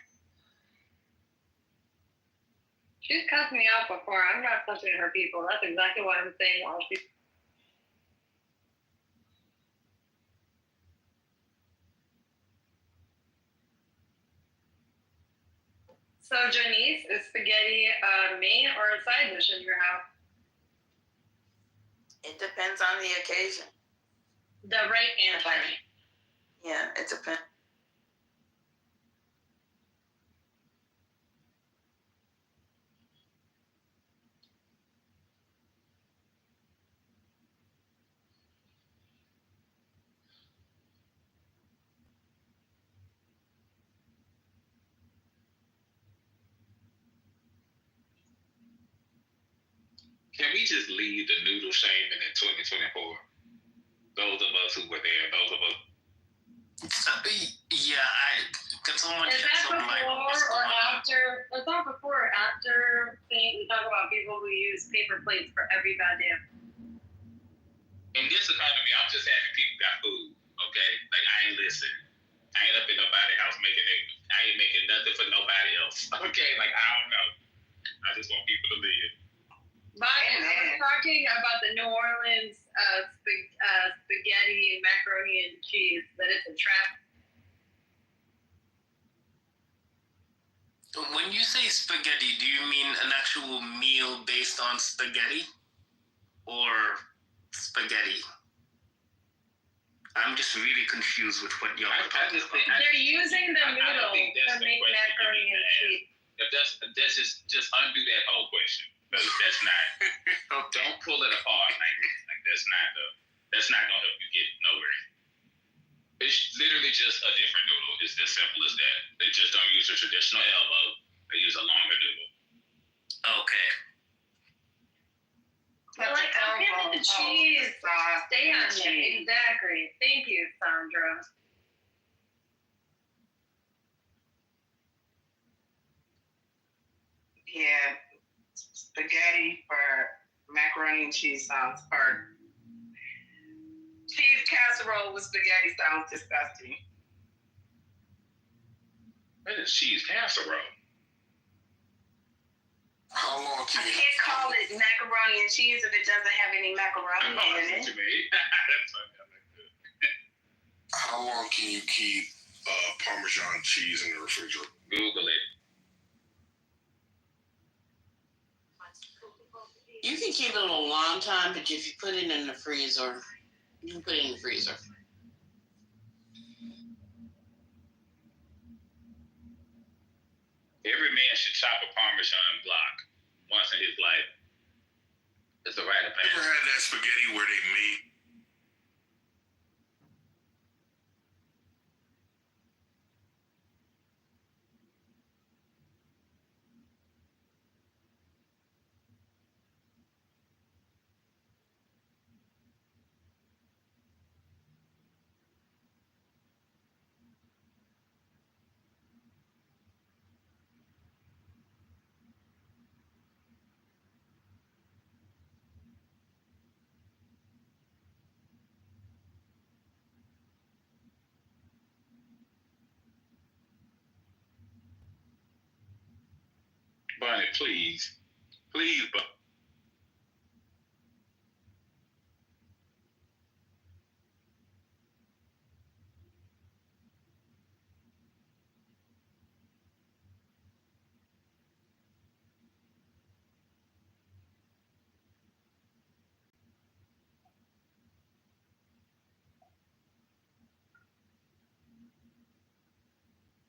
She's cussed me out before. I'm not touching her people. That's exactly what I'm saying. While she's So Janice, is spaghetti a main or a side dish in your house? It depends on the occasion. The right answer. Yeah, it depends. Can we just leave the noodle shaming in 2024? Those of us who were there, those of us. Yeah, can someone Is shed that some light on what's before or going on? after? Is that before or after thing? We talk about people who use paper plates for every goddamn. In this economy, I'm just happy people got food. Okay, like I ain't listening. I ain't up in nobody's house making it. I ain't making nothing for nobody else. Okay, like I don't know. I just want people to live. But I was talking about the New Orleans spaghetti and macaroni and cheese. That it's a trap. When you say spaghetti, do you mean an actual meal based on spaghetti? Or spaghetti? I'm just really confused with what y'all are talking about. They're using the I don't noodle think that's to the make question you macaroni need to and ask. cheese. If that's just undo that whole question. That's not. Don't pull it apart like this. Like that's not gonna help you get nowhere. It's literally just a different noodle. It's as simple as that. They just don't use the traditional elbow. They use a longer noodle. Okay. But like, how can the cheese stay on there? Exactly. Thank you, Sandra. Yeah, spaghetti for macaroni and cheese sounds or cheese casserole with spaghetti sounds disgusting. What is cheese casserole? How long I can't call it macaroni and cheese if it doesn't have any macaroni in it. How long can you keep Parmesan cheese in the refrigerator? Google it. You can keep it a long time, but if you put it in the freezer, you can put it in the freezer. Every man should chop a Parmesan block once in his life. It's a rite of Ever passage. had that spaghetti where they made? Bunny, please. Please, but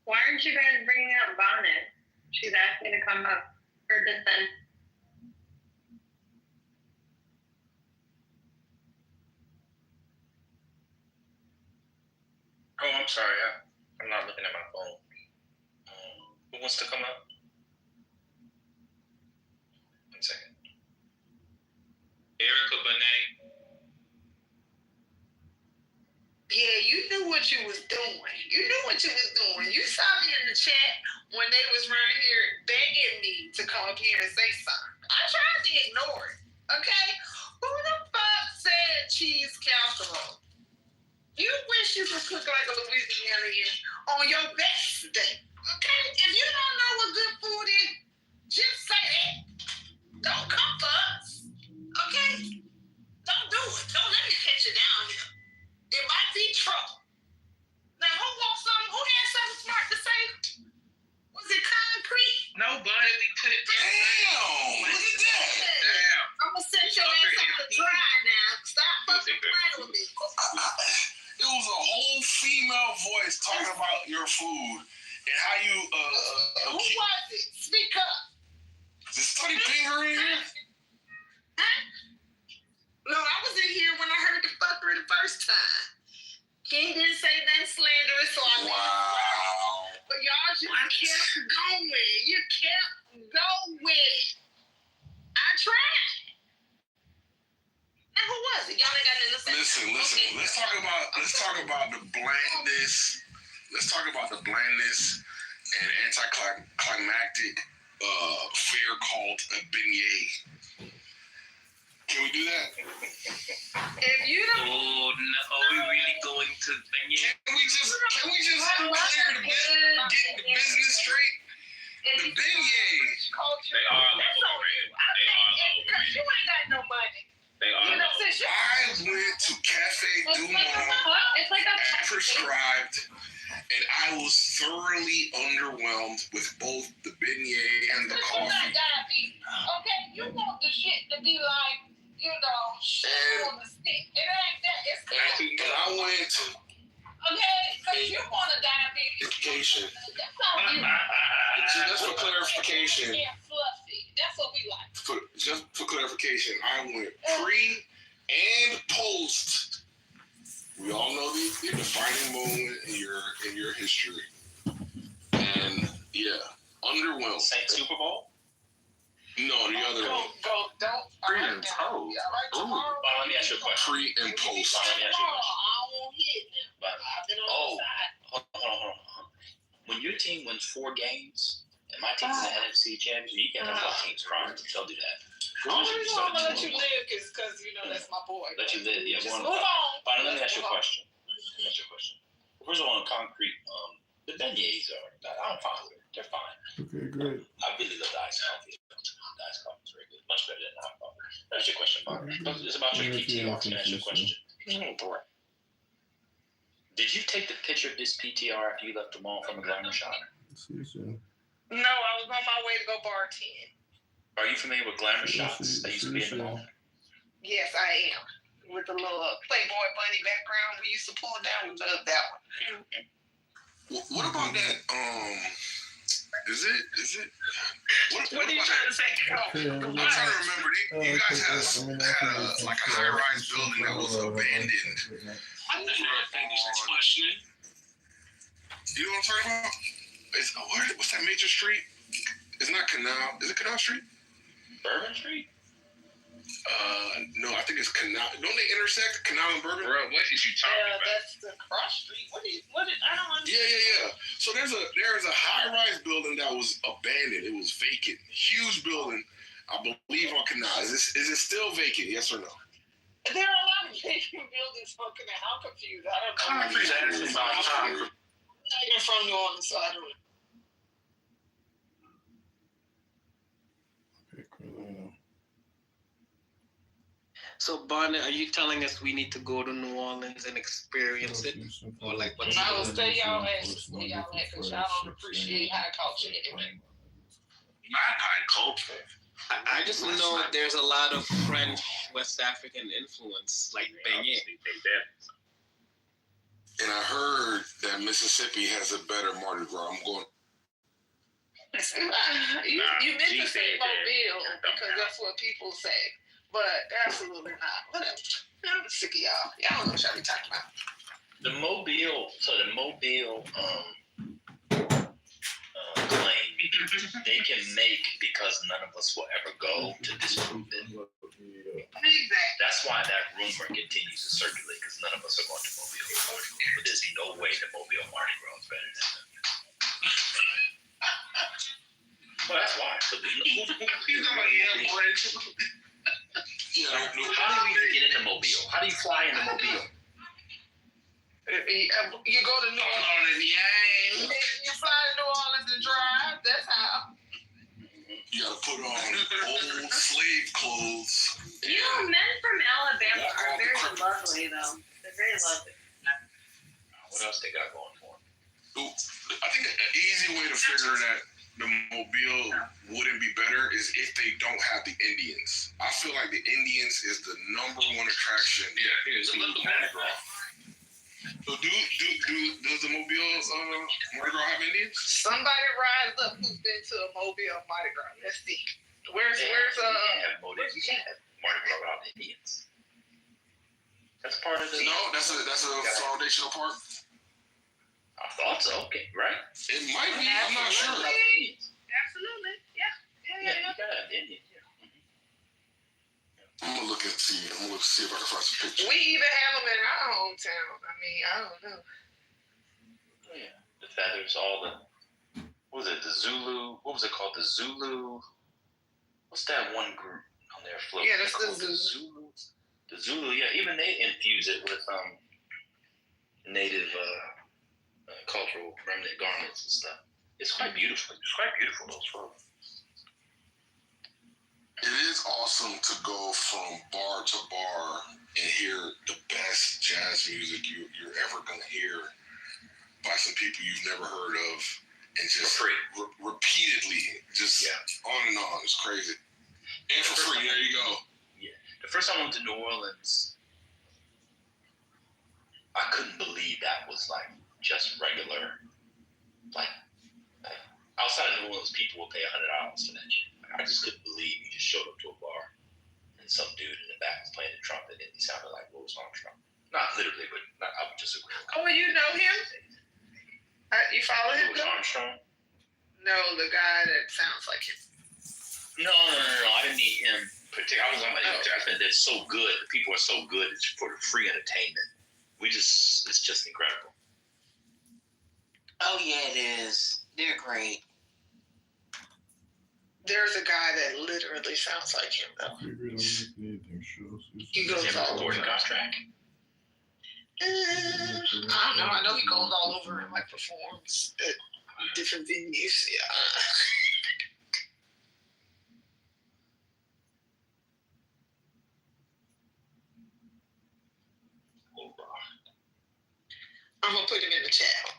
Why aren't you guys bringing up Bonnet? She's asked me to come up for this then. Oh, I'm sorry. I'm not looking at my phone. Who wants to come up? 1 second. Erica Benet. Yeah, you knew what you was doing. You knew what you was doing. You saw me in the chat when they was around here begging me to come up here and say something. I tried to ignore it. Okay? Who the fuck said cheese casserole? You wish you could cook like a Louisianian on your best day. Okay? If you don't know what good food is, just say that. Don't come for us. Okay? Don't do it. Don't let me catch you down here. It might be trouble. Now, who wants something? Who had something smart to say? Was it concrete? No, Bunny, we put it down. Damn! Look at that! Damn. I'm gonna set your ass on the dry now. Stop fucking playing with me. It was a whole female voice talking about your food and how you Who was it? Speak up. Is Study Pinger in here? Huh? No, I was in here when I heard the fuckery the first time. He didn't say nothing slanderous, so I Wow. But y'all just kept going. You kept going. I tried. was it? Y'all ain't got nothing to say. Listen. Let's talk about the blandness. Let's talk about the blandness and anticlimactic fare called a beignet. Can we do that? If you don't, Oh no, are we really going to beignet? Can we just get the business straight? The beignets. They are a little overrated. They are a little because you overrated. ain't got no money. They are. You know, since you I went to Cafe Du Monde it's like a as prescribed, and I was thoroughly underwhelmed with both the beignet and the You're not coffee. diabetes. Okay, you want the shit to be like, you know, shit on the stick. It ain't that. It's And I went okay, because you want a diabetes. vacation. That's all you. Just for clarification. Yeah, fluffy. That's what we like. Just for clarification, I went pre and post. We all know the defining moment in your history, and yeah, underwhelmed. Saint Super Bowl? No, the other one. Don't. Pre and post. Ooh. Well, let me ask you a question. Pre and post. Let me ask you a question. I don't want to hit them. But, I've been on the side. hold on. When your team wins 4 games, and my team's in the NFC Championship, you can't have both teams crying. They'll do that. I'm gonna let you live because you know that's my boy. Let you live. Yeah, Just one move on. But let me ask you a Move on. question. First of all, on concrete, the beignets I'm fine with it. They're fine. Okay, great. I really love the iced coffee. The iced coffee is very good. Much better than hot coffee. That's your question, Bob. It's about your PTR. Can I ask you a question? Did you take the picture of this PTR after you left the mall from a glamour shot? See you soon. No, I was on my way to go bartend. Are you familiar with glamour shots that used to be in the mall? Yes, I am. With the little Playboy bunny background we used to pull down. We love that one. What about that? Is it? What are you trying to say? I'm trying to remember. You guys had like a high-rise building that was abandoned. I'm not sure if that's questioning. You know what I'm talking about? What's that major street? It's not Canal. Is it Canal Street? Bourbon Street? No, I think it's Canal. Don't they intersect Canal and Bourbon? Bro, what is you talking about? That's the cross street. I don't understand. Yeah. So there's a high-rise building that was abandoned. It was vacant. Huge building, I believe, on Canal. Is it still vacant? Yes or no? There are a lot of vacant buildings on Canal. I'm confused. I don't know. Concrete's actually about time. I'm not even from New Orleans, so I don't know. Okay, cool. So, Bonnet, are you telling us we need to go to New Orleans and experience it? Or like what's I will stay y'all at because y'all don't appreciate high culture anyway. Not high culture. I just know there's a lot of French, West African influence, like beignet. And I heard that Mississippi has a better Mardi Gras. I'm going. You meant to say Mobile because that's what people say, but absolutely not. Whatever. I'm sick of y'all. Y'all don't know what y'all be talking about. The Mobile claim they can make because none of us will ever go to disprove it. Exactly. That's why that rumor continues to circulate because none of us are going to Mobile. But there's no way the Mobile Mardi Gras is better than that. Well, that's why. So how do you even get into Mobile? How do you fly into Mobile? You go to New Orleans, you fly to New Orleans and drive. That's how. You gotta put on old slave clothes. You know, men from Alabama are very lovely, though. They're very lovely. What else they got going for them? I think an easy way to figure that the Mobile wouldn't be better is if they don't have the Indians. I feel like the Indians is the #1 attraction. Yeah, here's a little Mardi Gras. So does the Mobile Mardi Gras have Indians? Somebody rise up who's been to a Mobile Mardi Gras. Let's see. Where's You can't have Mardi Gras without Indians. That's part of the. No, that's a foundational part. I thought so. Okay, right? It might be. I'm not sure. Absolutely. Yeah. You gotta have Indians. I'm gonna look and see. see if I can find some pictures. We even have them in our hometown. I mean, I don't know. Yeah, the feathers, all the. What was it? The Zulu. What was it called? The Zulu. What's that one group on their float? Yeah, that's the Zulu. The Zulu. Yeah, even they infuse it with native cultural remnant garments and stuff. It's quite beautiful. It's quite beautiful, those floats. It is awesome to go from bar to bar and hear the best jazz music you're ever going to hear by some people you've never heard of, and just repeatedly, just on and on. It's crazy. And for free, there you go. Yeah. The first time I went to New Orleans, I couldn't believe that was like just regular. Like outside of New Orleans, people will pay $100 for that shit. I just couldn't believe you just showed up to a bar and some dude in the back was playing the trumpet and he sounded like Louis Armstrong. Not literally, but I would disagree. Oh, you know him? You follow him? Louis Armstrong? No, the guy that sounds like him. No. I didn't need him. I was on my judgment. That's so good. The people are so good. It's for the free entertainment. It's just incredible. Oh yeah, it is. They're great. There's a guy that literally sounds like him, though. He goes all over. Contract? I don't know. I know he goes all over and like performs at different venues. Yeah. I'm gonna put him in the chat.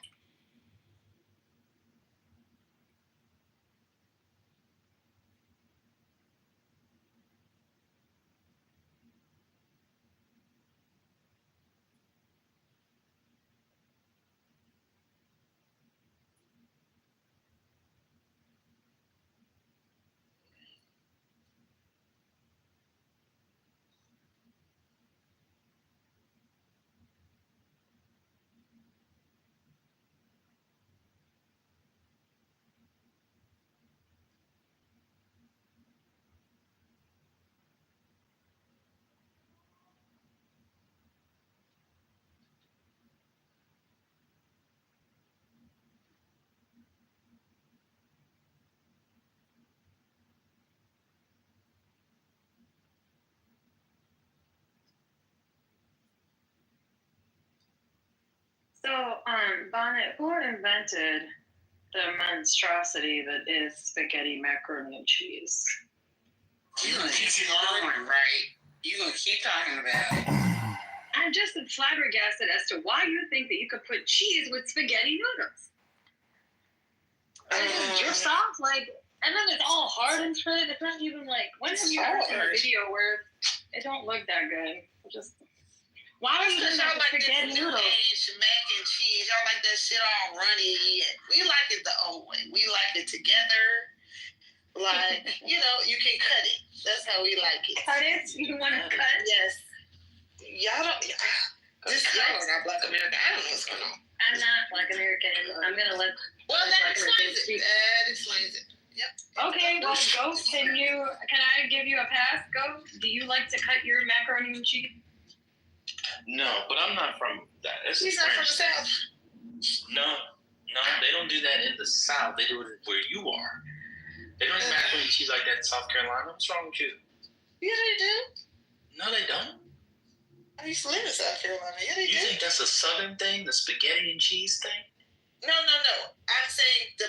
So, Bonnet, who invented the monstrosity that is spaghetti, macaroni, and cheese? You gonna keep going, right? You gonna keep talking about it. I'm just flabbergasted as to why you think that you could put cheese with spaghetti noodles. You're soft, like, and then it's all hard and shit. It's not even like, when have you ever seen a video where it don't look that good? Why are you doing that with spaghetti noodles? Mac and cheese. Y'all like that shit all runny. We like it the old way. We like it together. Like, you can cut it. That's how we like it. Cut it? You want to cut? Yes. Y'all don't. Y'all are not Black American. I don't know what's going on. I'm not Black American. I'm going to let. Well, that explains it. That explains it. Yep. Okay, well, Ghost, can I give you a pass, Ghost? Do you like to cut your macaroni and cheese? No, but I'm not from that. He's not from the South. No, they don't do that in the South. They do it where you are. They don't eat macaroni and cheese like that in South Carolina. What's wrong with you? Yeah, they do. No, they don't. I used to live in South Carolina. Yeah, they do. You think that's a Southern thing, the spaghetti and cheese thing? No. I'm saying the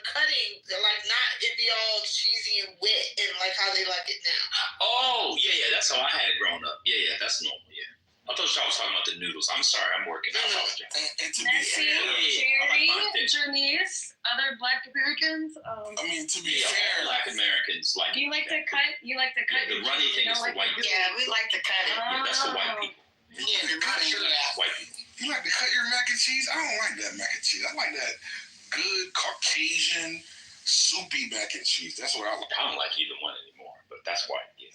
cutting, like not it be all cheesy and wet and like how they like it now. Oh, yeah. That's how I had it growing up. Yeah, that's normal. Yeah. I thought y'all was talking about the noodles. I'm sorry, I'm working. I apologize. And to be Nancy, fair, Jerry, Janice, other Black Americans. To be fair, Black Americans like. Do you like to cut? You like to cut? The runny thing is the white people. Yeah, we like to cut it. Yeah, that's the white people. Yeah, the running, yeah. White people. You like to cut your mac and cheese? I don't like that mac and cheese. I like that good Caucasian soupy mac and cheese. That's what I like. I don't like either one anymore, but that's why. Yeah.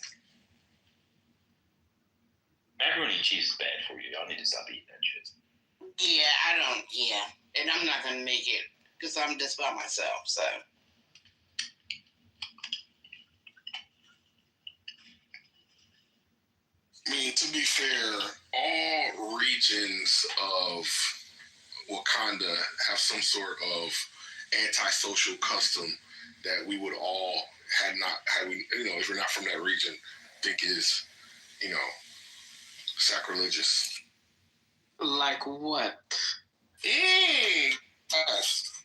Macaroni and cheese is bad for you. Y'all need to stop eating that shit. Yeah, I don't. Yeah, and I'm not gonna make it because I'm just by myself. So. I mean, to be fair, all regions of Wakanda have some sort of antisocial custom that we would all had we, if we're not from that region, think is, sacrilegious. Like what?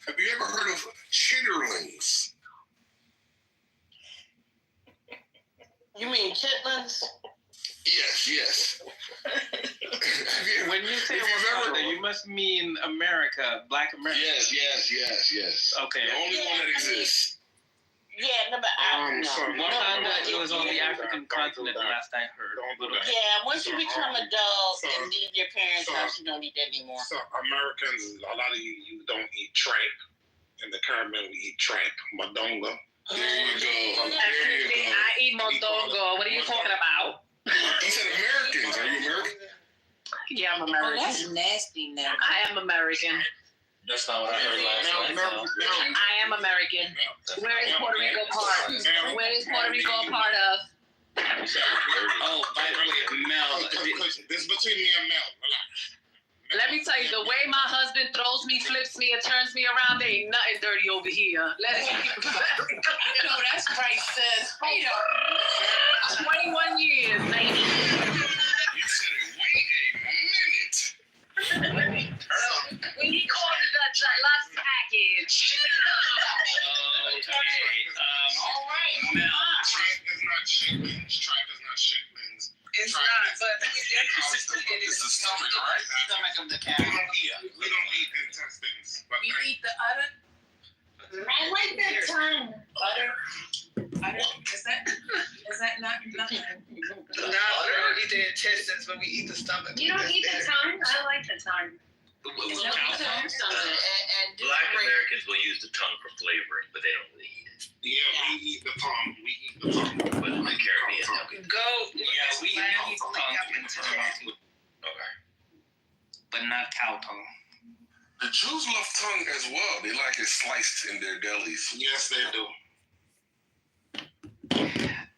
Have you ever heard of chitterlings? You mean chitlins? Yes. When you say Wakanda, you must mean America, Black America. Yes. Okay. The only one that exists. Yeah, no, but Wakanda, it was on the African continent last I heard. Yeah, once you become adult and leave your parents' house, you don't eat that anymore. So Americans, a lot of you don't eat tramp. In the Caribbean, we eat tramp, madonga. There you go. I eat mondongo. What are you talking about? You said Americans. Are you American? Yeah, I'm Oh, American. that's nasty now. I am American. That's not what I heard last night. I am American. Where is Puerto Rico part? Where is Puerto Rico a part of? Oh, by the way, Mel. This is between me and Mel. Let me tell you, the way my husband throws me, flips me, and turns me around, there ain't nothing dirty over here. No, that's right, sis. Wait a 21 years, baby. You said it. Wait a minute. When he called it a last package. All right. Mel. Tramp is not chitlins. It's not, but It's the stomach, right? Stomach of the cat. We don't eat intestines. But You eat the udder? I like that tongue. Udder? Is that not nothing? we don't eat the intestines, but we eat the stomach. You don't eat the tongue? I like the tongue. Black Americans will use the tongue for flavoring, but they don't really eat it. yeah, we eat the tongue. But in the Caribbean, Goat. Yeah, we eat tongue in Timbuktu. okay. But not cow tongue. The Jews love tongue as well. They like it sliced in their delis. Yes, they do.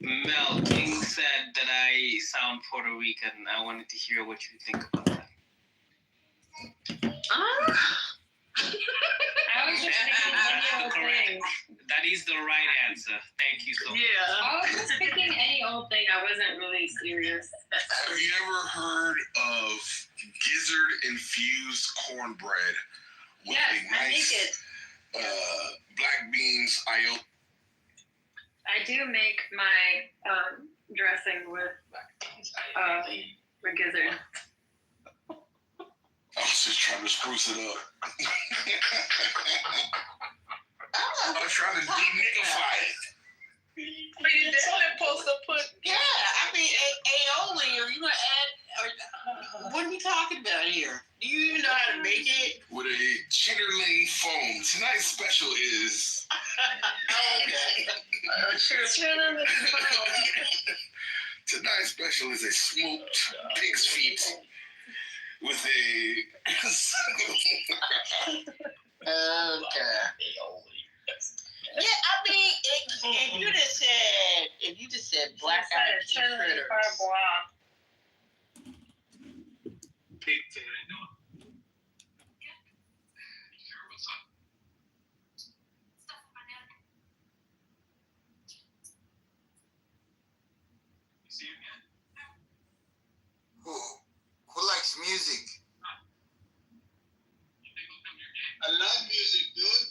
Mel, King said that I sound Puerto Rican. I wanted to hear what you think about that. I was just thinking any old thing. That is the right answer. Thank you so much. I was just thinking any old thing. I wasn't really serious. Have you ever heard of gizzard-infused cornbread with Yes, a I make nice it. black beans, aioli? I do make my dressing with gizzard. I was just trying to spruce it up. I was trying to de-nickify it. But you definitely supposed to put. Yeah, I mean, aioli, are you going to add, what are we talking about here? Do you even know how to make it? With a chitterling foam. Tonight's special is... Tonight's special is a smoked pig's feet with a... Yeah, I mean, if you just said black eyed peas fritters. Who likes music? I love music, dude.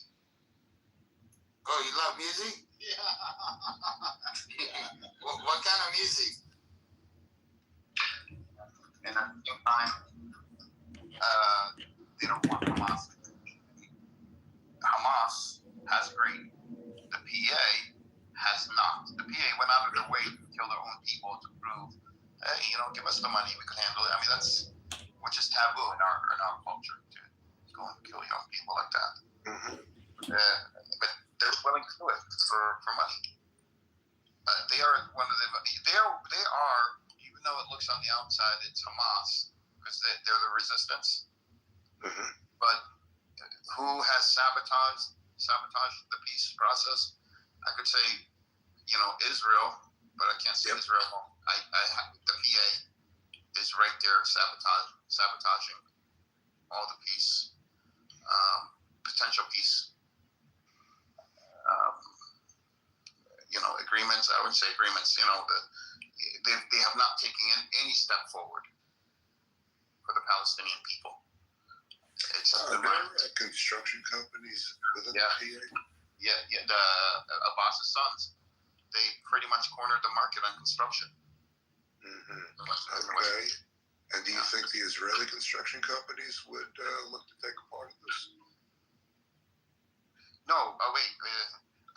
Oh, you love music? Yeah. What kind of music? And at the same time, they don't want Hamas. Hamas has agreed. The PA has not. The PA went out of their way to kill their own people to prove, hey, give us the money, we can handle it. I mean, which is taboo in our culture to go and kill young people like that. But they're willing to do it for money. They are one of the. They are, even though it looks on the outside, it's Hamas because they're the resistance. But who has sabotaged the peace process? I could say, Israel, but I can't say Israel. The PA is right there sabotaging all the peace, potential peace, agreements. I wouldn't say agreements. They have not taken any step forward for the Palestinian people. It's construction companies within Yeah. the PA. Yeah, the Abbas's sons, they pretty much cornered the market on construction. Okay. And do you think the Israeli construction companies would look to take a part of this? No, wait.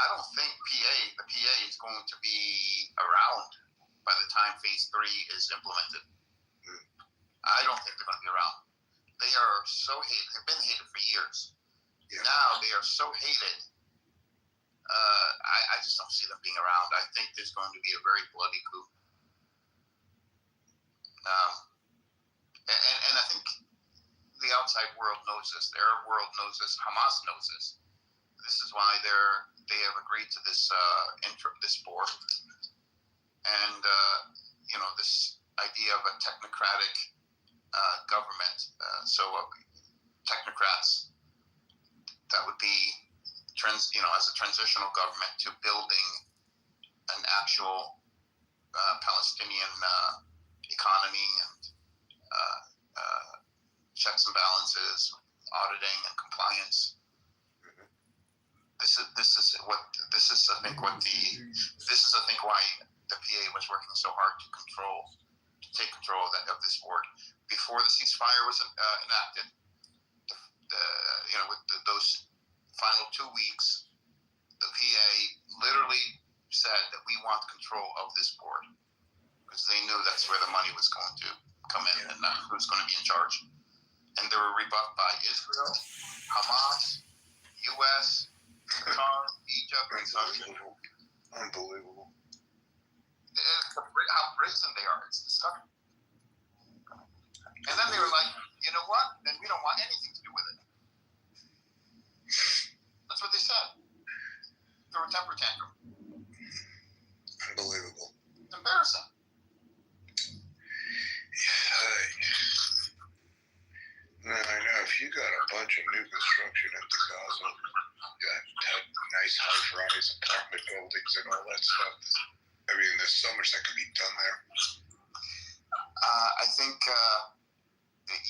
I don't think the PA is going to be around by the time Phase 3 is implemented. I don't think they're going to be around. They are so hated. They've been hated for years. Yeah. Now they are so hated. I just don't see them being around. I think there's going to be a very bloody coup. And I think the outside world knows this. The Arab world knows this. Hamas knows this. This is why they have agreed to this this board, and this idea of a technocratic government. So technocrats that would be as a transitional government to building an actual Palestinian economy and checks and balances, auditing and compliance. This is I think why the PA was working so hard to take control of this board. Before the ceasefire was enacted, with those final 2 weeks, the PA literally said that we want control of this board because they knew that's where the money was going to come in and who's going to be in charge. And they were rebuffed by Israel, Hamas, U.S., Qatar, Egypt, and Saudi. Unbelievable. How brazen they are. It's disgusting. And then they were like, you know what? Then we don't want anything to do with it. That's what they said. Through a temper tantrum. Unbelievable. It's embarrassing. I know if you got a bunch of new construction into Gaza, you have nice high-rise apartment buildings and all that stuff. I mean, there's so much that could be done there. I think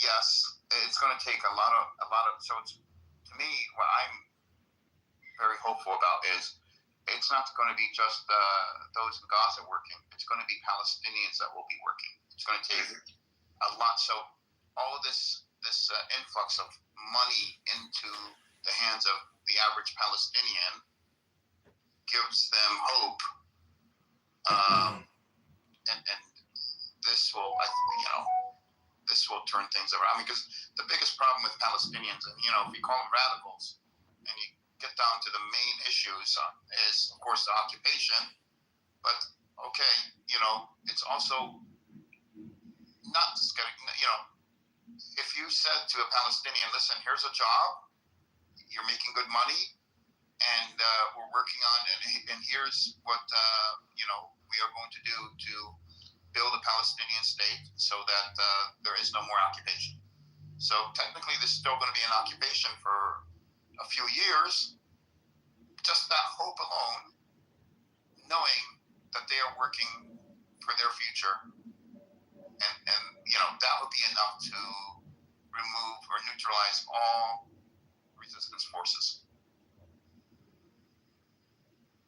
yes, it's going to take a lot of. So to me, what I'm very hopeful about is it's not going to be just those in Gaza working. It's going to be Palestinians that will be working. It's going to take a lot. So all of this influx of money into the hands of the average Palestinian gives them hope, and this will, this will turn things around. I mean, because the biggest problem with Palestinians, and if you call them radicals, and you get down to the main issues, is of course the occupation, but okay, it's also not just getting, if you said to a Palestinian, listen, here's a job, you're making good money, and we're working on it, and here's what we are going to do to build a Palestinian state so that there is no more occupation. So technically there's still going to be an occupation for a few years. Just that hope alone, knowing that they are working for their future, and that would be enough to remove or neutralize all resistance forces.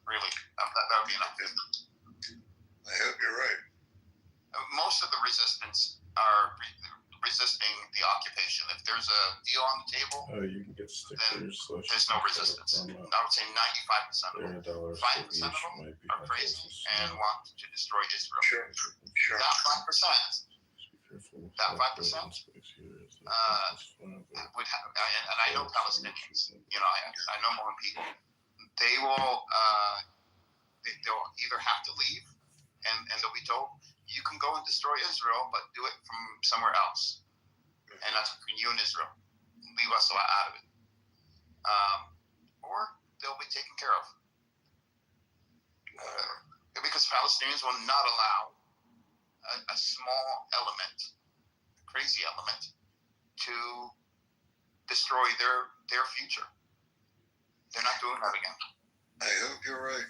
Really, that would be enough. I hope you're right. Most of the resistance are resisting the occupation. If there's a deal on the table, you can get stickers. there's no resistance. I would say 95% of them. 5% of them are crazy and want to destroy Israel. Sure. That 5%. That 5% would have, and I know Palestinians. I know more people. They will. They'll either have to leave, and they'll be told, you can go and destroy Israel, but do it from somewhere else. And that's between you and Israel. Leave us out of it. Or they'll be taken care of. Because Palestinians will not allow a small element, crazy element, to destroy their future. They're not doing that again. I hope you're right.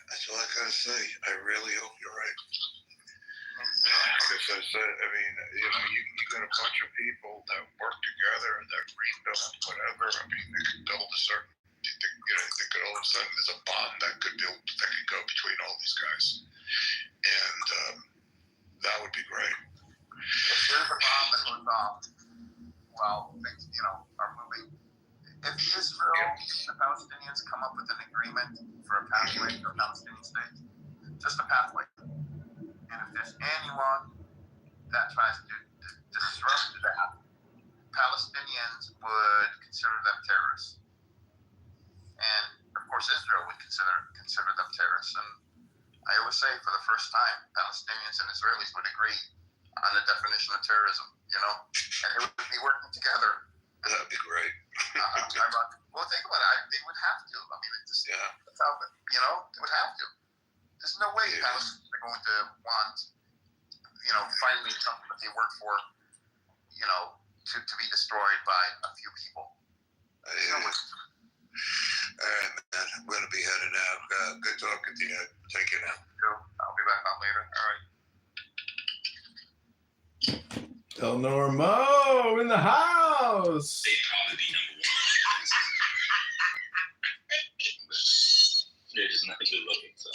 That's all I gotta say. I really hope you're right. As I said, I mean, you know, you got a bunch of people that work together, that rebuild whatever. I mean, they could build a certain, they could all of a sudden there's a bond that could go between all these guys, and that would be great. If there's a bomb that goes off while things, are moving, if Israel and the Palestinians come up with an agreement for a pathway to a Palestinian state, just a pathway. And if there's anyone that tries to disrupt that, Palestinians would consider them terrorists. And of course Israel would consider them terrorists. And I always say, for the first time, Palestinians and Israelis would agree on the definition of terrorism, and they would be working together. That'd be great. Well, think about it. They would have to. I mean, that's how, they would have to. There's no way Palestinians are going to want, finally something that they work for, to be destroyed by a few people. All right, man. I'm going to be heading out. Good talking to you. Take care now. I'll be back on later. All right. El Normo in the house. They'd probably be number one. They're just not good looking. So.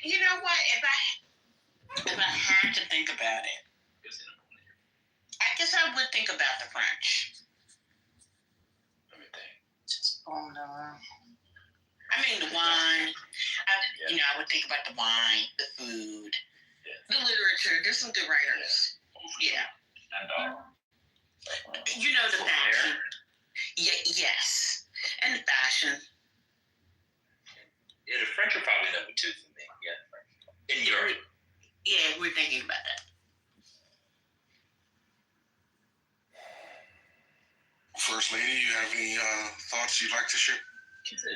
You know what? If I had to think about it, I guess I would think about the French. Just going on. I mean, the wine. I would think about the wine, the food, the literature. There's some good writers. Yeah. The fashion. Yes. And the fashion. Yeah, the French are probably number two for me. Yeah, French. In Europe. Yeah, we're thinking about that. First Lady, you have any thoughts you'd like to share?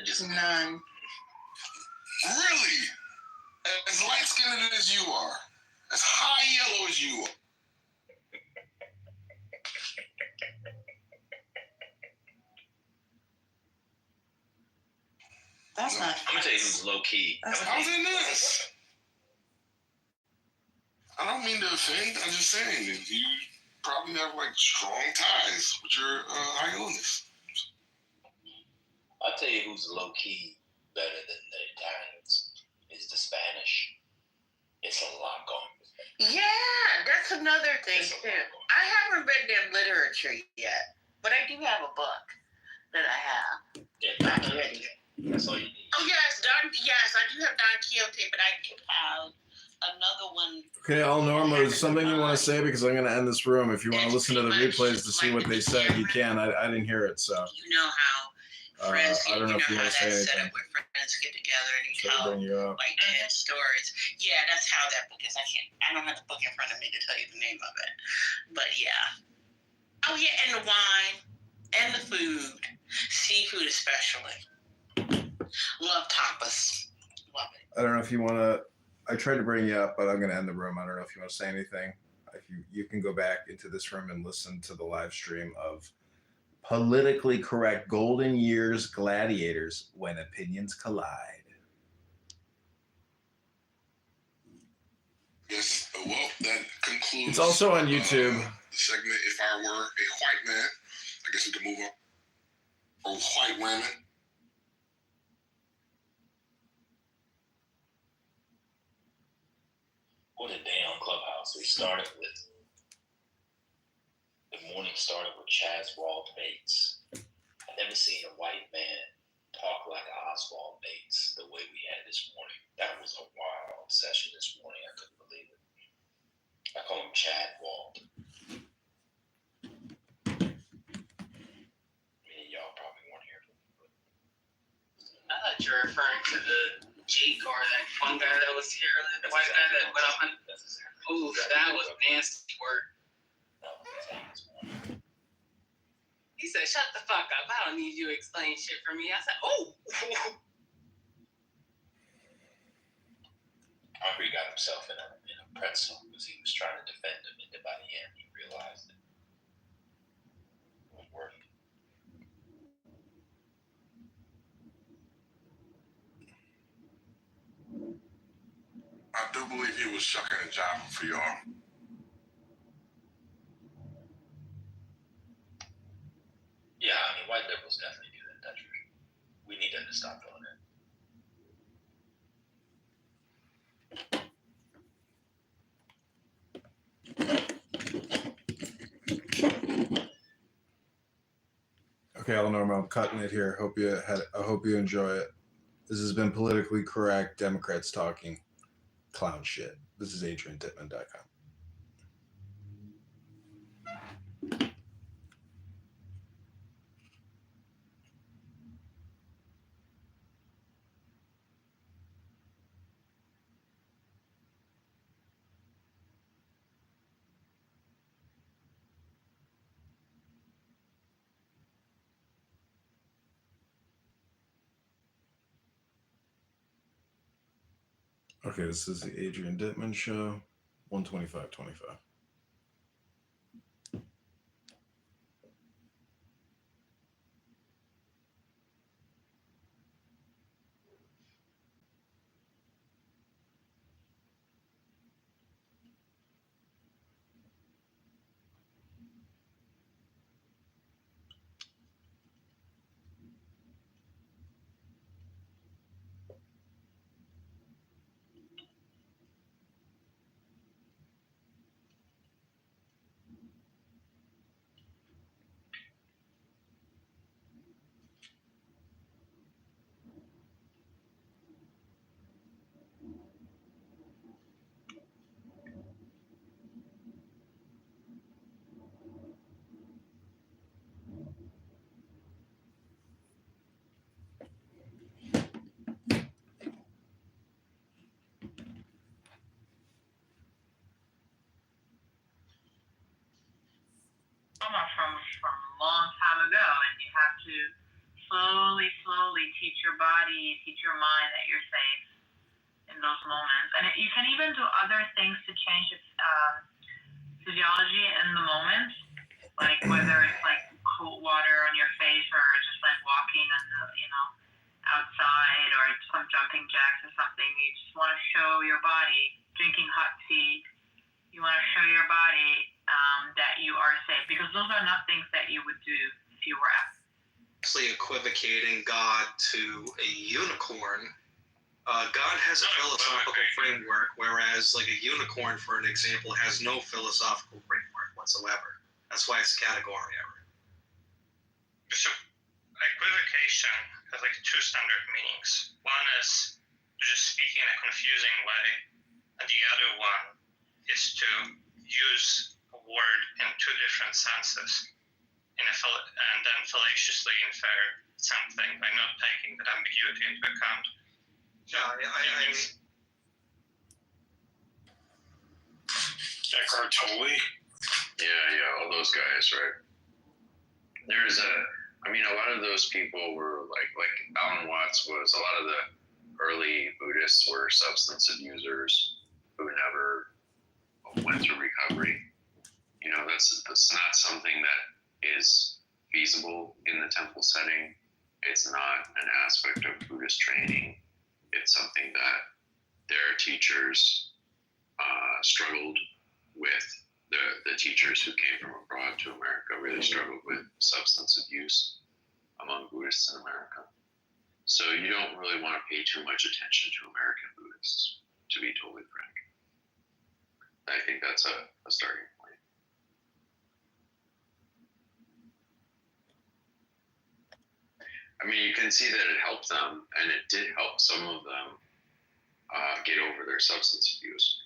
Just none. Really? As light-skinned as you are, as high yellow as you are. That's not. I'm gonna tell you who's low key. How's it nice? I don't mean to offend. I'm just saying that you probably have strong ties with your high illness. I'll tell you who's low key better than the Italians is the Spanish. It's a lot going. Yeah, that's another thing too. I haven't read their literature yet, but I do have a book that I have. Yeah, that's all you need. Oh yes, I do have Don Quixote, but I do have another one. Okay, El Normo, is something you want to say? Because I'm going to end this room. If you want to listen to the replays to see what they said, you can. I didn't hear it, so. You know how friends I don't know if you want to say set anything. up where friends get together and you Should I tell bring you up? dead stories. Yeah, that's how that book is. I don't have the book in front of me to tell you the name of it, but yeah. Oh yeah, and the wine and the food, seafood especially. Love tapas. Love it. I don't know if you want to. I tried to bring you up, but I'm going to end the room. I don't know if you want to say anything. If you can go back into this room and listen to the live stream of Politically Correct Golden Years Gladiators When Opinions Collide. Yes, well, that concludes. It's also on YouTube. The segment, If I Were a White Man. I guess we can move up. Or white women. What a day on Clubhouse. We started with, the morning started with Chaswald Bates. I've never seen a white man talk like Oswald Bates the way we had this morning. That was a wild session this morning. I couldn't believe it. I call him Chadwald. Y'all probably weren't here. I thought you were referring to the G car, that one guy that was here, the white guy that went up and ooh, that was nasty work. He said, "Shut the fuck up. I don't need you to explain shit for me." I said, "Oh." Hungry got himself in a pretzel because he was trying to defend him, and then by the end he realized it was worth it. I do believe he was shucking and jiving for y'all. Yeah, I mean, white liberals definitely do that. That's true. We need them to stop doing that. Okay, Eleanor, I'm cutting it here. I hope you enjoy it. This has been politically correct Democrats talking clown shit. This is AdrianDittman.com. Okay, this is the Adrian Dittman Show, 125.25. From a long time ago, and you have to slowly teach your body, teach your mind that you're safe in those moments. And you can even do other things to change its physiology in the moment, like whether it's like cold water on your face or just like walking on the, outside or some jumping jacks or something. You just want to show your body, drinking hot tea. You want to show your body that you are safe, because those are not things that you would do if you were actually equivocating God to a unicorn. God has a philosophical framework, whereas like a unicorn, for an example, has no philosophical framework whatsoever. That's why it's a category error. So equivocation has like two standard meanings. One is just speaking in a confusing way, and the other one is to use a word in two different senses and then fallaciously infer something by not taking that ambiguity into account. Eckhart Tolle. Yeah, all those guys, right? There's a lot of those people were like Alan Watts was. A lot of the early Buddhists were substance abusers who never went through recovery. That's not something that is feasible in the temple setting. It's not an aspect of Buddhist training. It's something that their teachers struggled with. The teachers who came from abroad to America really struggled with substance abuse among Buddhists in America. So you don't really want to pay too much attention to American Buddhists, to be totally frank. I think that's a starting point. I mean, you can see that it helped them, and it did help some of them get over their substance abuse.